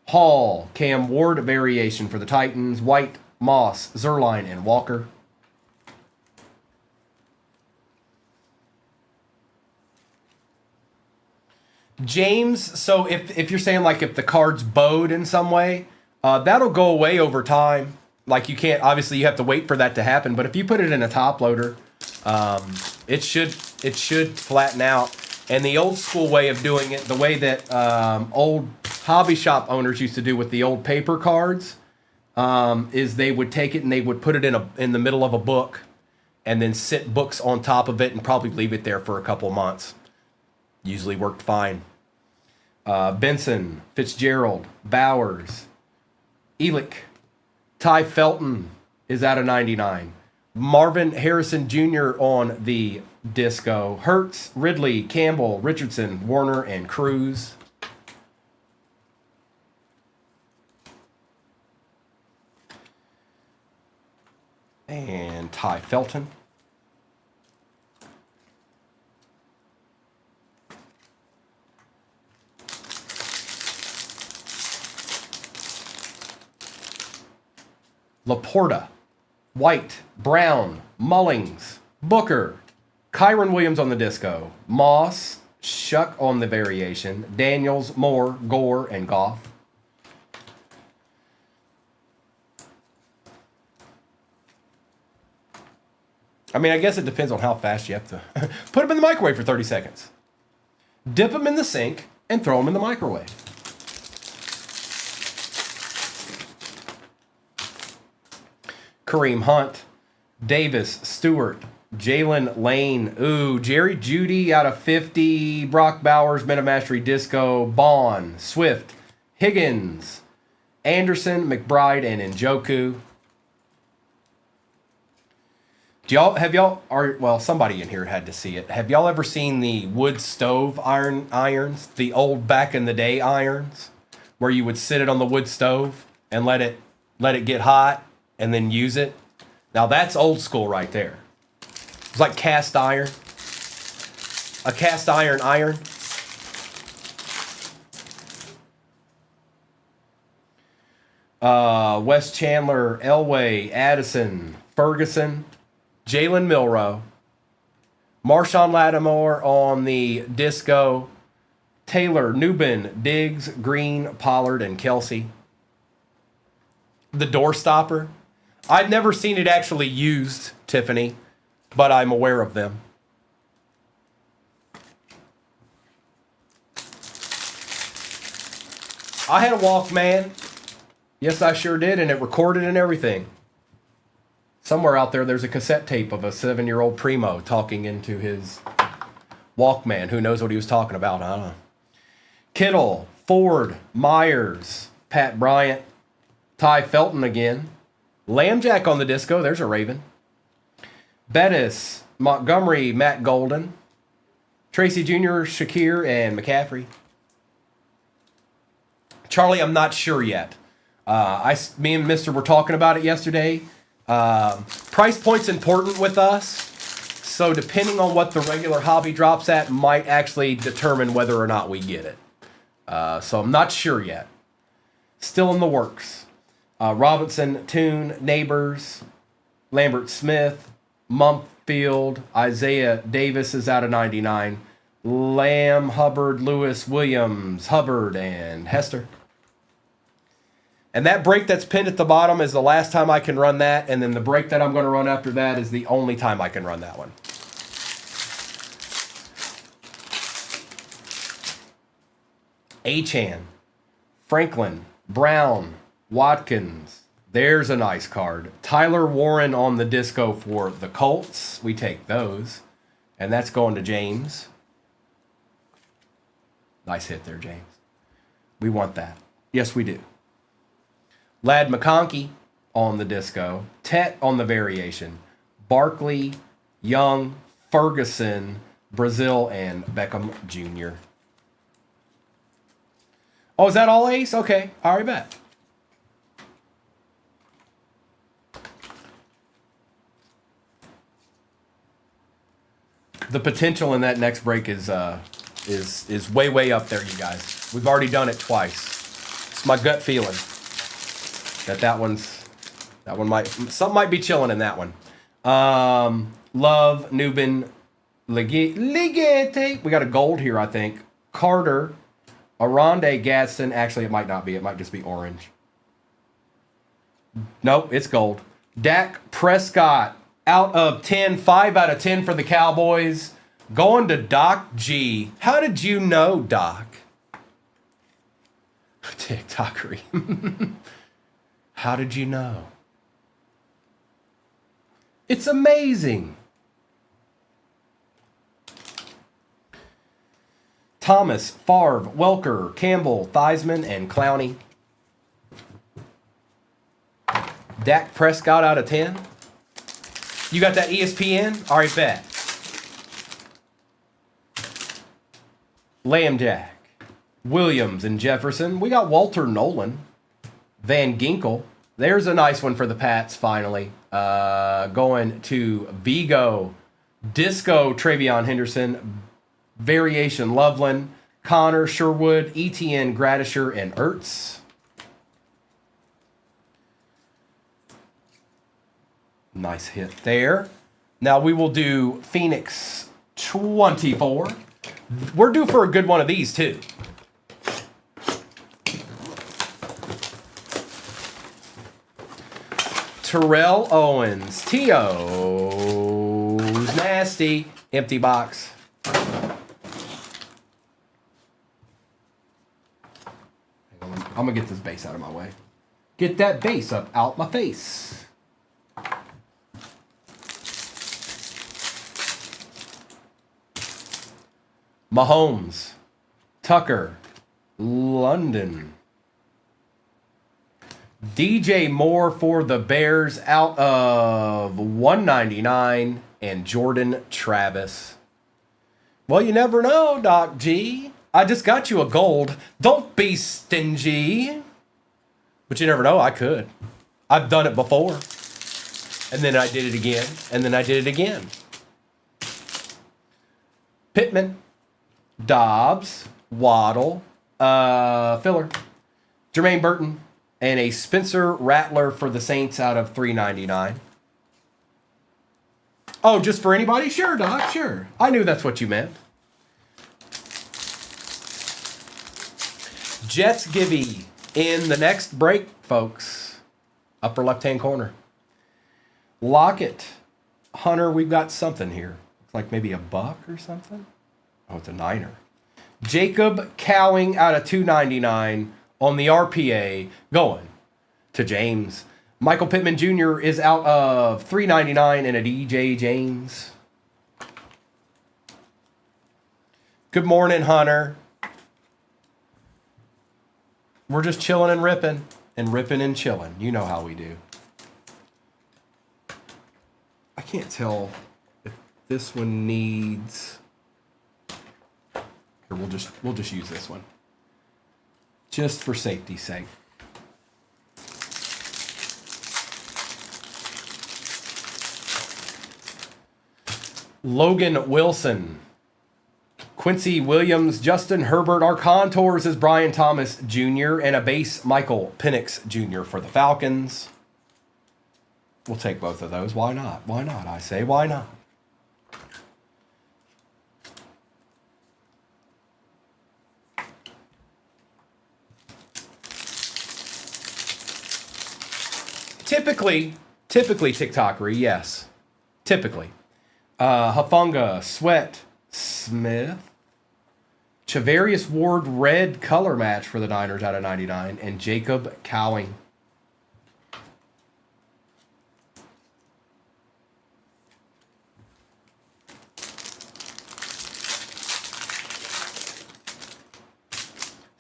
Hall, Cam Ward variation for the Titans, White, Moss, Zerline, and Walker. James, so if you're saying like if the card's bowed in some way, that'll go away over time. Like you can't, obviously you have to wait for that to happen, but if you put it in a top loader, it should flatten out. And the old school way of doing it, the way that old hobby shop owners used to do with the old paper cards, is they would take it and they would put it in the middle of a book and then sit books on top of it and probably leave it there for a couple months. Usually worked fine. Benson, Fitzgerald, Bowers, Elick, Ty Felton is out of 99. Marvin Harrison Jr. on the disco. Hertz, Ridley, Campbell, Richardson, Warner, and Cruz. And Ty Felton. Laporta, White, Brown, Mullings, Booker, Kyron Williams on the disco, Moss, Shuck on the variation, Daniels, Moore, Gore, and Goff. I mean, I guess it depends on how fast you have to put them in the microwave for 30 seconds. Dip them in the sink and throw them in the microwave. Kareem Hunt, Davis, Stewart, Jalen Lane, Jerry Jeudy out of 50, Brock Bowers, Men of Mastery Disco, Bond, Swift, Higgins, Anderson, McBride, and Njoku. Somebody in here had to see it. Have y'all ever seen the wood stove irons, the old back in the day irons, where you would sit it on the wood stove and let it get hot and then use it? Now that's old school right there. It's like cast iron. A cast iron iron. Wes Chandler, Elway, Addison, Ferguson, Jalen Milrow, Marshawn Lattimore on the disco, Taylor, Newbin, Diggs, Green, Pollard, and Kelsey. The door stopper. I've never seen it actually used, Tiffany, but I'm aware of them. I had a Walkman. Yes, I sure did, and it recorded and everything. Somewhere out there's a cassette tape of a 7-year-old Primo talking into his Walkman. Who knows what he was talking about? I don't know. Kittle, Ford, Myers, Pat Bryant, Ty Felton again. Lambjack on the disco. There's a Raven. Bettis, Montgomery, Matt Golden, Tracy Jr., Shakir, and McCaffrey. Charlie, I'm not sure yet. Me and Mister were talking about it yesterday. Price point's important with us, so depending on what the regular hobby drops at might actually determine whether or not we get it. So I'm not sure yet. Still in the works. Robinson, Toon, Neighbors, Lambert Smith, Mumpfield, Isaiah Davis is out of 99. Lamb, Hubbard, Lewis, Williams, Hubbard, and Hester. And that break that's pinned at the bottom is the last time I can run that, and then the break that I'm going to run after that is the only time I can run that one. Achan, Franklin, Brown, Watkins. There's a nice card. Tyler Warren on the disco for the Colts. We take those. And that's going to James. Nice hit there, James. We want that. Yes, we do. Lad McConkey on the disco. Tet on the variation. Barkley, Young, Ferguson, Brazil, and Beckham Jr. Oh, is that all ace? Okay, all right, bet. The potential in that next break is way up there, you guys. We've already done it twice. It's my gut feeling that one might, something might be chilling in that one. Love, Nubin, Ligete. We got a gold here, I think. Carter, Aronde, Gadsden. Actually, it might not be. It might just be orange. Nope, it's gold. Dak Prescott, out of 10, 5 out of 10 for the Cowboys. Going to Doc G. How did you know, Doc? TikTokery. How did you know? It's amazing. Thomas, Favre, Welker, Campbell, Theismann, and Clowney. Dak Prescott out of 10. You got that ESPN? All right, bet. Lambjack, Williams, and Jefferson. We got Walter Nolan. Van Ginkel. There's a nice one for the Pats, finally. Going to Vigo. Disco, Travion Henderson. Variation, Loveland. Connor, Sherwood, ETN, Gradisher, and Ertz. Nice hit there. Now we will do Phoenix 24. We're due for a good one of these, too. Terrell Owens. T.O.'s nasty. Empty box. I'm going to get this base out of my way. Get that base up out my face. Mahomes, Tucker, London. DJ Moore for the Bears out of 199, and Jordan Travis. Well, you never know, Doc G. I just got you a gold. Don't be stingy. But you never know, I could. I've done it before. And then I did it again. And then I did it again. Pittman, Dobbs, Waddle, Filler, Jermaine Burton, and a Spencer Rattler for the Saints out of 399. Oh, just for anybody? Sure, Doc, sure. I knew that's what you meant. Jets Gibby in the next break, folks. Upper left-hand corner. Lockett, Hunter, we've got something here. Looks like maybe a buck or something. Oh, it's a Niner. Jacob Cowing out of 299 on the RPA, going to James. Michael Pittman Jr. is out of 399 and a DJ James. Good morning, Hunter. We're just chilling and ripping and chilling. You know how we do. I can't tell if this one needs. Here, we'll just use this one, just for safety's sake. Logan Wilson. Quincy Williams, Justin Herbert. Our contours is Brian Thomas Jr. and a base Michael Penix Jr. for the Falcons. We'll take both of those. Why not? Why not? I say, why not? Typically TikTokery, yes. Typically. Hafunga, Sweat, Smith. Chavarius Ward red color match for the Niners out of 99. And Jacob Cowing.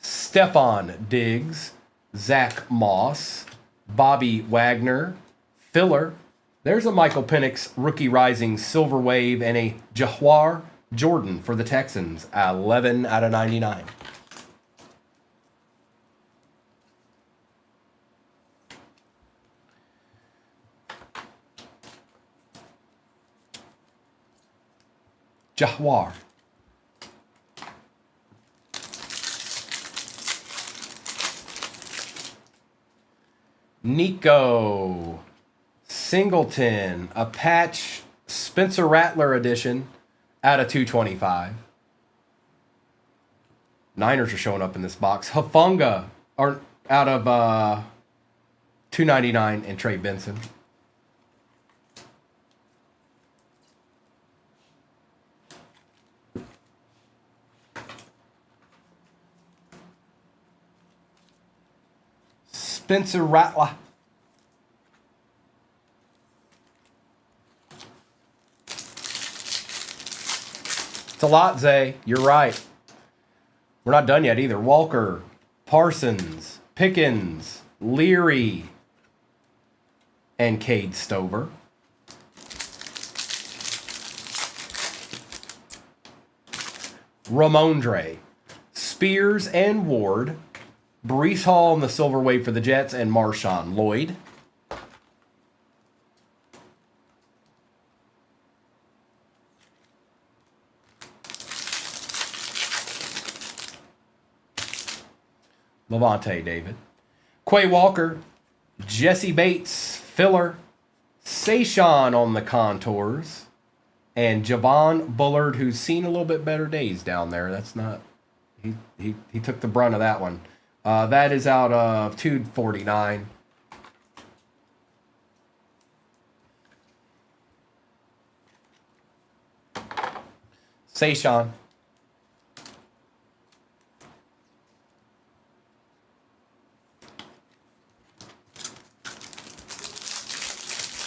Stephon Diggs, Zach Moss, Bobby Wagner, Filler. There's a Michael Penix rookie rising silver wave and a Jahwar Jordan for the Texans. 11 out of 99. Jahwar. Nico Singleton, a patch Spencer Rattler edition out of 225. Niners are showing up in this box. Hafunga are out of 299 and Trey Benson. Spencer Rattler. It's a lot, Zay. You're right. We're not done yet either. Walker, Parsons, Pickens, Leary, and Cade Stover. Ramondre, Spears and Ward, Breece Hall in the silver wave for the Jets, and Marshawn Lloyd. Levante David. Quay Walker, Jesse Bates, Filler, Sayshawn on the contours, and Javon Bullard, who's seen a little bit better days down there. That's not... He took the brunt of that one. That is out of 249. Sayshawn.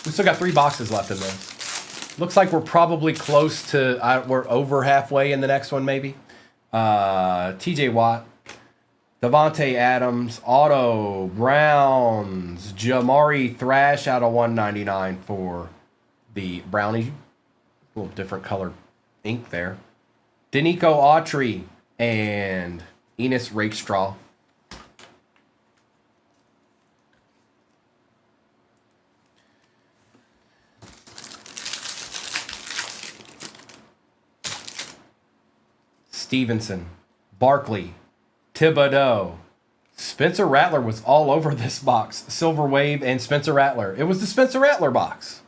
We still got 3 boxes left in this. Looks like we're probably close to... we're over halfway in the next one, maybe. TJ Watt. Devontae Adams, Otto, Browns, Jamari Thrash out of 199 for the Brownies. A little different colored ink there. Denico Autry and Enos Rakestraw. Stevenson, Barkley, Thibodeau. Spencer Rattler was all over this box. Silver Wave and Spencer Rattler. It was the Spencer Rattler box.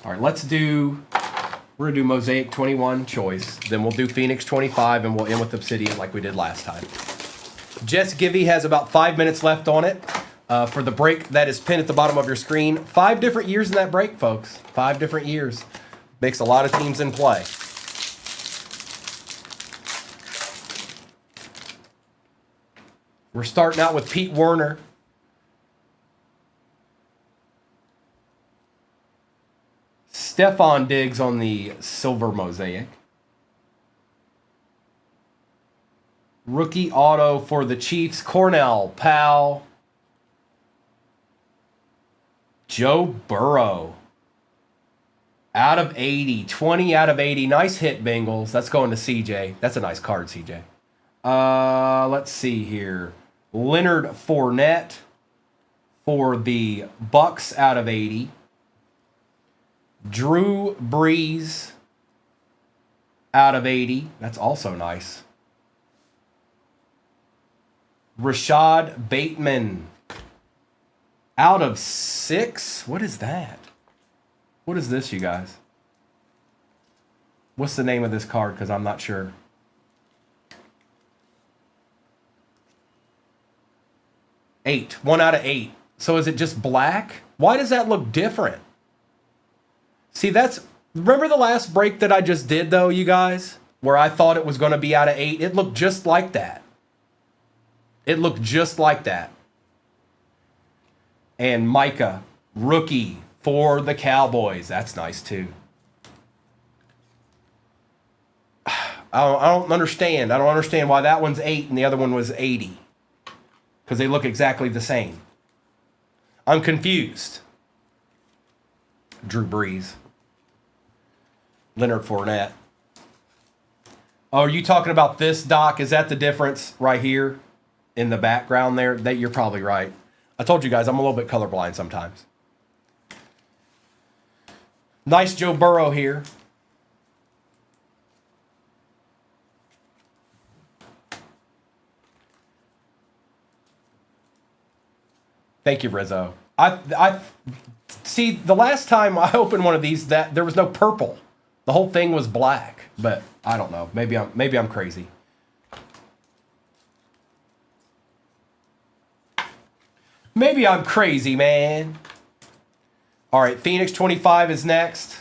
All right, we're going to do Mosaic 21 choice. Then we'll do Phoenix 25 and we'll end with Obsidian like we did last time. Jess Givey has about 5 minutes left on it for the break that is pinned at the bottom of your screen. 5 different years in that break, folks. 5 different years. Makes a lot of teams in play. We're starting out with Pete Werner. Stephon Diggs on the silver mosaic. Rookie auto for the Chiefs. Cornell Powell. Joe Burrow. Out of 80. 20 out of 80. Nice hit, Bengals. That's going to CJ. That's a nice card, CJ. Let's see here. Leonard Fournette for the Bucks out of 80. Drew Brees out of 80. That's also nice. Rashad Bateman out of 6. What is that? What is this, you guys? What's the name of this card? Because I'm not sure. Eight. 1 out of 8. So is it just black? Why does that look different? See, that's... Remember the last break that I just did, though, you guys? Where I thought it was going to be out of 8? It looked just like that. It looked just like that. And Micah, rookie for the Cowboys. That's nice, too. I don't understand. I don't understand why that one's 8 and the other one was 80. Because they look exactly the same. I'm confused. Drew Brees. Leonard Fournette. Oh, are you talking about this, Doc? Is that the difference right here in the background there? That you're probably right. I told you guys I'm a little bit colorblind sometimes. Nice Joe Burrow here. Thank you, Rizzo. I see, the last time I opened one of these, that there was no purple. The whole thing was black. But I don't know. Maybe I'm crazy. Maybe I'm crazy, man. All right, Phoenix 25 is next.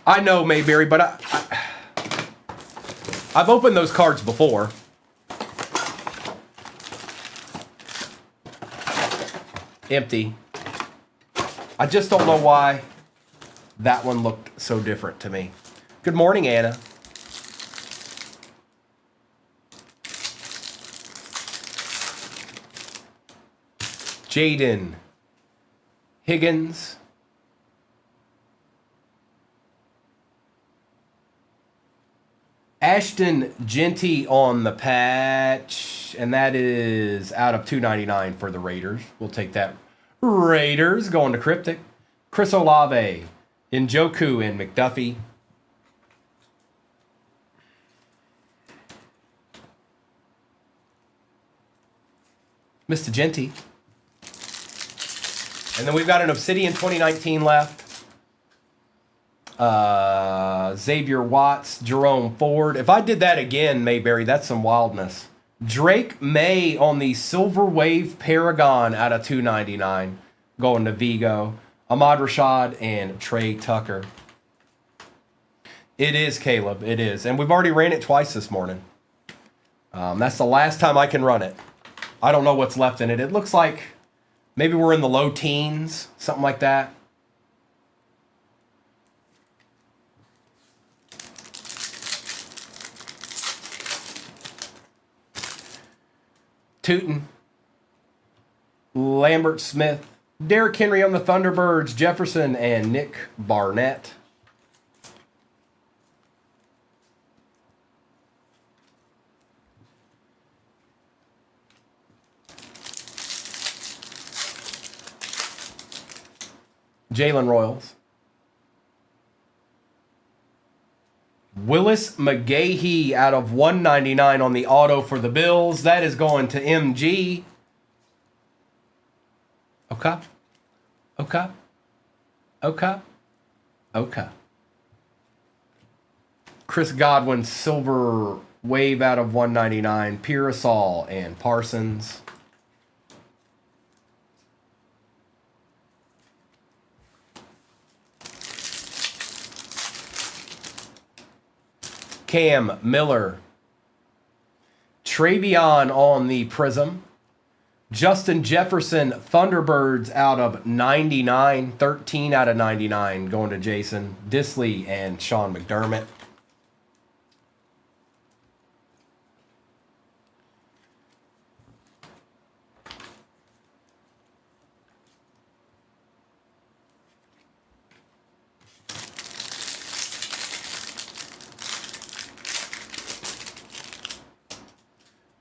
I know, Mayberry, but I've opened those cards before. Empty. I just don't know why that one looked so different to me. Good morning, Anna. Jaden Higgins. Ashton Genty on the patch, and that is out of 299 for the Raiders. We'll take that. Raiders going to Cryptic. Chris Olave, Njoku, and McDuffie. Mr. Genty. And then we've got an Obsidian 2019 left. Xavier Watts, Jerome Ford. If I did that again, Mayberry, that's some wildness. Drake May on the Silver Wave Paragon out of 299. Going to Vigo. Ahmad Rashad and Trey Tucker. It is, Caleb. It is. And we've already ran it twice this morning. That's the last time I can run it. I don't know what's left in it. It looks like maybe we're in the low teens, something like that. Tootin, Lambert Smith, Derrick Henry on the Thunderbirds, Jefferson, and Nick Barnett. Jalen Royals. Willis McGahee out of 199 on the auto for the Bills. That is going to MG. Okay. Okay. Okay. Okay. Chris Godwin, Silver Wave out of 199. Pearsall and Parsons. Cam Miller. Travion on the Prism. Justin Jefferson, Thunderbirds out of 99. 13 out of 99 going to Jason Disley and Sean McDermott.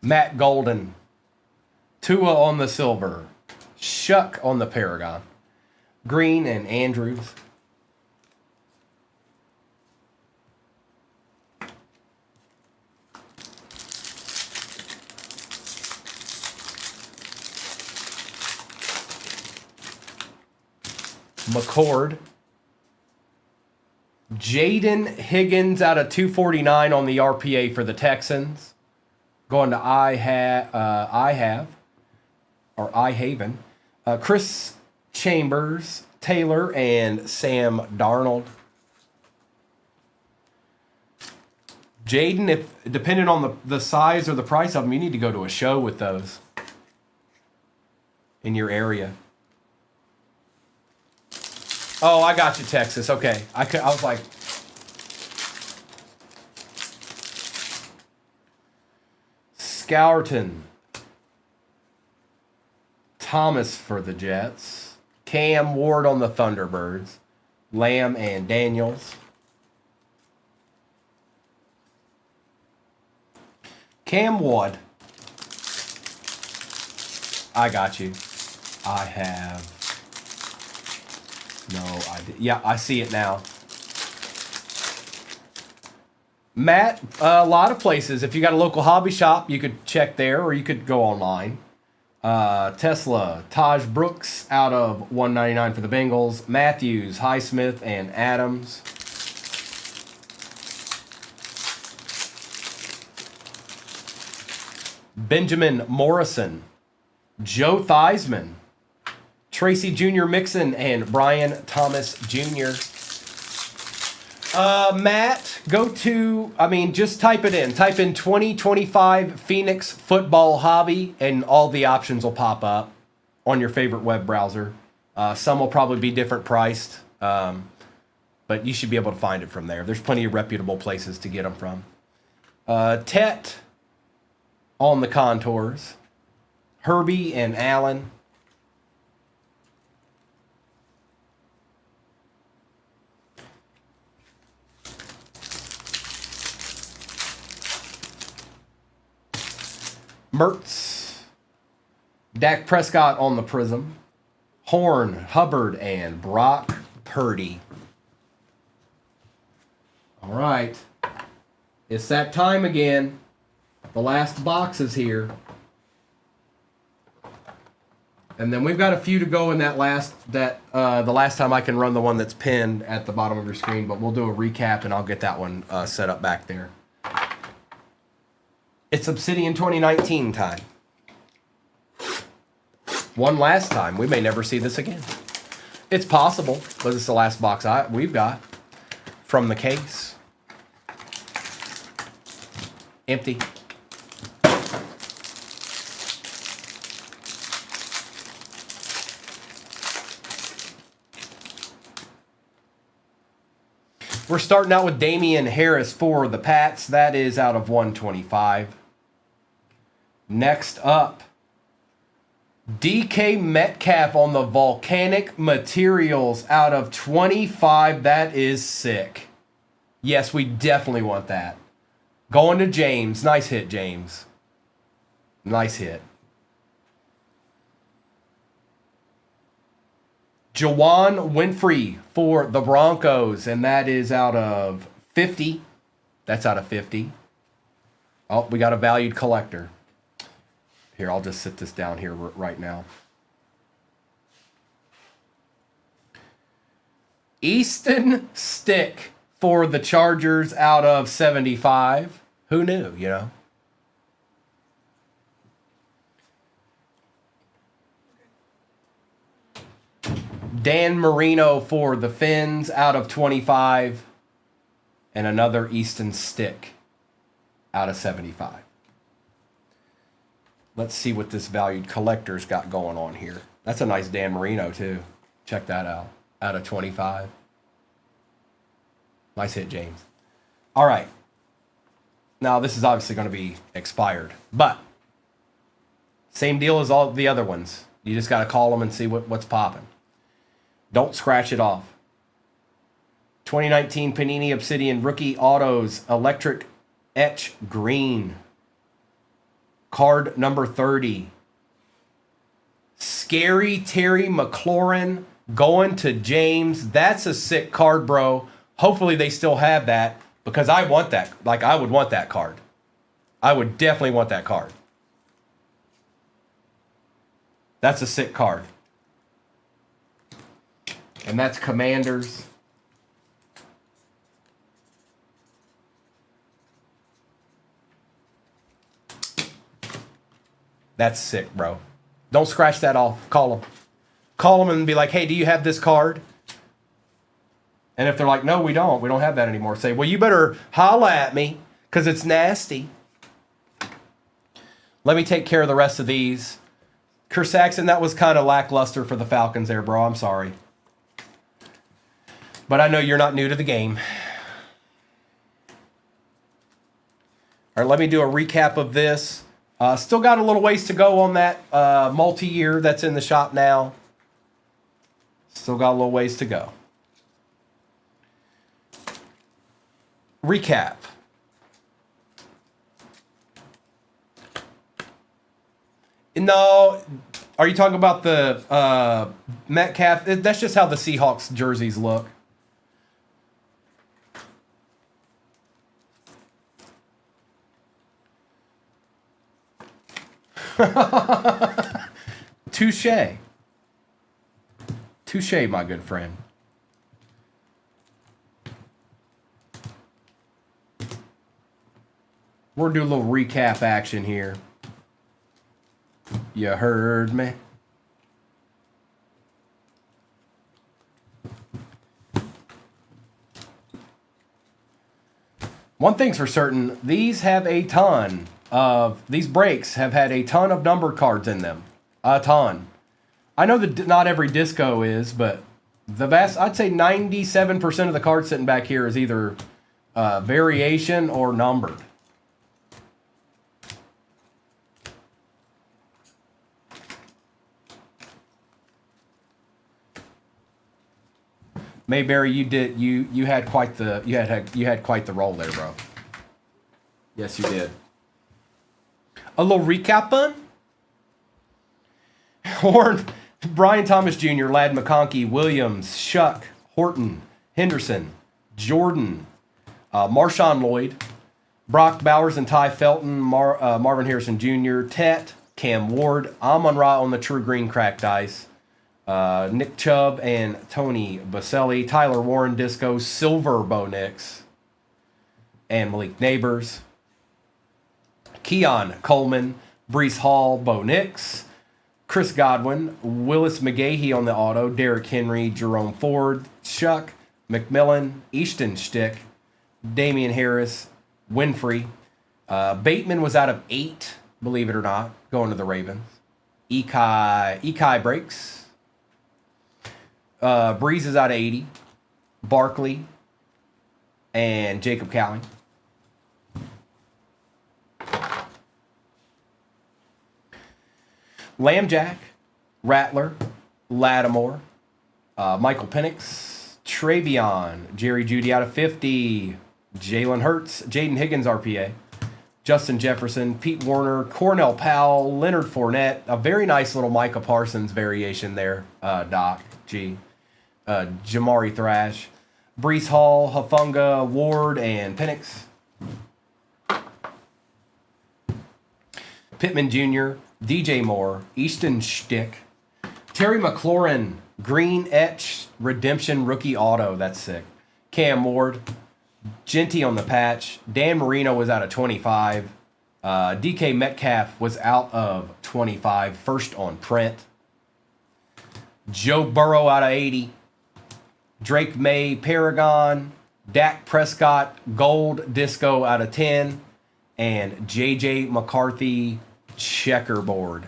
Matt Golden. Tua on the silver. Shuck on the Paragon. Green and Andrews. McCord. Jaden Higgins out of 249 on the RPA for the Texans. Going to I Haven. Chris Chambers, Taylor, and Sam Darnold. Jaden, if depending on the size or the price of them, you need to go to a show with those in your area. Oh, I got you, Texas. Okay. I was like... Scourton. Thomas for the Jets. Cam Ward on the Thunderbirds. Lamb and Daniels. Cam Ward. I got you. I have... No idea. Yeah, I see it now. Matt, a lot of places. If you got a local hobby shop, you could check there, or you could go online. Tesla, Taj Brooks out of 199 for the Bengals. Matthews, Highsmith, and Adams. Benjamin Morrison, Joe Theismann, Tracy Jr. Mixon, and Brian Thomas Jr. Matt, just type it in. Type in 2025 Phoenix Football Hobby, and all the options will pop up on your favorite web browser. Some will probably be different priced, but you should be able to find it from there. There's plenty of reputable places to get them from. Tet on the contours. Herbie and Allen. Mertz, Dak Prescott on the Prism, Horn, Hubbard, and Brock Purdy. All right. It's that time again. The last box is here. And then we've got a few to go in the last time I can run the one that's pinned at the bottom of your screen, but we'll do a recap and I'll get that one set up back there. It's Obsidian 2019 time. One last time. We may never see this again. It's possible, but it's the last box we've got from the case. Empty. We're starting out with Damian Harris for the Pats. That is out of 125. Next up, DK Metcalf on the Volcanic Materials out of 25. That is sick. Yes, we definitely want that. Going to James. Nice hit, James. Nice hit. Juwan Winfrey for the Broncos, and that is out of 50. That's out of 50. Oh, we got a valued collector. Here, I'll just sit this down here right now. Easton Stick for the Chargers out of 75. Who knew, you know? Dan Marino for the Finns out of 25. And another Easton Stick out of 75. Let's see what this valued collector's got going on here. That's a nice Dan Marino, too. Check that out. Out of 25. Nice hit, James. All right. Now, this is obviously going to be expired. But, same deal as all the other ones. You just got to call them and see what's popping. Don't scratch it off. 2019 Panini Obsidian Rookie Autos Electric Etch Green. Card number 30. Scary Terry McLaurin going to James. That's a sick card, bro. Hopefully they still have that because I want that. Like, I would want that card. I would definitely want that card. That's a sick card. And that's Commanders. That's sick, bro. Don't scratch that off. Call them. Call them and be like, hey, do you have this card? And if they're like, no, we don't have that anymore, say, well, you better holla at me because it's nasty. Let me take care of the rest of these. Chris Saxon, that was kind of lackluster for the Falcons there, bro. I'm sorry. But I know you're not new to the game. All right, let me do a recap of this. Still got a little ways to go on that multi-year that's in the shop now. Still got a little ways to go. Recap. No, are you talking about the Metcalf? That's just how the Seahawks jerseys look. Touche. Touche, my good friend. We're going to do a little recap action here. You heard me. One thing's for certain, these have a ton of, these breaks have had a ton of number cards in them. A ton. I know that not every disco is, but the vast, I'd say 97% of the cards sitting back here is either variation or numbered. Mayberry, you had quite the role there, bro. Yes, you did. A little recap on Horn, Brian Thomas Jr., Ladd McConkey, Williams, Shuck, Horton, Henderson, Jordan, Marshawn Lloyd, Brock Bowers and Ty Felton, Marvin Harrison Jr., Tet, Cam Ward, Amon-Ra on the True Green cracked ice. Nick Chubb and Tony Baselli, Tyler Warren Disco, Silver Bo Nix, and Malik Neighbors, Keon Coleman, Brees Hall, Bo Nix, Chris Godwin, Willis McGahee on the auto, Derrick Henry, Jerome Ford, Shuck, McMillan, Easton Stick, Damian Harris, Winfrey. Bateman was out of 8, believe it or not, going to the Ravens. Ekai breaks. Breeze is out of 80. Barkley and Jacob Cowling. Lambjack, Rattler, Lattimore, Michael Penix, Travion, Jerry Jeudy out of 50, Jalen Hurts, Jaden Higgins RPA, Justin Jefferson, Pete Warner, Cornell Powell, Leonard Fournette, a very nice little Micah Parsons variation there, Doc G. Jamari Thrash, Brees Hall, Hafunga, Ward, and Penix. Pittman Jr., DJ Moore, Easton Stick, Terry McLaurin, Green Etch, Redemption Rookie Auto, that's sick. Cam Ward, Genty on the patch, Dan Marino was out of 25, DK Metcalf was out of 25, first on print. Joe Burrow out of 80. Drake May, Paragon, Dak Prescott, Gold Disco out of 10, and JJ McCarthy, Checkerboard.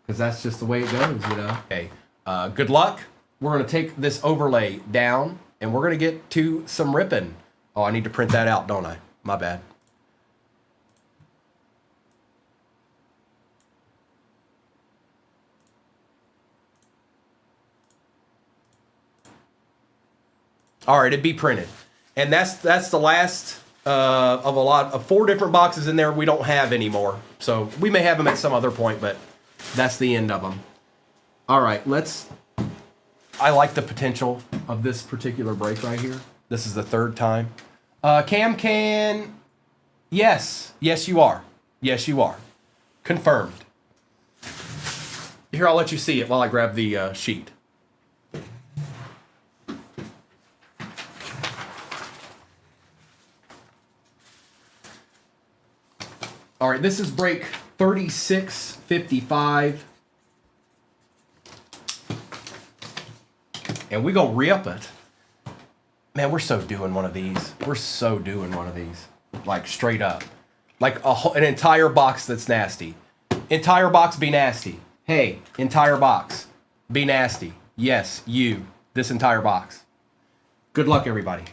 Because that's just the way it goes, you know. Okay, good luck. We're going to take this overlay down, and we're going to get to some ripping. Oh, I need to print that out, don't I? My bad. All right, it'd be printed. And that's the last of a lot of 4 different boxes in there we don't have anymore. So we may have them at some other point, but that's the end of them. All right, I like the potential of this particular break right here. This is the 3rd time. Cam can, yes, you are. Yes, you are. Confirmed. Here, I'll let you see it while I grab the sheet. All right, this is break 3655. And we gonna re-up it. Man, we're so doing one of these. We're so doing one of these. Like, straight up. Like an entire box that's nasty. Entire box be nasty. Hey, entire box. Be nasty. Yes, you. This entire box. Good luck, everybody.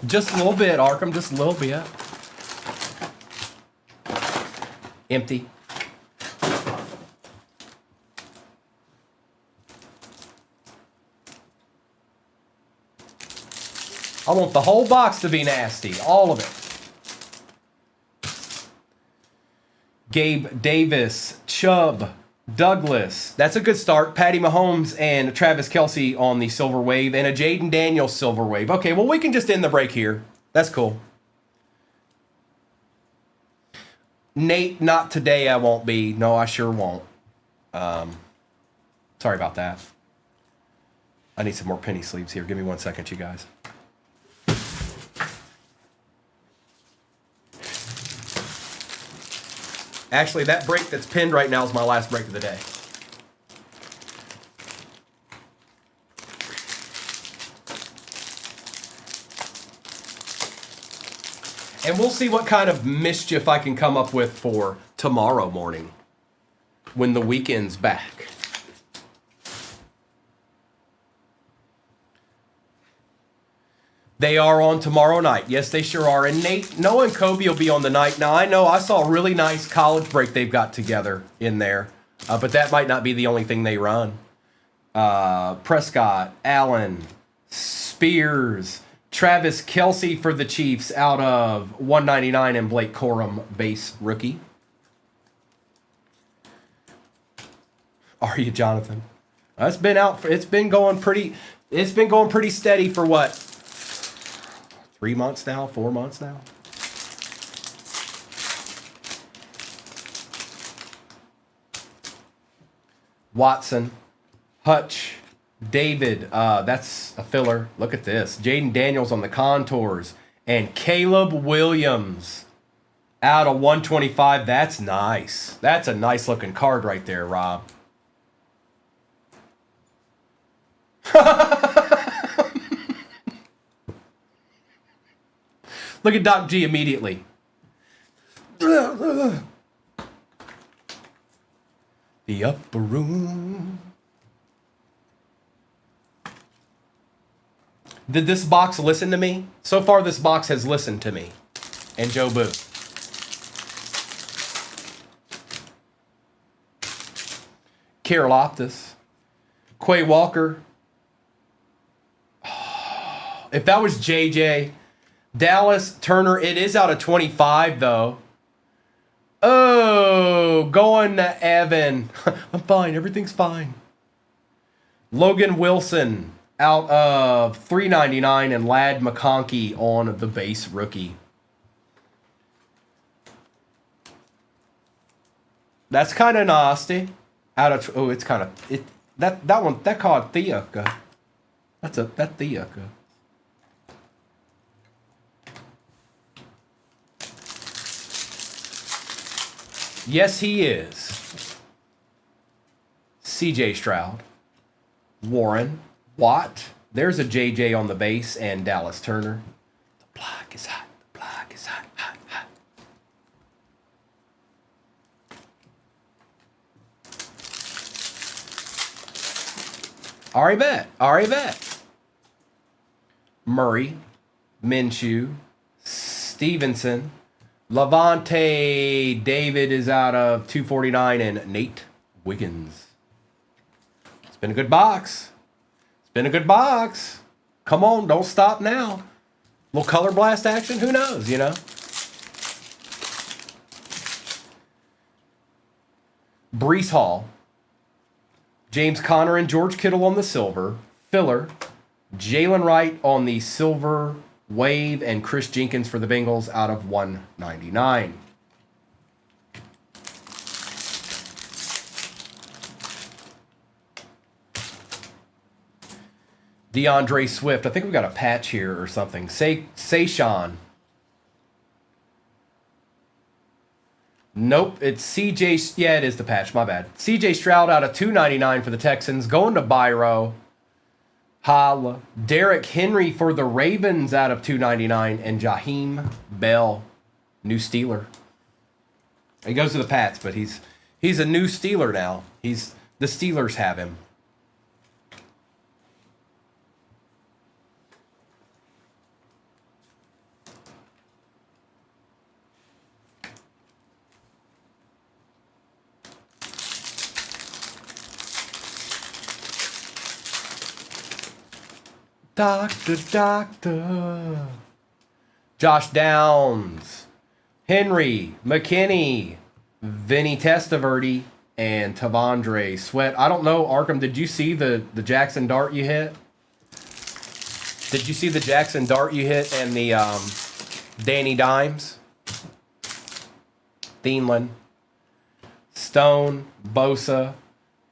Just a little bit, Arkham. Just a little bit. Empty. I want the whole box to be nasty. All of it. Gabe Davis, Chubb, Douglas. That's a good start. Patty Mahomes and Travis Kelce on the Silver Wave. And a Jaden Daniels Silver Wave. Okay, well, we can just end the break here. That's cool. Nate, not today I won't be. No, I sure won't. Sorry about that. I need some more penny sleeves here. Give me 1 second, you guys. Actually, that break that's pinned right now is my last break of the day. And we'll see what kind of mischief I can come up with for tomorrow morning when the weekend's back. They are on tomorrow night. Yes, they sure are. And Nate, Noah and Kobe will be on the night. Now, I know I saw a really nice college break they've got together in there, but that might not be the only thing they run. Prescott, Allen, Spears, Travis Kelce for the Chiefs out of 199, and Blake Corum base rookie. Are you, Jonathan? It's been out. It's been going pretty steady for what? 3 months now? 4 months now? Watson, Hutch, David, that's a filler. Look at this. Jaden Daniels on the contours. And Caleb Williams out of 125. That's nice. That's a nice looking card right there, Rob. Look at Doc G immediately. The upper room. Did this box listen to me? So far, this box has listened to me. And Joe Boo. Carol Optus. Quay Walker. Oh, if that was JJ. Dallas Turner, it is out of 25, though. Oh, going to Evan. I'm fine. Everything's fine. Logan Wilson out of 399, and Ladd McConkey on the base rookie. That's kind of nasty. It's kind of that one that called Theoka. That Theoka. Yes, he is. C.J. Stroud. Warren. Watt. There's a J.J. on the base, and Dallas Turner. The block is hot. The block is hot, hot, hot. Ari Bet. Murray. Minshew. Stevenson. Levante David is out of 249, and Nate Wiggins. Let's been a good box. It's been a good box. Come on, don't stop now. Little color blast action, who knows, you know? Brees Hall. James Conner and George Kittle on the silver. Filler. Jalen Wright on the silver wave, and Chris Jenkins for the Bengals out of 199. DeAndre Swift. I think we got a patch here or something. Sayshawn. Nope, it's CJ. Yeah, it is the patch. My bad. CJ Stroud out of 299 for the Texans. Going to Byro. Holla. Derrick Henry for the Ravens out of 299. And Jaheim Bell, new Steeler. He goes to the Pats, but he's a new Steeler now. The Steelers have him. Doctor. Josh Downs. Henry. McKinney. Vinny Testaverde. And Tavondre Sweat. I don't know, Arkham, did you see the Jackson Dart you hit? Did you see the Jackson Dart you hit and the Danny Dimes? Thielen. Stone. Bosa.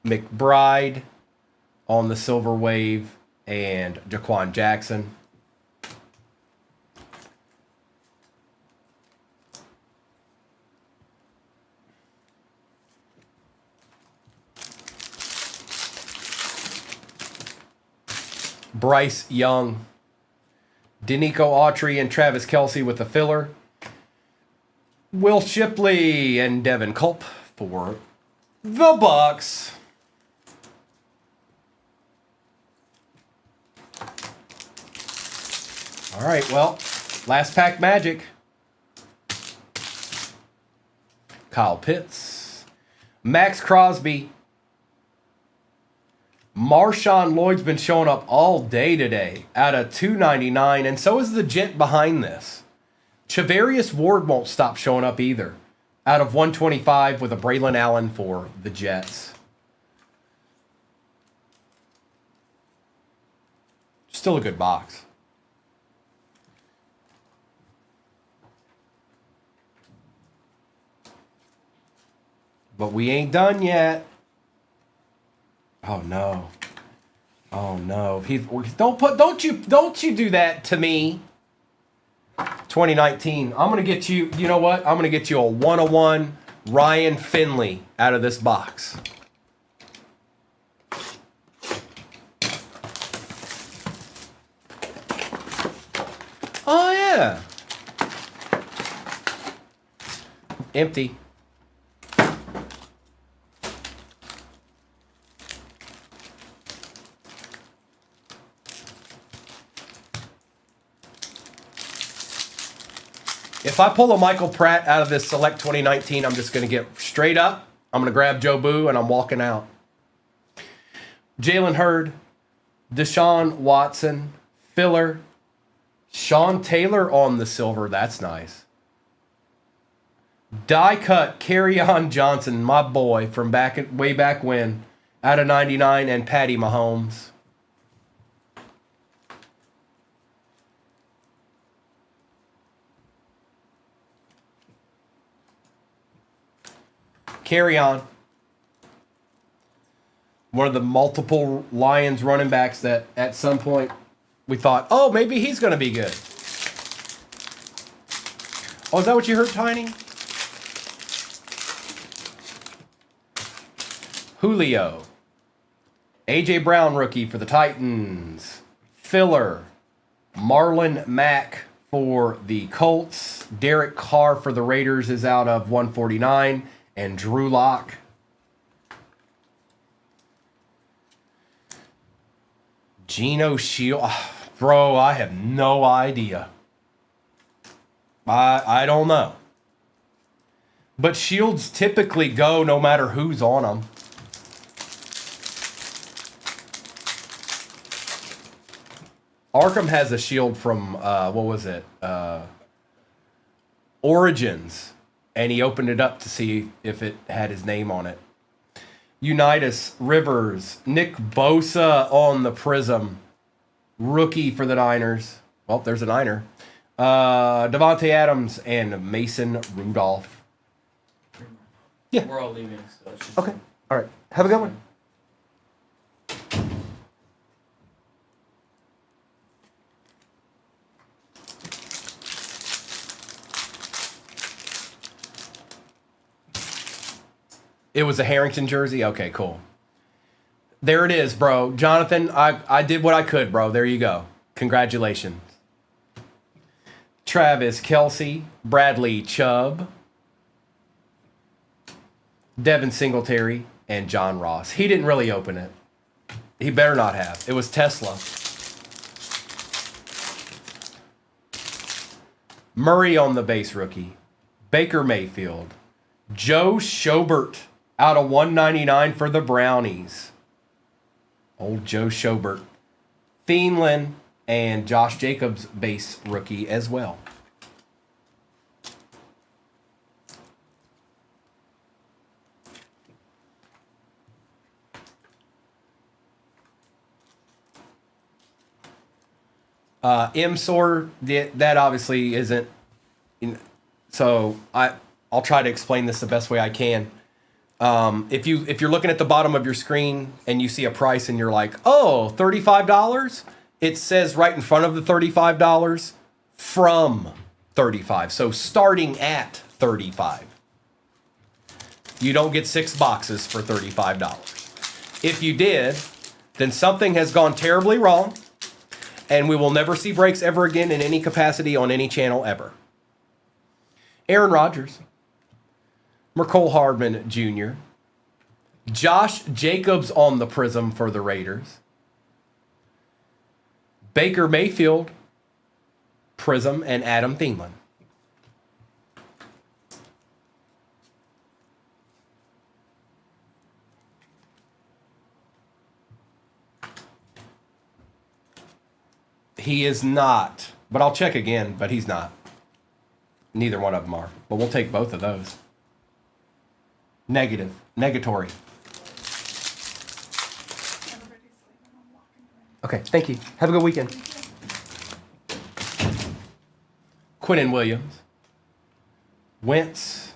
McBride on the silver wave. And Jaquan Jackson. Bryce Young. Denico Autry and Travis Kelce with the filler. Will Shipley and Devin Culp for the Bucks. All right, well, last pack magic. Kyle Pitts. Max Crosby. Marshawn Lloyd's been showing up all day today out of 299, and so is the gent behind this. Chavarius Ward won't stop showing up either. Out of 125 with a Braylon Allen for the Jets. Still a good box. But we ain't done yet. Oh no. Oh no. Don't you do that to me. 2019. I'm gonna get you, you know what? I'm gonna get you a 101 Ryan Finley out of this box. Oh yeah. Empty. If I pull a Michael Pratt out of this Select 2019, I'm just going to get straight up. I'm going to grab Joe Boo, and I'm walking out. Jalen Hurd, Deshaun Watson, filler, Sean Taylor on the silver. That's nice. Die cut, Kerryon Johnson, my boy from way back when, out of 99, and Patty Mahomes. Carry on. One of the multiple Lions running backs that at some point we thought, oh, maybe he's going to be good. Oh, is that what you heard, Tiny? Julio. A.J. Brown, rookie for the Titans. Filler. Marlon Mack for the Colts. Derek Carr for the Raiders is out of 149. And Drew Lock. Geno Shield. Oh, bro, I have no idea. I don't know. But Shields typically go no matter who's on them. Arkham has a shield from, what was it? Origins. And he opened it up to see if it had his name on it. Unitas, Rivers, Nick Bosa on the Prism. Rookie for the Niners. Well, there's a Niner. Devontae Adams and Mason Rudolph. Yeah. We're all leaving, so it's just Okay. All right. Have a good one. It was a Harrington jersey? Okay, cool. There it is, bro. Jonathan, I did what I could, bro. There you go. Congratulations. Travis Kelce, Bradley Chubb, Devin Singletary, and John Ross. He didn't really open it. He better not have. It was Tesla. Murray on the base rookie. Baker Mayfield. Joe Schobert out of 199 for the Brownies. Old Joe Schobert. Thielen and Josh Jacobs base rookie as well. MSOR, that obviously isn't. So I'll try to explain this the best way I can. If you're looking at the bottom of your screen and you see a price and you're like, oh, $35, it says right in front of the $35 from 35. So starting at 35. You don't get 6 boxes for $35. If you did, then something has gone terribly wrong, and we will never see breaks ever again in any capacity on any channel ever. Aaron Rodgers. Mecole Hardman Jr. Josh Jacobs on the Prism for the Raiders. Baker Mayfield, Prism, and Adam Thielen. He is not, but I'll check again, but he's not. Neither one of them are, but we'll take both of those. Negative. Negatory. Okay, thank you. Have a good weekend. Quinnen Williams. Wentz.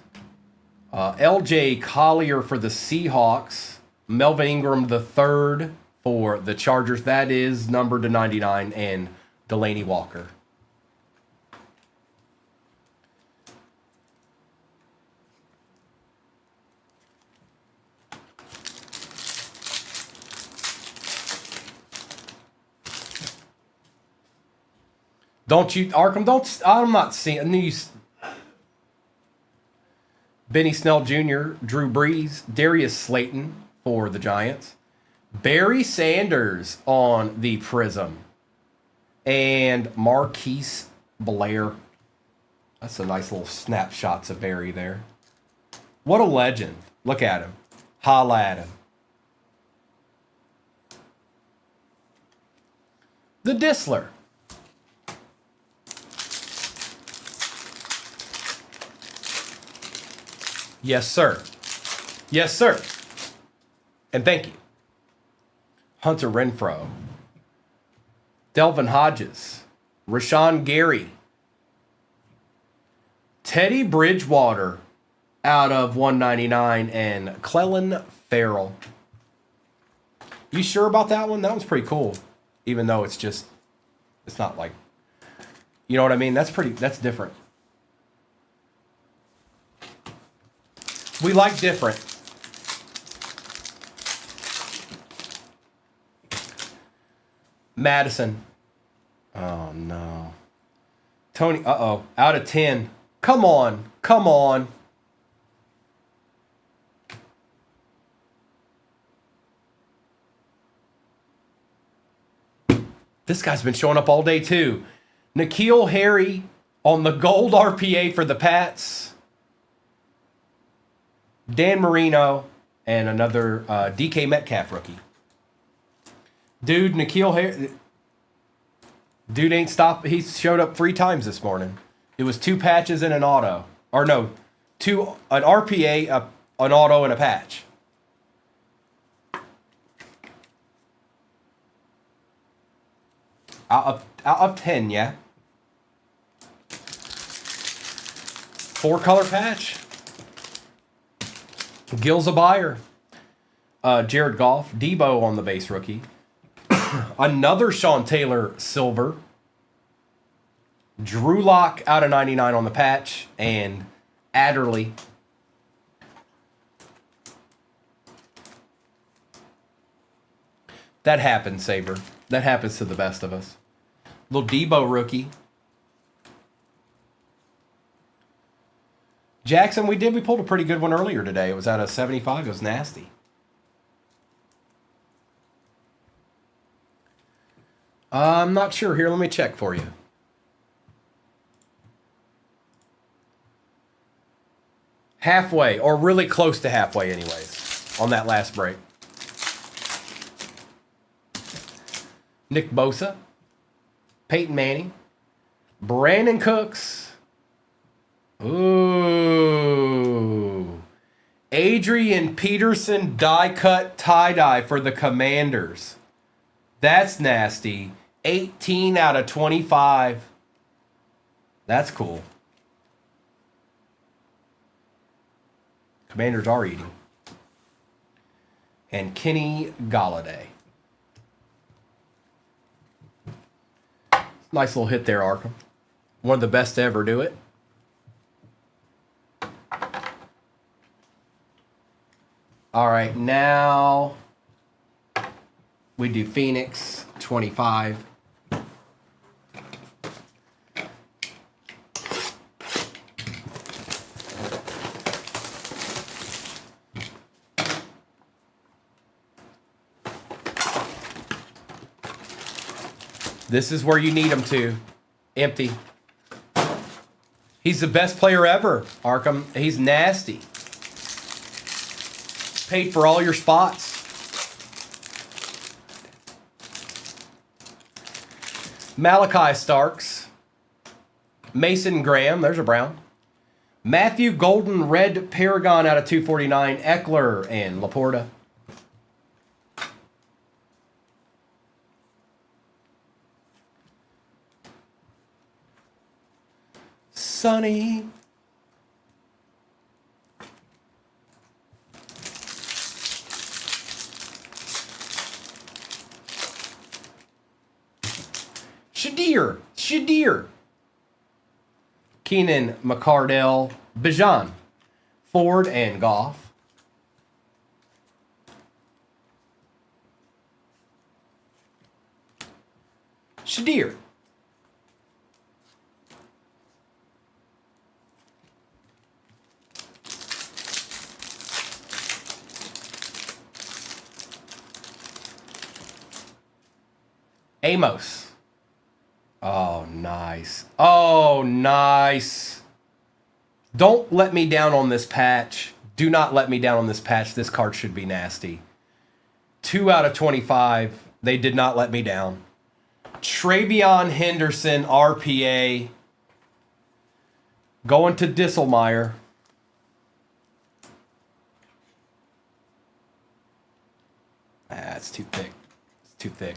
LJ Collier for the Seahawks. Melvin Ingram III for the Chargers. That is numbered to 99. And Delaney Walker. Don't you, Arkham, don't, I'm not seeing these. Benny Snell Jr., Drew Brees, Darius Slayton for the Giants, Barry Sanders on the Prism, and Marquise Blair. That's a nice little snapshots of Barry there. What a legend. Look at him. Holla at him. The Distler. Yes, sir. Yes, sir. And thank you. Hunter Renfrow. Delvin Hodges. Rashawn Gary. Teddy Bridgewater out of 199 and Clelin Ferrell. You sure about that one? That one's pretty cool. Even though it's not like, you know what I mean? That's different. We like different. Madison. Oh, no. Tony, out of 10. Come on. Come on. This guy's been showing up all day, too. N'Keal Harry on the gold RPA for the Pats. Dan Marino, and another DK Metcalf rookie. Dude, N'Keal Harry. Dude ain't stopped. He showed up 3 times this morning. It was 2 patches and an auto. Or no, an RPA, an auto, and a patch. Out of 10, yeah. 4-color patch. Gil's a buyer. Jared Goff. Debo on the base rookie. Another Sean Taylor silver. Drew Lock out of 99 on the patch. And Adderley. That happens, Saber. That happens to the best of us. Little Debo rookie. Jackson, we pulled a pretty good one earlier today. It was out of 75. It was nasty. I'm not sure. Here, let me check for you. Halfway, or really close to halfway anyways, on that last break. Nick Bosa. Peyton Manning. Brandon Cooks. Ooh. Adrian Peterson die-cut tie-dye for the Commanders. That's nasty. 18 out of 25. That's cool. Commanders are eating. And Kenny Galladay. Nice little hit there, Arkham. One of the best to ever do it. All right, now we do Phoenix 25. This is where you need him to. Empty. He's the best player ever, Arkham. He's nasty. Paid for all your spots. Malachi Starks. Mason Graham. There's a brown. Matthew Golden Red Paragon out of 249. Eckler and Laporta. Sonny. Shadir. Keenan McCardell, Bijan, Ford, and Goff. Shadir. Amos. Oh, nice. Oh, nice. Don't let me down on this patch. Do not let me down on this patch. This card should be nasty. 2 out of 25. They did not let me down. Travion Henderson, RPA. Going to Disselmeyer. It's too thick. It's too thick.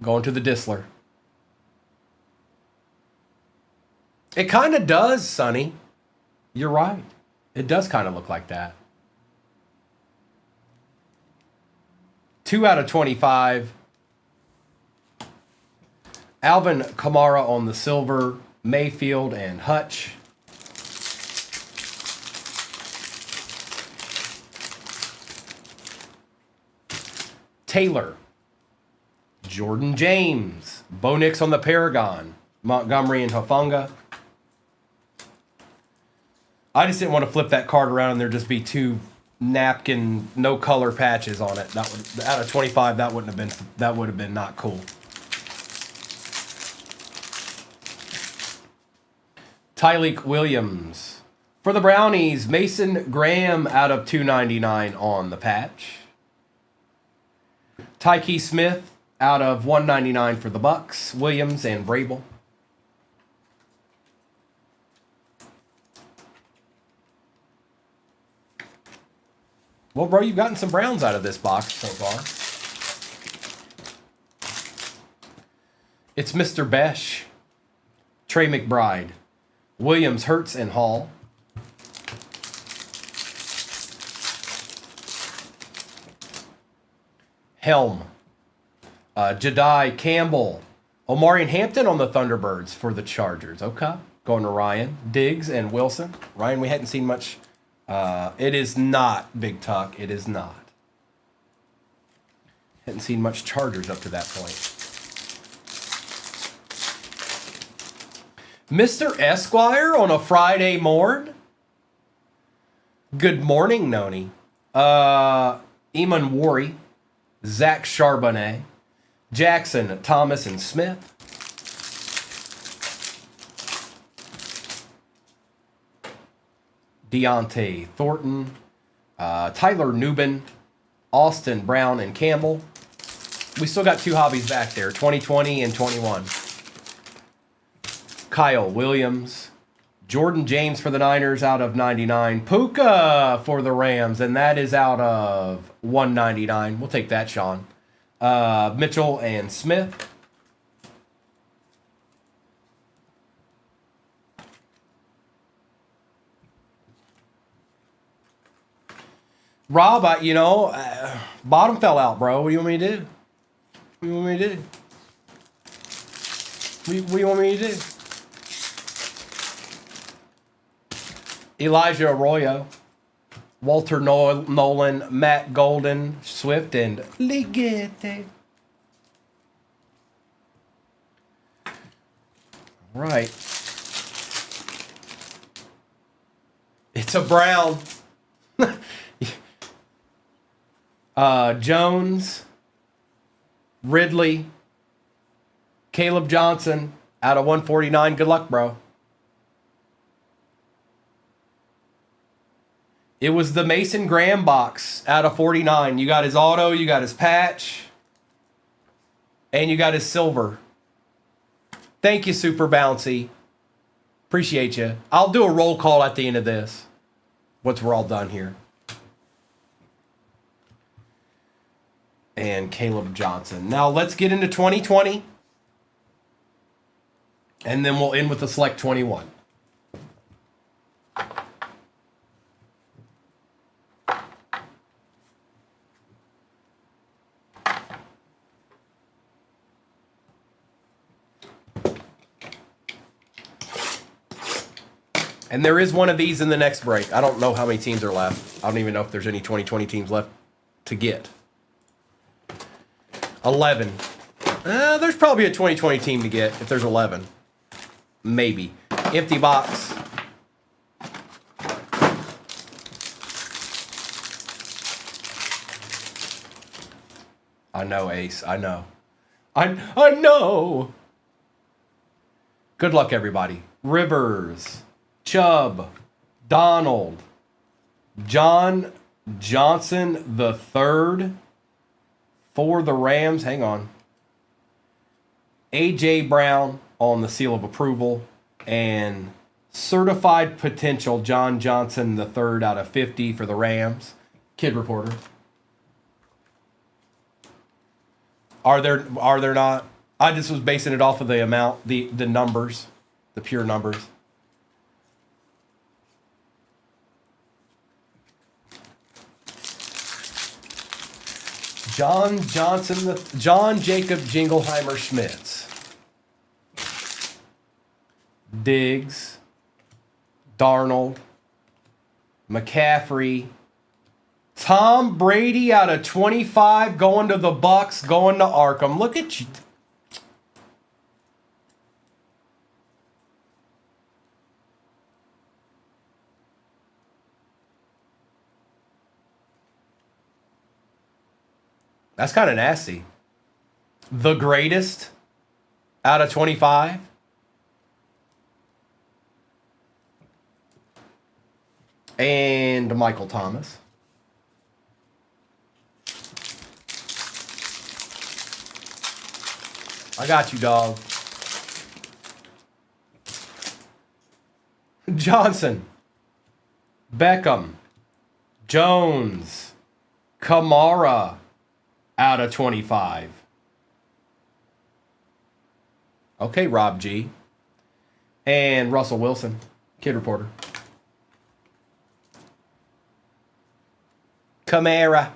Going to the Disler. It kind of does, Sonny. You're right. It does kind of look like that. 2 out of 25. Alvin Kamara on the silver. Mayfield and Hutch. Taylor. Jordan James. Bo Nix on the Paragon. Montgomery and Hufanga. I just didn't want to flip that card around and there just be 2 napkin, no color patches on it. That would, out of 25, that would have been not cool. Tyleek Williams. For the Brownies, Mason Graham out of 299 on the patch. Tyke Smith out of 199 for the Bucks, Williams and Vrabel. Well, bro, you've gotten some Browns out of this box so far. It's Mr. Besh, Trey McBride, Williams, Hurts, and Hall. Helm, Jedi Campbell, Omarion Hampton on the Thunderbirds for the Chargers. Okay. Going to Ryan, Diggs, and Wilson. Ryan, we hadn't seen much. It is not Big Tuck. It is not. Hadn't seen much Chargers up to that point. Mr. Esquire on a Friday morn. Good morning, Noni. Eamon Worry, Zach Charbonnet, Jackson, Thomas, and Smith. Deontay Thornton, Tyler Nubin, Austin Brown, and Campbell. We still got two hobbies back there, 2020 and 21. Kyle Williams, Jordan James for the Niners out of 99. Puka for the Rams, and that is out of 199. We'll take that, Sean. Mitchell and Smith. Rob, bottom fell out, bro. What do you want me to do? What do you want me to do? What do you want me to do? Elijah Arroyo, Walter Nolan, Matt Golden, Swift, and Ligete. Right. It's a Brown. Jones, Ridley, Caleb Johnson out of 149. Good luck, bro. It was the Mason Graham box out of 49. You got his auto, you got his patch, and you got his silver. Thank you, Super Bouncy. Appreciate you. I'll do a roll call at the end of this once we're all done here. And Caleb Johnson. Now let's get into 2020. And then we'll end with the Select 21. And there is one of these in the next break. I don't know how many teams are left. I don't even know if there's any 2020 teams left to get. 11. There's probably a 2020 team to get if there's 11. Maybe. Empty box. I know, Ace. I know. I know. Good luck, everybody. Rivers, Chubb, Donald, John Johnson the third for the Rams. Hang on. A.J. Brown on the seal of approval. And certified potential John Johnson the third out of 50 for the Rams. Kid Reporter. Are there not? I just was basing it off of the amount, the numbers, the pure numbers. John Jacob Jingleheimer Schmitz. Diggs. Darnold. McCaffrey. Tom Brady out of 25 going to the Bucks, going to Arkham. Look at you. That's kind of nasty. The greatest out of 25. And Michael Thomas. I got you, dog. Johnson. Beckham. Jones. Kamara. Out of 25. Okay, Rob G. And Russell Wilson. Kid Reporter. Kamara.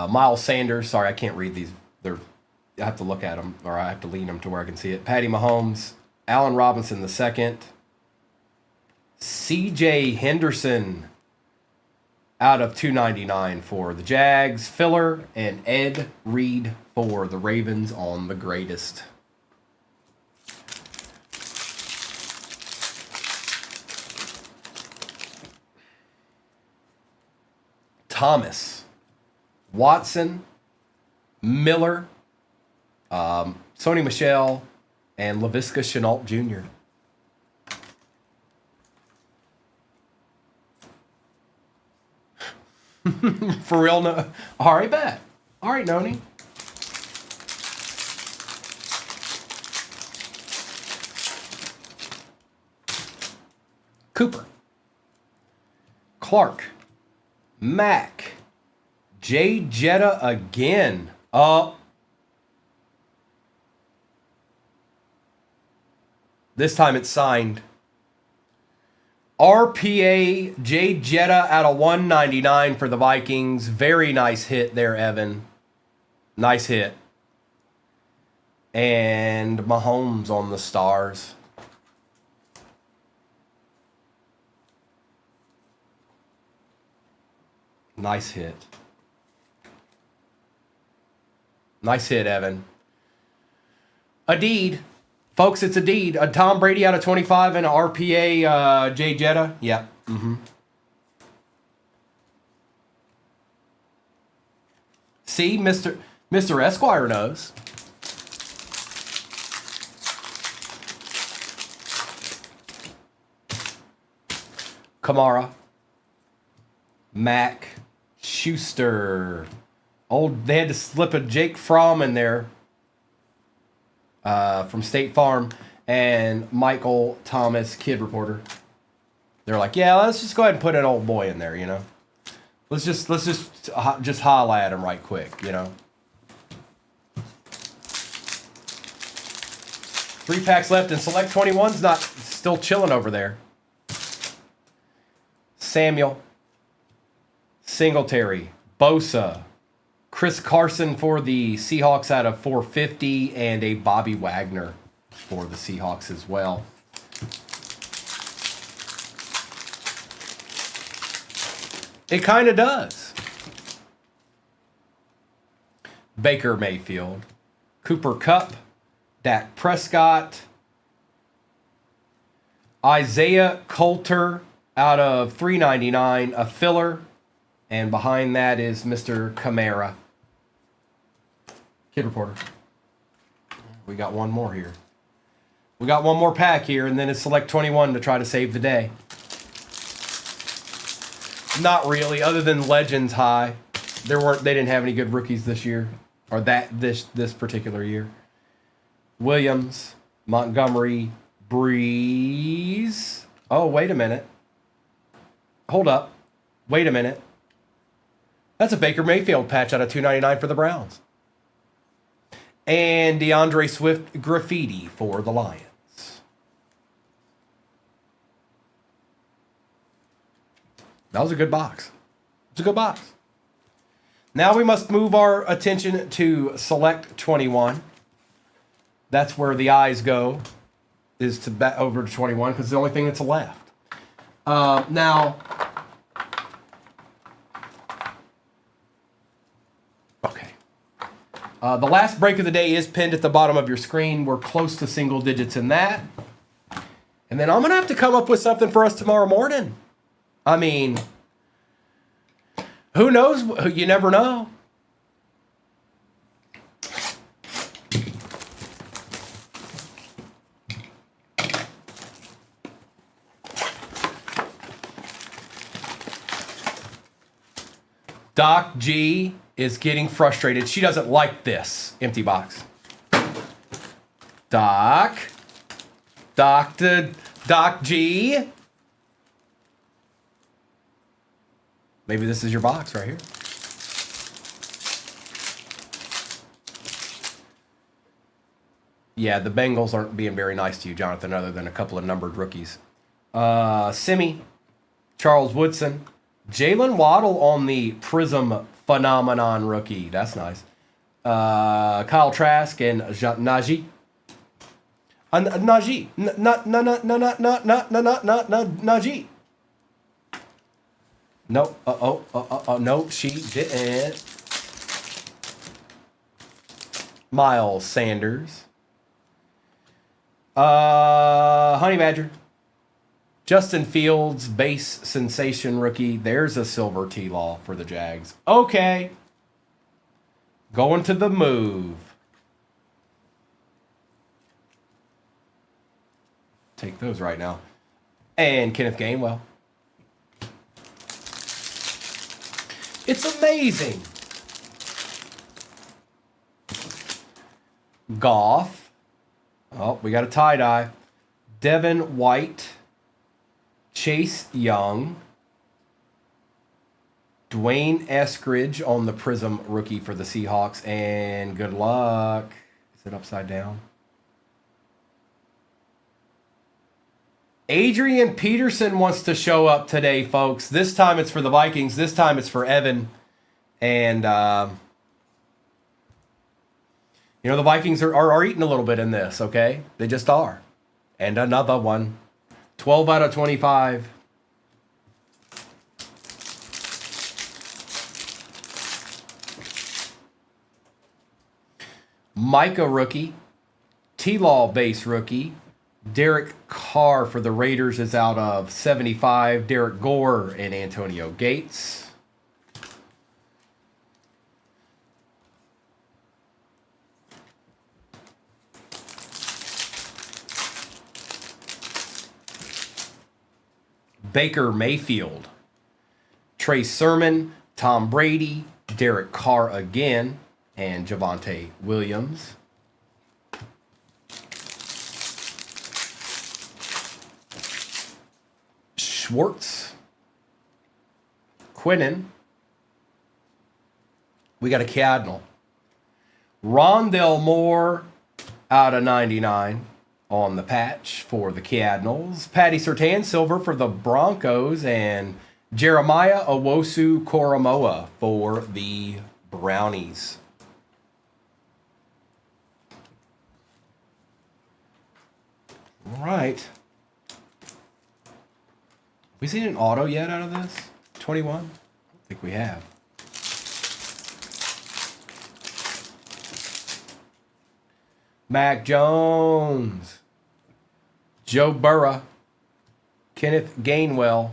Miles Sanders. Sorry, I can't read these. I have to look at them, or I have to lean them to where I can see it. Patty Mahomes. Allen Robinson II. C.J. Henderson. Out of 299 for the Jags. Filler and Ed Reed for the Ravens on the greatest. Thomas. Watson. Miller. Sony Michel. And Laviska Shenault Jr. For real, no. All right, bet. All right, Noni. Cooper. Clark. Mack. Jay Jetta again. This time it's signed. RPA Jay Jetta out of 199 for the Vikings. Very nice hit there, Evan. Nice hit. And Mahomes on the Stars. Nice hit. Nice hit, Evan. A deed. Folks, it's a deed. A Tom Brady out of 25 and an RPA Jay Jetta. Yeah. Mm-hmm. See, Mr. Esquire knows. Kamara. Mack. Schuster. They had to slip a Jake Fromm in there. From State Farm, and Michael Thomas, Kid Reporter. They're like, yeah, let's just go ahead and put an old boy in there, you know. Let's just holla at him right quick, you know. 3 packs left, and Select 21's not still chilling over there. Samuel, Singletary, Bosa. Chris Carson for the Seahawks out of 450, and a Bobby Wagner for the Seahawks as well. It kind of does. Baker Mayfield, Cooper Kupp, Dak Prescott, Isaiah Coulter out of 399, a filler, and behind that is Mr. Kamara. Kid Reporter. We got one more here. We got one more pack here, and then it's Select 21 to try to save the day. Not really, other than Legends High. They didn't have any good rookies this year, or this particular year. Williams, Montgomery, Breeze. Oh, wait a minute. Hold up. Wait a minute. That's a Baker Mayfield patch out of 299 for the Browns. And DeAndre Swift graffiti for the Lions. That was a good box. It's a good box. Now we must move our attention to Select 21. That's where the eyes go, is to bet over to 21, because it's the only thing that's left. Now, okay. The last break of the day is pinned at the bottom of your screen. We're close to single digits in that. And then I'm going to have to come up with something for us tomorrow morning. I mean, who knows? You never know. Doc G is getting frustrated. She doesn't like this empty box. Doc G. Maybe this is your box right here. Yeah, the Bengals aren't being very nice to you, Jonathan, other than a couple of numbered rookies. Simi, Charles Woodson, Jalen Waddle on the Prism Phenomenon rookie. That's nice. Kyle Trask and Najee. Najee. Najee. No. No, she didn't. Miles Sanders. Honey Badger. Justin Fields, base sensation rookie. There's a silver T-Law for the Jags. Okay. Going to the move. Take those right now. And Kenneth Gainwell. It's amazing. Goff. Oh, we got a tie-dye. Devin White. Chase Young. Dwayne Eskridge on the Prism rookie for the Seahawks. And good luck. Is it upside down? Adrian Peterson wants to show up today, folks. This time it's for the Vikings. This time it's for Evan. And, you know, the Vikings are eating a little bit in this, okay? They just are. And another one. 12 out of 25. Micah rookie. T-Law base rookie. Derek Carr for the Raiders is out of 75. Derek Gore and Antonio Gates. Baker Mayfield. Trey Sermon, Tom Brady, Derek Carr again, and Javonte Williams. Schwartz. Quinnen. We got a Cadnell. Rondell Moore out of 99 on the patch for the Cadnels. Patty Surtain, silver for the Broncos. And Jeremiah Owusu-Koramoah for the Brownies. All right. We seen an auto yet out of this? 21? I don't think we have. Mac Jones. Joe Burrow. Kenneth Gainwell.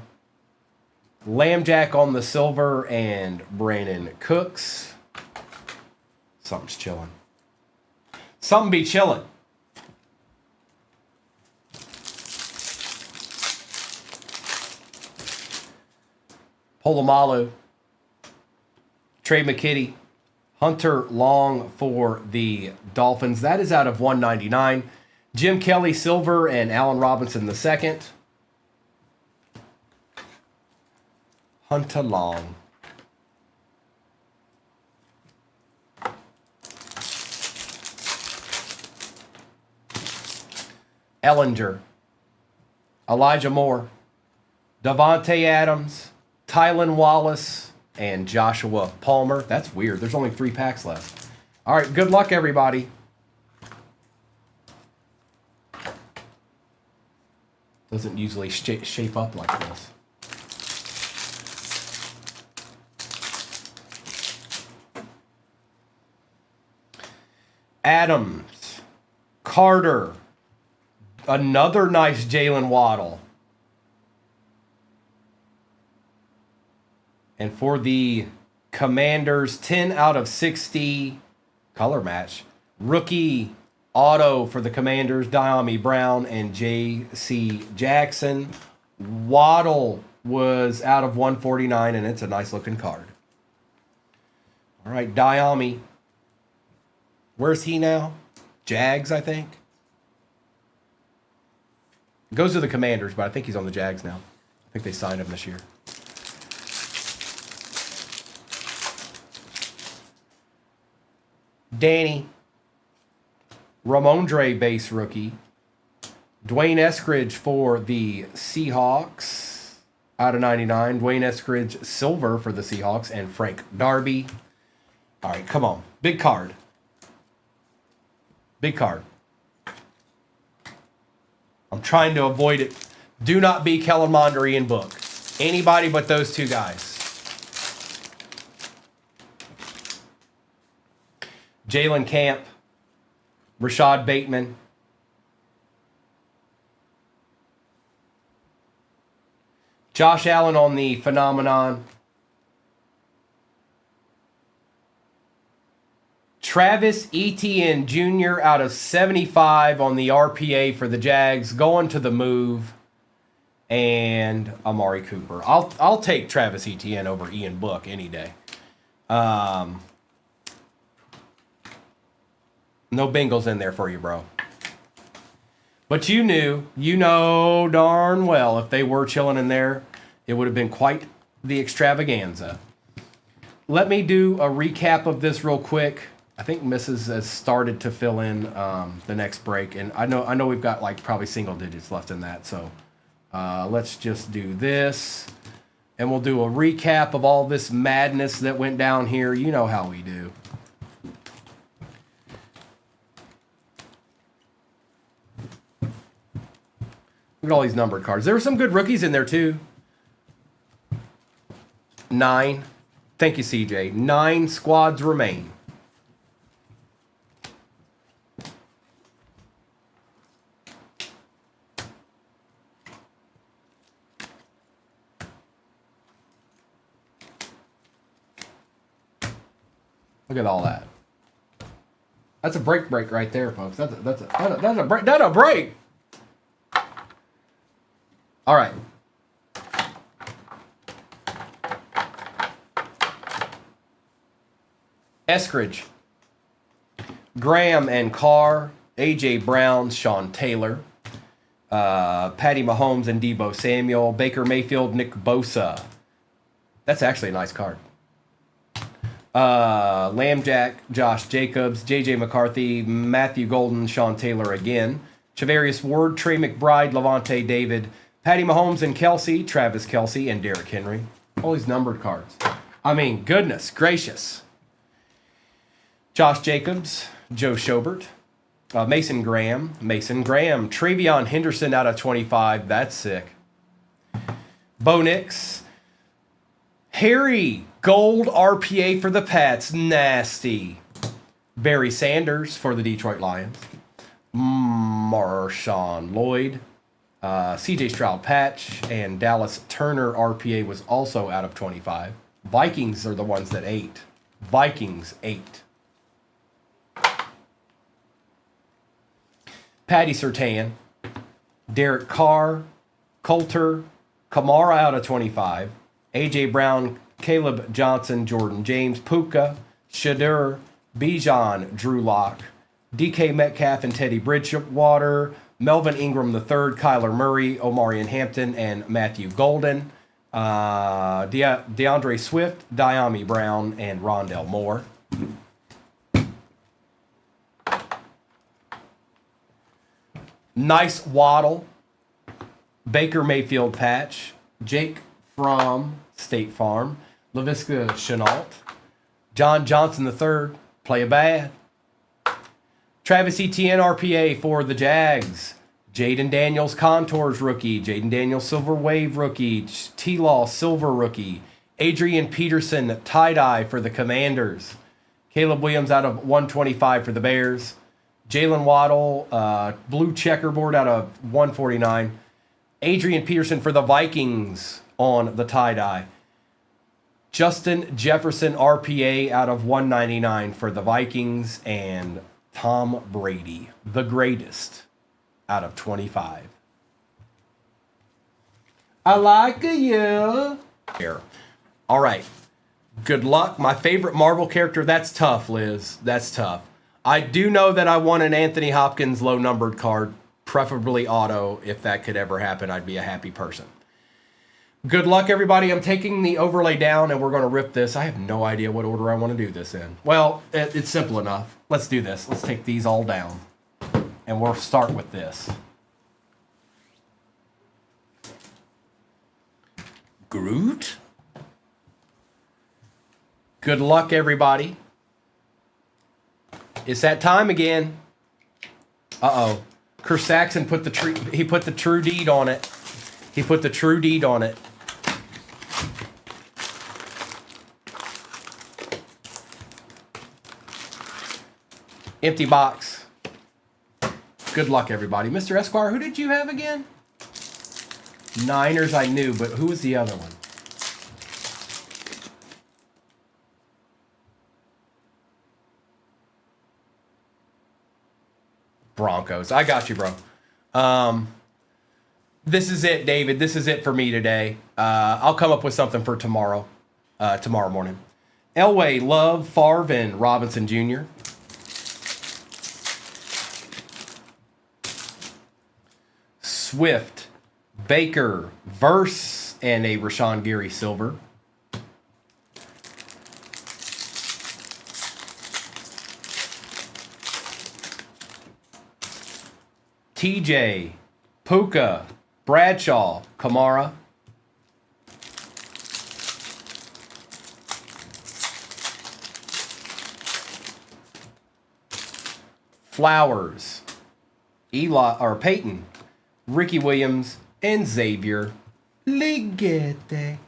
Lambjack on the silver and Brandon Cooks. Something's chilling. Something be chilling. Polamalu, Trey McKitty, Hunter Long for the Dolphins. That is out of 199. Jim Kelly, silver, and Allen Robinson, the second. Hunter Long. Ellinger, Elijah Moore, Davante Adams, Tylan Wallace, and Joshua Palmer. That's weird. There's only 3 packs left. All right, good luck, everybody. Doesn't usually shape up like this. Adams, Carter, another nice Jalen Waddle. And for the Commanders, 10 out of 60 color match. Rookie auto for the Commanders, Diami Brown and J.C. Jackson. Waddle was out of 149, and it's a nice looking card. All right, Diami. Where's he now? Jags, I think. Goes to the Commanders, but I think he's on the Jags now. I think they signed him this year. Danny. Ramondre base rookie. Dwayne Eskridge for the Seahawks out of 99. Dwayne Eskridge silver for the Seahawks. And Frank Darby. All right, come on. Big card. Big card. I'm trying to avoid it. Do not be Kellen Mond or Ian Book. Anybody but those two guys. Jalen Camp. Rashad Bateman. Josh Allen on the phenomenon. Travis Etienne Jr. out of 75 on the RPA for the Jags, going to the move. And Amari Cooper. I'll take Travis Etienne over Ian Book any day. No Bengals in there for you, bro. But you know darn well if they were chilling in there, it would have been quite the extravaganza. Let me do a recap of this real quick. I think Mrs. has started to fill in the next break, and I know we've got like probably single digits left in that. So let's just do this, and we'll do a recap of all this madness that went down here. You know how we do. Look at all these numbered cards. There were some good rookies in there too. 9. Thank you, CJ. 9 squads remain. Look at all that. That's a break right there, folks. That's a break. That's a break. All right. Eskridge, Graham and Carr, A.J. Brown, Sean Taylor, Patty Mahomes and Deebo Samuel, Baker Mayfield, Nick Bosa. That's actually a nice card. Lambjack, Josh Jacobs, J.J. McCarthy, Matthew Golden, Sean Taylor again, Chavarius Ward, Trey McBride, Levante David, Patty Mahomes and Kelsey, Travis Kelsey, and Derrick Henry. All these numbered cards. I mean, goodness gracious. Josh Jacobs, Joe Schobert, Mason Graham, Travion Henderson out of 25. That's sick. Bo Nix. Harry, gold RPA for the Pats. Nasty. Barry Sanders for the Detroit Lions. Marshawn Lloyd. CJ Stroud patch. And Dallas Turner RPA was also out of 25. Vikings are the ones that ate. Vikings 8. Patty Surtain, Derek Carr, Coulter, Kamara out of 25, A.J. Brown, Caleb Johnson, Jordan James, Puka, Shadur, Bijan, Drew Lock, DK Metcalf and Teddy Bridgewater, Melvin Ingram III, Kyler Murray, Omarion Hampton, and Matthew Golden, DeAndre Swift, Diami Brown, and Rondell Moore. Nice Waddle, Baker Mayfield patch, Jake from State Farm, Laviska Shenault, John Johnson III, play a bad. Travis Etienne RPA for the Jags, Jaden Daniels Contours rookie, Jaden Daniels Silver Wave rookie, T-Law Silver rookie, Adrian Peterson tie-dye for the Commanders, Caleb Williams out of 125 for the Bears, Jalen Waddle, blue checkerboard out of 149. Adrian Peterson for the Vikings on the tie-dye. Justin Jefferson RPA out of 199 for the Vikings. And Tom Brady, the greatest, out of 25. I like you. Here. All right. Good luck. My favorite Marvel character. That's tough, Liz. That's tough. I do know that I want an Anthony Hopkins low-numbered card, preferably auto. If that could ever happen, I'd be a happy person. Good luck, everybody. I'm taking the overlay down, and we're going to rip this. I have no idea what order I want to do this in. Well, it's simple enough. Let's do this. Let's take these all down, and we'll start with this. Groot. Good luck, everybody. It's that time again. Uh-oh. Chris Saxon put the true deed on it. He put the true deed on it. Empty box. Good luck, everybody. Mr. Esquire, who did you have again? Niners I knew, but who was the other one? Broncos. I got you, bro. This is it, David. This is it for me today. I'll come up with something for tomorrow morning. Elway, Love, Favre, and Robinson Jr. Swift, Baker, Verse, and a Rashawn Gary Silver. TJ, Puka, Bradshaw, Kamara. Flowers, Eli or Peyton, Ricky Williams, and Xavier Ligete.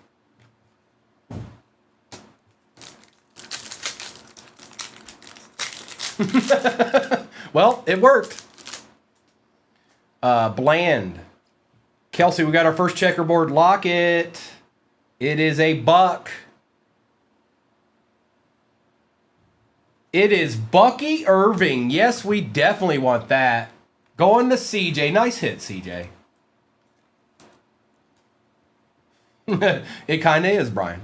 Well, it worked. Bland. Kelsey, we got our first checkerboard. Lockett. It is a buck. It is Bucky Irving. Yes, we definitely want that. Going to CJ. Nice hit, CJ. It kind of is, Brian.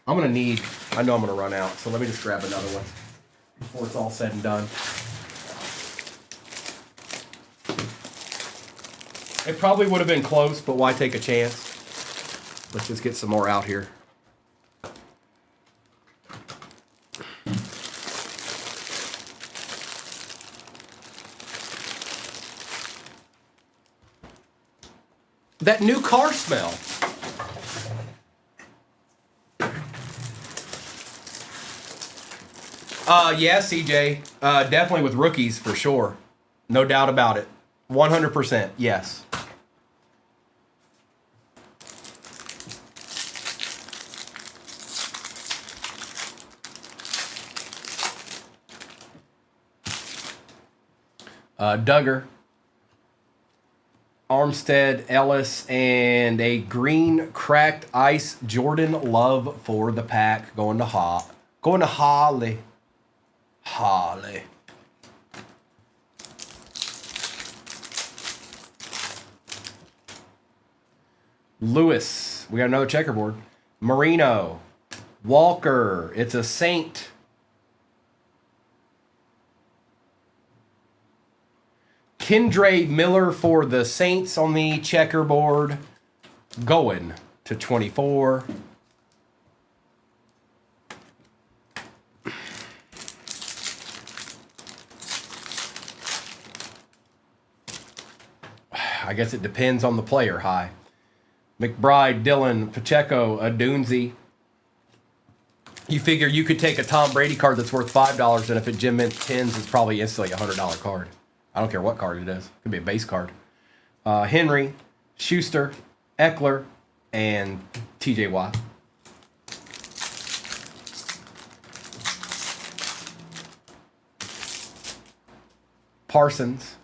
I know I'm going to run out, so let me just grab another one before it's all said and done. It probably would have been close, but why take a chance? Let's just get some more out here. That new car smell. Yeah, CJ. Definitely with rookies for sure. No doubt about it. 100%, yes. Duggar, Armstead, Ellis, and a green cracked ice Jordan Love for the pack. Going to Holly. Lewis, we got another checkerboard. Marino, Walker, it's a Saint. Kendre Miller for the Saints on the checkerboard. Going to 24. I guess it depends on the player. High. McBride, Dillon, Pacheco, Adunzi. You figure you could take a Tom Brady card that's worth $5, and if it Gem Mint 10s, it's probably instantly a $100 card. I don't care what card it is. It could be a base card. Henry, Schuster, Eckler, and TJ Watt. Parsons,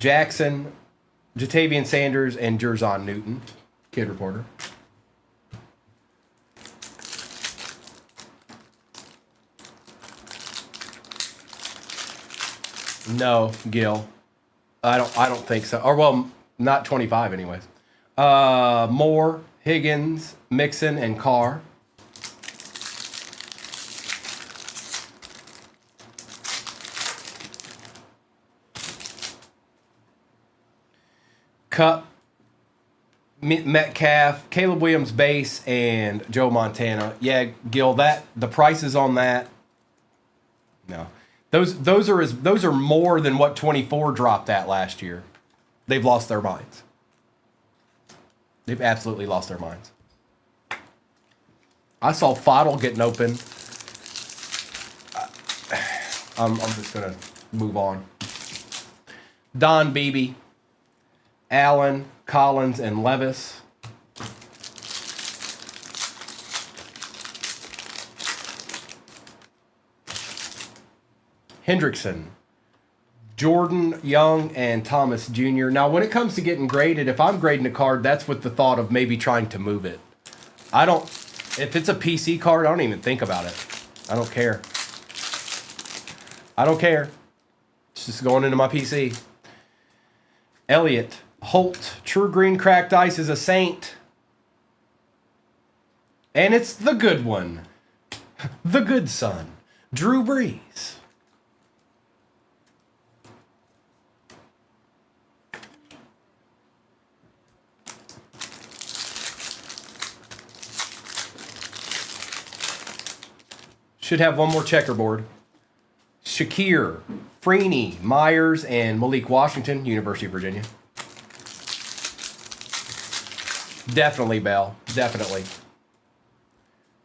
Jackson, Jatavian Sanders, and Jerzon Newton. Kid Reporter. No, Gil. I don't think so. Or well, not 25 anyways. Moore, Higgins, Mixon, and Carr. Cup, Metcalf, Caleb Williams base, and Joe Montana. Yeah, Gil, the prices on that, no. Those are more than what 24 dropped at last year. They've lost their minds. They've absolutely lost their minds. I saw Fodl getting open. I'm just going to move on. Don Beebe, Allen, Collins, and Levis. Hendrickson, Jordan, Young, and Thomas Jr. Now, when it comes to getting graded, if I'm grading a card, that's with the thought of maybe trying to move it. If it's a PC card, I don't even think about it. I don't care. It's just going into my PC. Elliott, Holt, True Green Cracked Ice is a Saint. And it's the good one. The good son. Drew Brees. Should have one more checkerboard. Shakir, Freeney, Myers, and Malik Washington, University of Virginia. Definitely Bell. Definitely.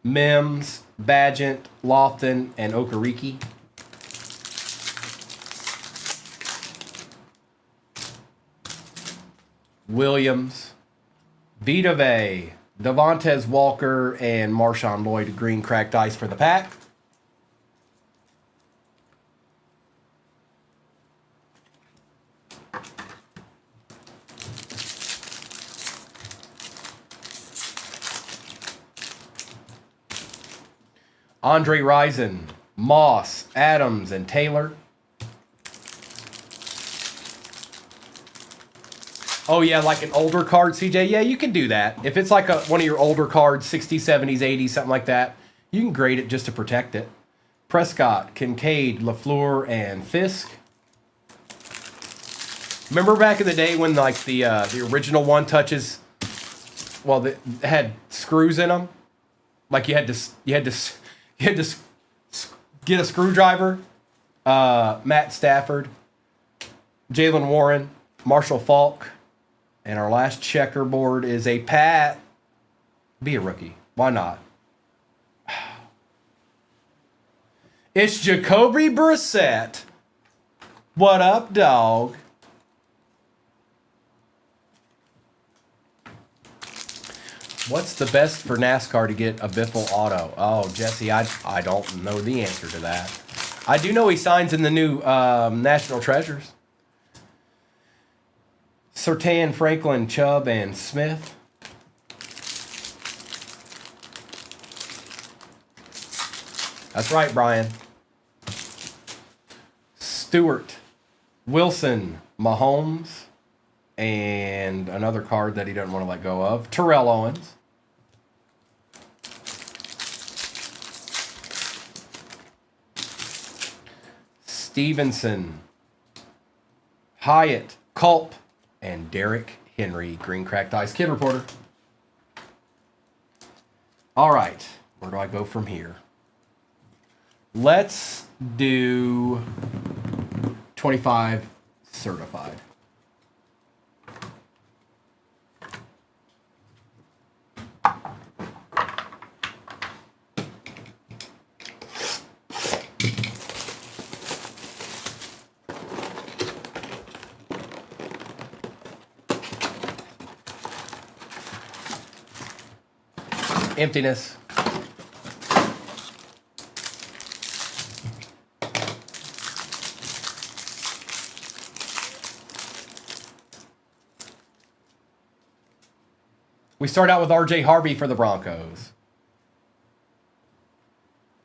Mims, Badgett, Lofton, and Okereke. Williams, Vita Vea, Devontae Walker, and Marshawn Lloyd, green cracked ice for the pack. Andre Rison, Moss, Adams, and Taylor. Oh, yeah, like an older card, CJ? Yeah, you can do that. If it's like one of your older cards, 60s, 70s, 80s, something like that, you can grade it just to protect it. Prescott, Kincaid, LaFleur, and Fisk. Remember back in the day when like the original one touches, well, they had screws in them? Like you had to get a screwdriver. Matt Stafford, Jalen Warren, Marshall Faulk, and our last checkerboard is a Pat. Be a rookie. Why not? It's Jacoby Brissett. What up, dog? What's the best for NASCAR to get a Biffle auto? Oh, Jesse, I don't know the answer to that. I do know he signs in the new National Treasures. Surtain, Franklin, Chubb, and Smith. That's right, Brian. Stewart, Wilson, Mahomes, and another card that he doesn't want to let go of, Terrell Owens. Stevenson, Hyatt, Culp, and Derrick Henry, green cracked ice. Kid Reporter. All right, where do I go from here? Let's do 25 certified. Emptiness. We start out with RJ Harvey for the Broncos.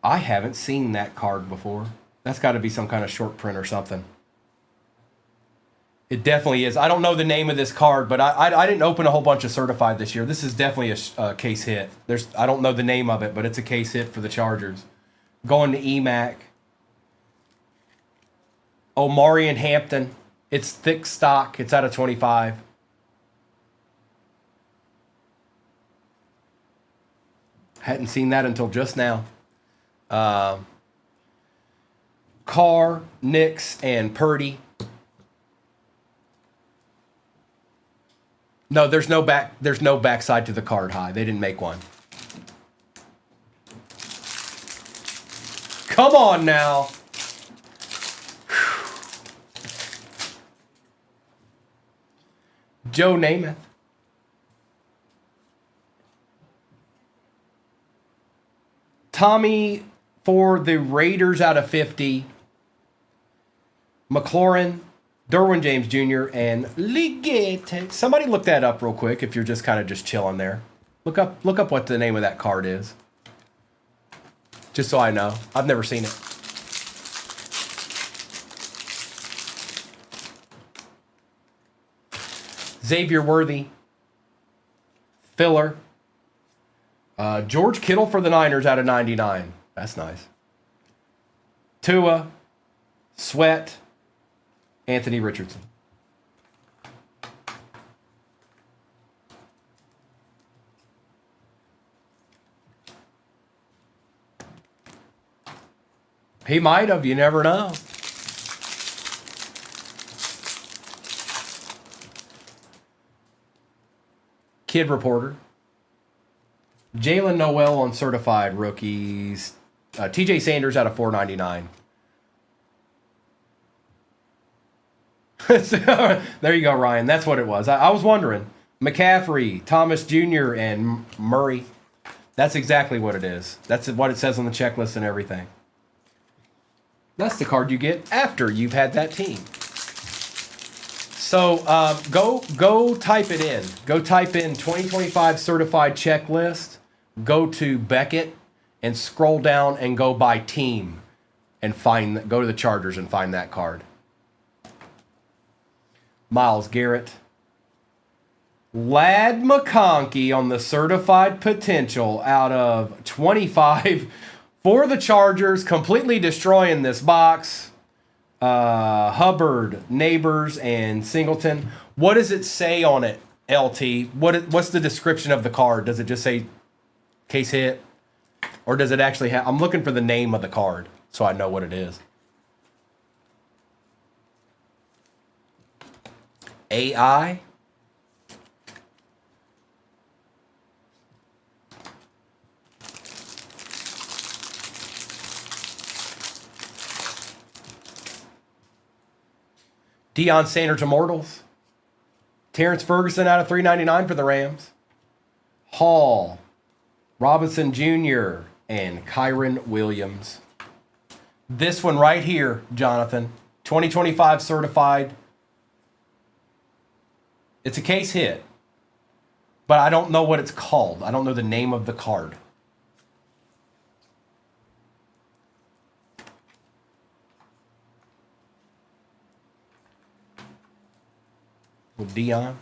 I haven't seen that card before. That's got to be some kind of short print or something. It definitely is. I don't know the name of this card, but I didn't open a whole bunch of certified this year. This is definitely a case hit. I don't know the name of it, but it's a case hit for the Chargers. Going to EMAC. Omari and Hampton. It's thick stock. It's out of 25. Hadn't seen that until just now. Carr, Nix, and Purdy. No, there's no backside to the card high. They didn't make one. Come on now. Joe Namath. Tommy for the Raiders out of 50. McLaurin, Derwin James Jr., and Ligate. Somebody look that up real quick if you're just kind of just chilling there. Look up what the name of that card is. Just so I know. I've never seen it. Xavier Worthy. Filler. George Kittle for the Niners out of 99. That's nice. Tua. Sweat. Anthony Richardson. He might have. You never know. Kid Reporter. Jalen Noel on certified rookies. TJ Sanders out of 499. There you go, Ryan. That's what it was. I was wondering. McCaffrey, Thomas Jr., and Murray. That's exactly what it is. That's what it says on the checklist and everything. That's the card you get after you've had that team. So go type it in. Go type in 2025 certified checklist. Go to Beckett and scroll down and go by team and go to the Chargers and find that card. Myles Garrett. Lad McConkey on the certified potential out of 25 for the Chargers, completely destroying this box. Hubbard, Neighbors, and Singleton. What does it say on it, LT? What's the description of the card? Does it just say case hit? Or does it actually have... I'm looking for the name of the card so I know what it is. AI? Deion Sanders Immortals. Terrence Ferguson out of 399 for the Rams. Hall, Robinson Jr., and Kyron Williams. This one right here, Jonathan. 2025 certified. It's a case hit. But I don't know what it's called. I don't know the name of the card. With Dion.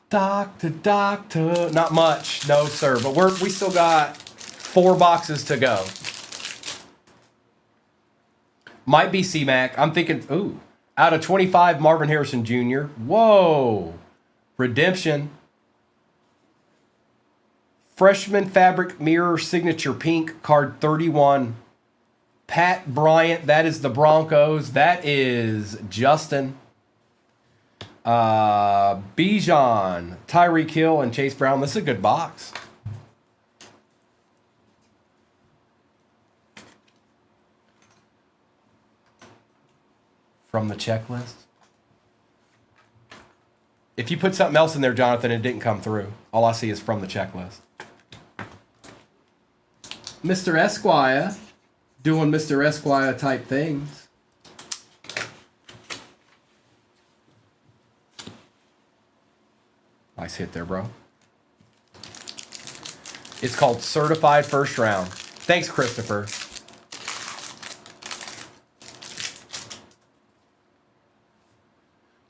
Doctor. Not much, no sir. But we still got 4 boxes to go. Might be C-Mac. I'm thinking, ooh. Out of 25, Marvin Harrison Jr. Whoa. Redemption. Freshman Fabric Mirror Signature Pink, card 31. Pat Bryant, that is the Broncos. That is Justin. Bijan, Tyreek Hill, and Chase Brown. This is a good box. From the checklist. If you put something else in there, Jonathan, it didn't come through. All I see is from the checklist. Mr. Esquire. Doing Mr. Esquire type things. Nice hit there, bro. It's called Certified First Round. Thanks, Christopher.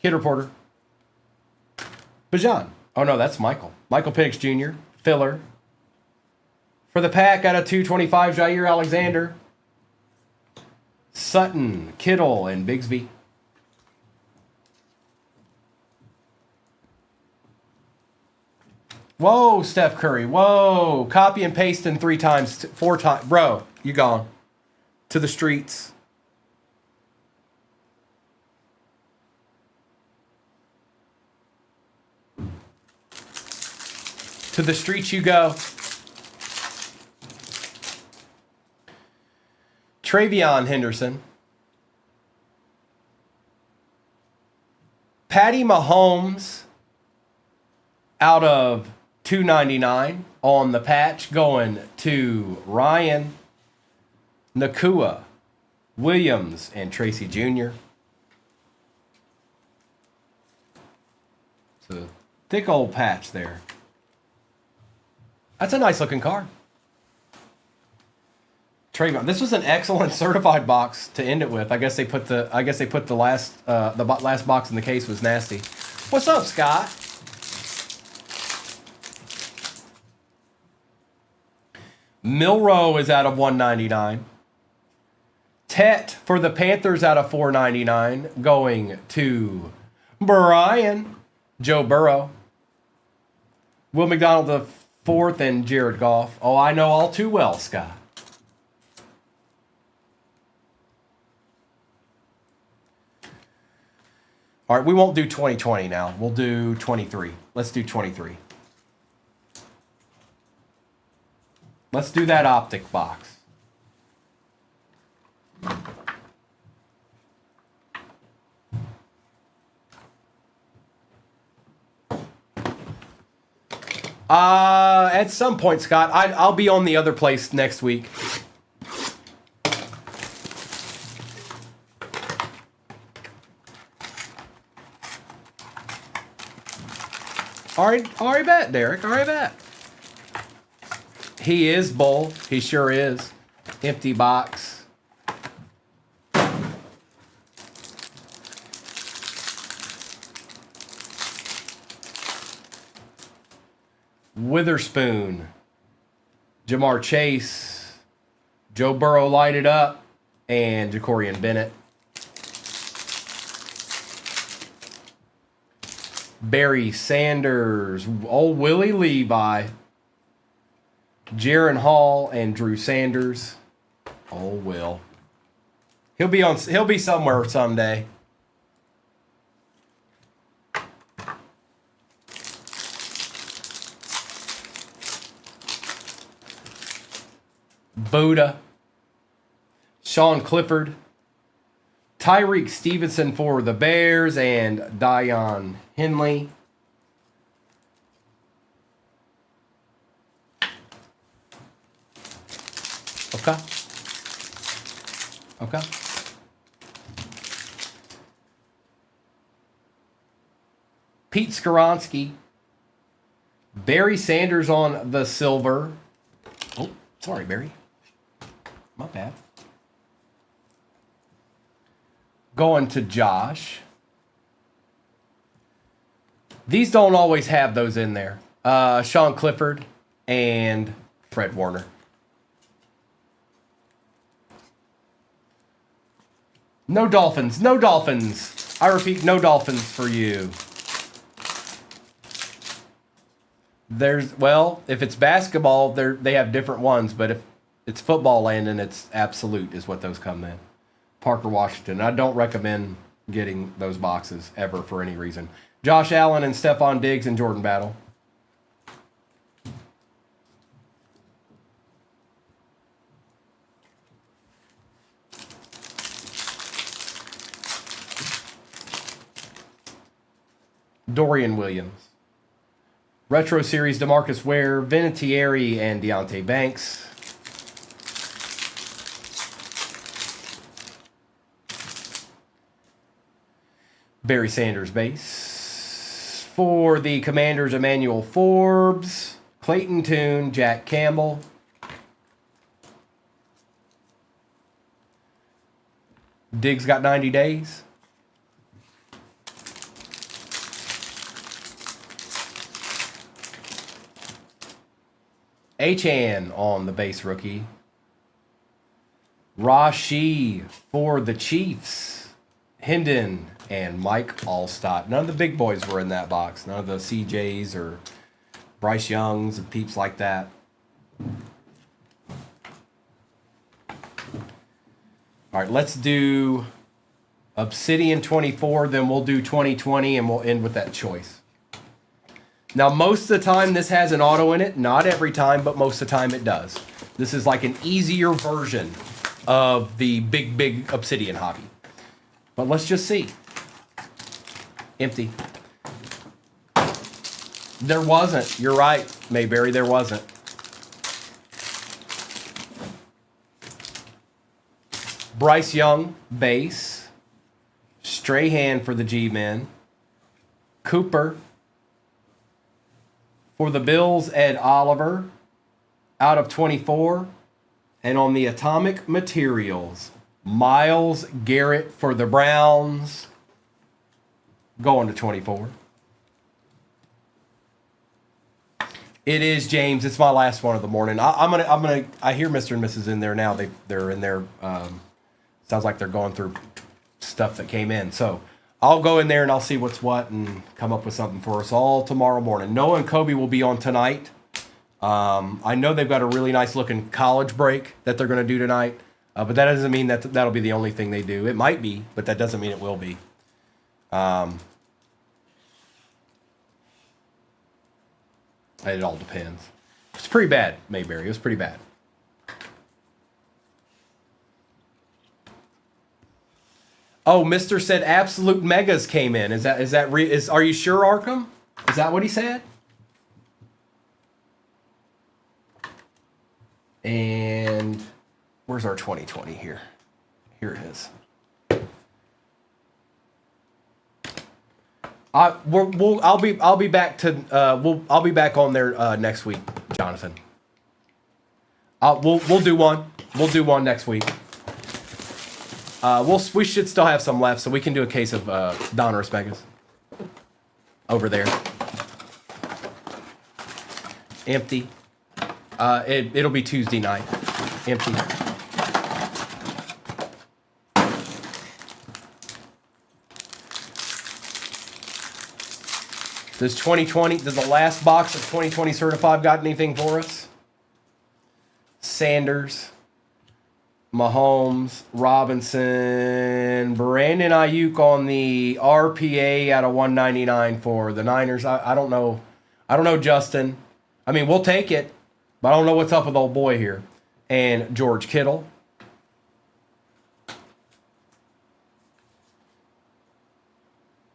Kid Reporter. Bijan. Oh, no, that's Michael. Michael Penix Jr. Filler. For the pack, out of 225, Jair Alexander. Sutton, Kittle, and Bigsby. Whoa, Steph Curry. Whoa. Copy and pasting 3 times, 4 times. Bro, you gone. To the streets. To the streets you go. Travion Henderson. Patty Mahomes out of 299 on the patch going to Ryan, Nakua, Williams, and Tracy Jr. It's a thick old patch there. That's a nice looking card. Trayvon. This was an excellent certified box to end it with. I guess they put the last box in the case was nasty. What's up, Scott? Milrow is out of 199. Tet for the Panthers out of 499 going to Brian. Joe Burrow. Will McDonald the fourth and Jared Goff. Oh, I know all too well, Scott. All right, we won't do 2020 now. We'll do 23. Let's do 23. Let's do that optic box. At some point, Scott, I'll be on the other place next week. Already bet, Derek. Already bet. He is Bull. He sure is. Empty box. Witherspoon. Jamar Chase. Joe Burrow lighted up. And Jacorian Bennett. Barry Sanders, old Willie Levi, Jaron Hall, and Drew Sanders. Oh, Will. He'll be somewhere someday. Buddha, Sean Clifford, Tyreek Stevenson for the Bears, and Dion Henley. Okay. Okay. Pete Skoronski. Barry Sanders on the silver. Oh, sorry, Barry. My bad. Going to Josh. These don't always have those in there. Sean Clifford and Fred Warner. No Dolphins. No Dolphins. I repeat, no Dolphins for you. Well, if it's basketball, they have different ones, but if it's football landing, it's absolute is what those come in. Parker Washington. I don't recommend getting those boxes ever for any reason. Josh Allen and Stephon Diggs and Jordan Battle. Dorian Williams. Retro Series DeMarcus Ware, Vinatieri, and Deontay Banks. Barry Sanders base. For the Commanders, Emmanuel Forbes, Clayton Tune, Jack Campbell. Diggs got 90 days. Achan on the base rookie. Rashi for the Chiefs. Hendon and Mike Allstott. None of the big boys were in that box. None of the CJs or Bryce Youngs and peeps like that. All right, let's do Obsidian 24, then we'll do 2020, and we'll end with that choice. Now, most of the time, this has an auto in it. Not every time, but most of the time it does. This is like an easier version of the big Obsidian hobby. But let's just see. Empty. There wasn't. You're right, Mayberry, there wasn't. Bryce Young, base. Strahan for the G-Men. Cooper. For the Bills, Ed Oliver. Out of 24. And on the Atomic Materials, Myles Garrett for the Browns. Going to 24. It is, James. It's my last one of the morning. I hear Mr. and Mrs. in there now. They're in there. Sounds like they're going through stuff that came in. So I'll go in there and I'll see what's what and come up with something for us all tomorrow morning. Noah and Kobe will be on tonight. I know they've got a really nice looking college break that they're going to do tonight. But that doesn't mean that that'll be the only thing they do. It might be, but that doesn't mean it will be. It all depends. It's pretty bad, Mayberry. It was pretty bad. Oh, Mr. said absolute megas came in. Are you sure, Arkham? Is that what he said? And where's our 2020 here? Here it is. I'll be back on there next week, Jonathan. We'll do one. We'll do one next week. We should still have some left, so we can do a case of Donruss Megas over there. Empty. It'll be Tuesday night. Empty. Does the last box of 2020 certified got anything for us? Sanders, Mahomes, Robinson, Brandon Ayuk on the RPA out of 199 for the Niners. I don't know. I don't know, Justin. I mean, we'll take it, but I don't know what's up with old boy here. And George Kittle.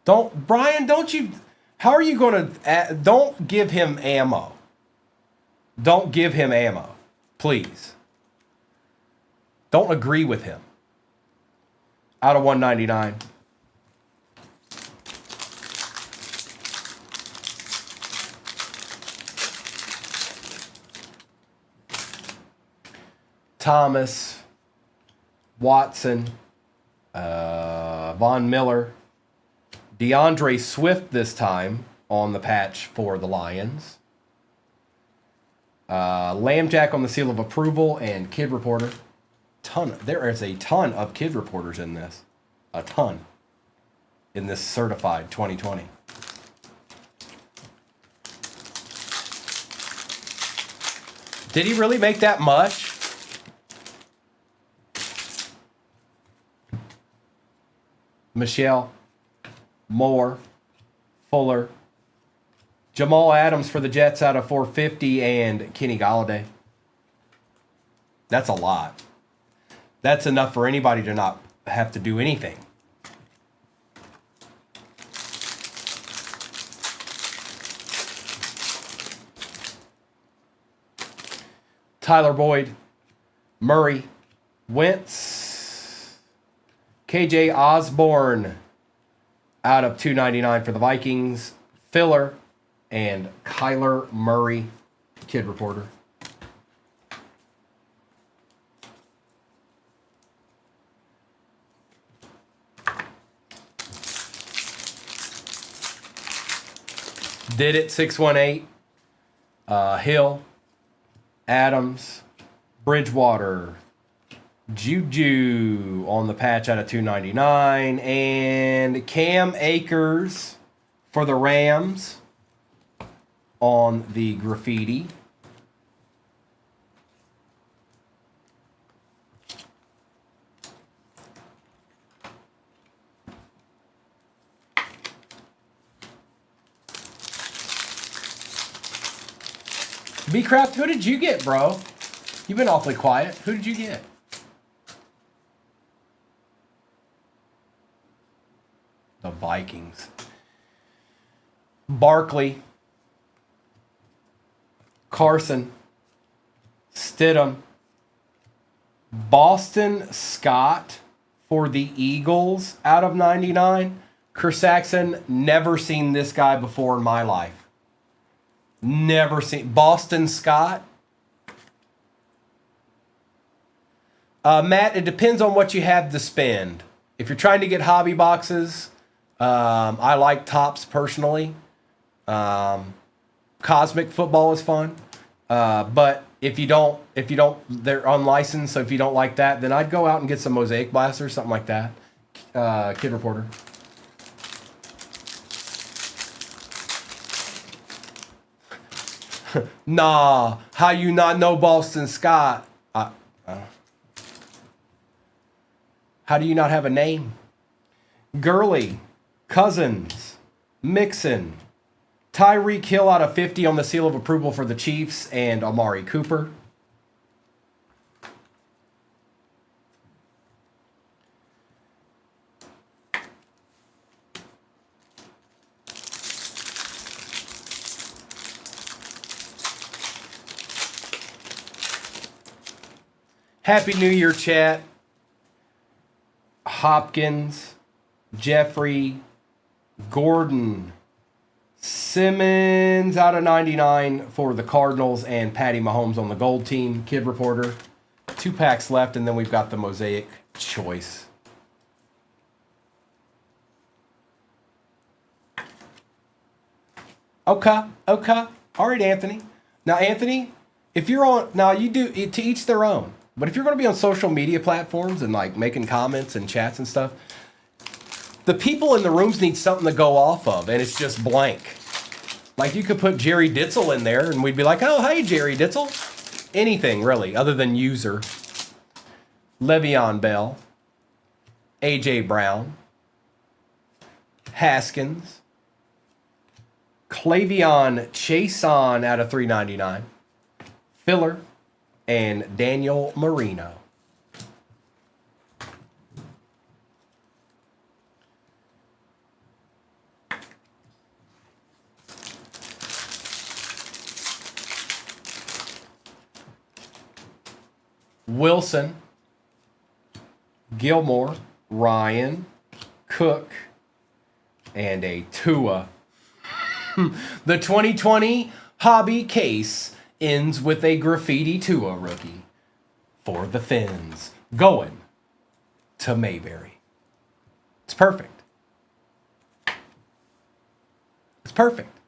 How are you going to... Don't give him ammo. Don't give him ammo. Please. Don't agree with him. Out of 199. Thomas. Watson. Von Miller. DeAndre Swift this time on the patch for the Lions. Lambjack on the seal of approval and Kid Reporter. There is a ton of Kid Reporters in this. A ton. In this certified 2020. Did he really make that much? Michelle. Moore, Fuller, Jamal Adams for the Jets out of 450, and Kenny Golladay. That's a lot. That's enough for anybody to not have to do anything. Tyler Boyd, Murray, Wentz, KJ Osborne, out of 299 for the Vikings, Filler, and Kyler Murray, Kid Reporter. Did it, 618. Hill, Adams, Bridgewater, Juju on the patch out of 299, and Cam Akers for the Rams on the graffiti. B-Craft, who did you get, bro? You've been awfully quiet. Who did you get? The Vikings. Barkley. Carson. Stidham. Boston Scott for the Eagles out of 99. Chris Saxon, never seen this guy before in my life. Never seen. Boston Scott. Matt, it depends on what you have to spend. If you're trying to get hobby boxes, I like Topps personally. Cosmic Football is fun. But if you don't, they're unlicensed. So if you don't like that, then I'd go out and get some Mosaic Blasters, something like that. Kid Reporter. Nah, how you not know Boston Scott? How do you not have a name? Gurley, Cousins, Mixon, Tyreek Hill out of 50 on the seal of approval for the Chiefs, and Amari Cooper. Happy New Year, chat. Hopkins, Jeffrey, Gordon, Simmons out of 99 for the Cardinals, and Patty Mahomes on the gold team. Kid Reporter. 2 packs left, and then we've got the Mosaic Choice. Okay. All right, Anthony. Now, Anthony, if you're on, now you do, to each their own. But if you're going to be on social media platforms and like making comments and chats and stuff, the people in the rooms need something to go off of, and it's just blank. Like you could put Jerry Ditzel in there, and we'd be like, oh, hey, Jerry Ditzel. Anything, really, other than user. Le'Veon Bell. A.J. Brown. Haskins. Clavion Chason out of 399. Filler. And Daniel Marino. Wilson, Gilmore, Ryan, Cook, and a Tua. The 2020 hobby case ends with a graffiti Tua rookie for the Fins going to Mayberry. It's perfect. It's perfect.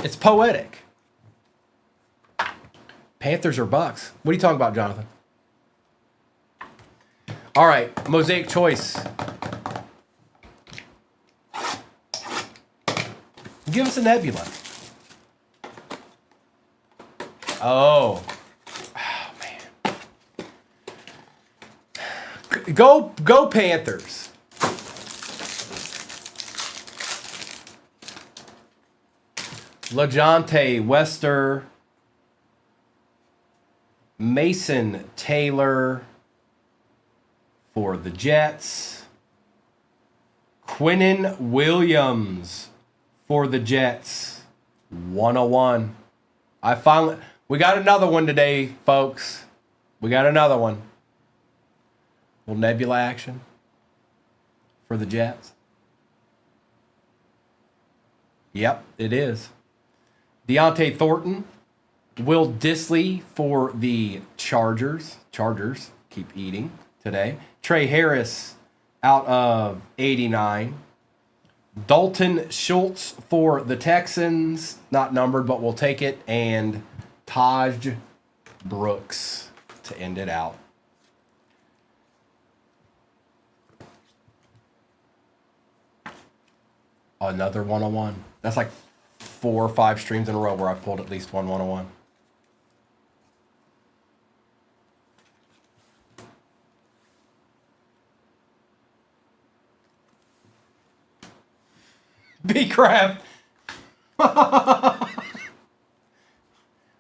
It's poetic. Panthers or Bucks? What are you talking about, Jonathan? All right, Mosaic Choice. Give us a Nebula. Oh man. Go Panthers. LaJohntay Wester. Mason Taylor for the Jets. Quinnen Williams for the Jets. 101. We got another one today, folks. We got another one. Little Nebula action for the Jets. Yep, it is. Deontay Thornton. Will Disley for the Chargers. Chargers keep eating today. Trey Harris out of 89. Dalton Schultz for the Texans. Not numbered, but we'll take it. And Taj Brooks to end it out. Another 101. That's like 4 or 5 streams in a row where I've pulled at least one 101. B-Craft.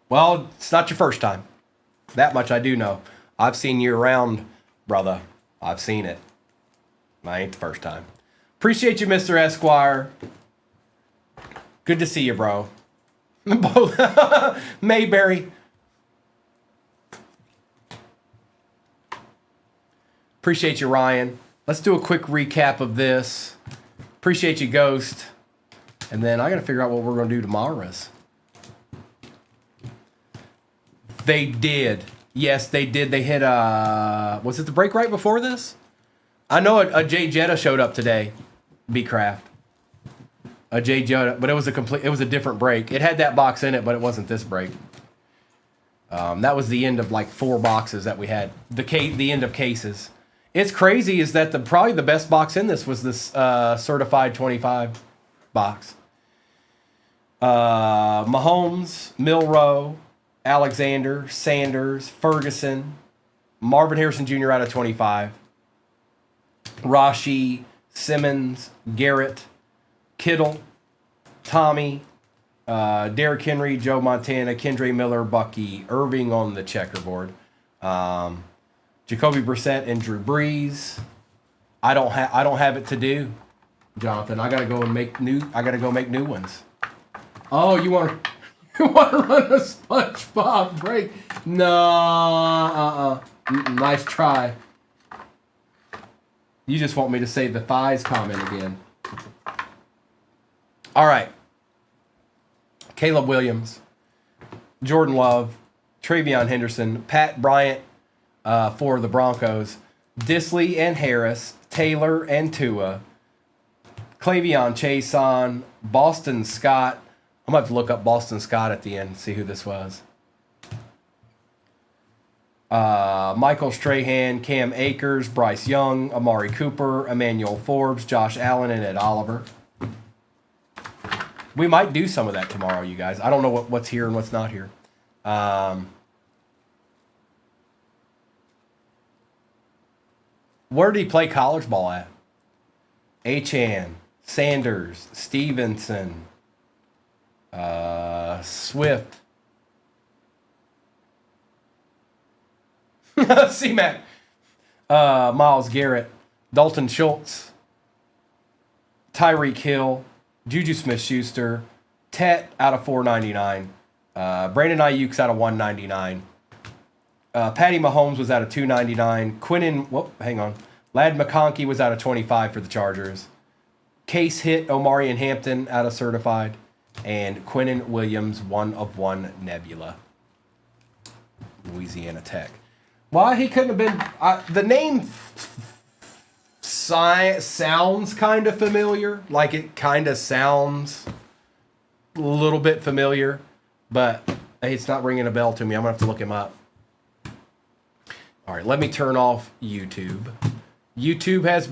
Well, it's not your first time. That much I do know. I've seen you around, brother. I've seen it. I ain't the first time. Appreciate you, Mr. Esquire. Good to see you, bro. Mayberry. Appreciate you, Ryan. Let's do a quick recap of this. Appreciate you, Ghost. And then I got to figure out what we're going to do tomorrow's. They did. Yes, they did. They hit, was it the break right before this? I know a Jay Jetta showed up today. B-Craft. A Jay Jetta, but it was a different break. It had that box in it, but it wasn't this break. That was the end of like 4 boxes that we had. The end of cases. It's crazy is that probably the best box in this was this certified 25 box. Mahomes, Milroe, Alexander, Sanders, Ferguson, Marvin Harrison Jr. out of 25, Rashi, Simmons, Garrett, Kittle, Tommy, Derrick Henry, Joe Montana, Kendre Miller, Bucky, Irving on the checkerboard, Jacoby Brissett and Drew Brees. I don't have it to do, Jonathan. I gotta go make new ones. Oh, you want to run a SpongeBob break? No, nice try. You just want me to say the thighs comment again. All right. Caleb Williams, Jordan Love, Travion Henderson, Pat Bryant for the Broncos, Disley and Harris, Taylor and Tua, Clavion Chason, Boston Scott. I'm going to have to look up Boston Scott at the end and see who this was. Michael Strahan, Cam Akers, Bryce Young, Amari Cooper, Emmanuel Forbes, Josh Allen, and Ed Oliver. We might do some of that tomorrow, you guys. I don't know what's here and what's not here. Where did he play college ball at? Achan, Sanders, Stevenson, Swift. C-Mac. Myles Garrett, Dalton Schultz, Tyreek Hill, Juju Smith-Schuster, Tet out of 499, Brandon Ayuk's out of 199, Patty Mahomes was out of 299, Ladd McConkey was out of 25 for the Chargers, Case hit Omari and Hampton out of certified, and Quinnen Williams 1 of 1 Nebula, Louisiana Tech. Why he couldn't have been the name sounds kind of familiar. Like it kind of sounds a little bit familiar, but it's not ringing a bell to me. I'm going to have to look him up. All right, let me turn off YouTube. YouTube has been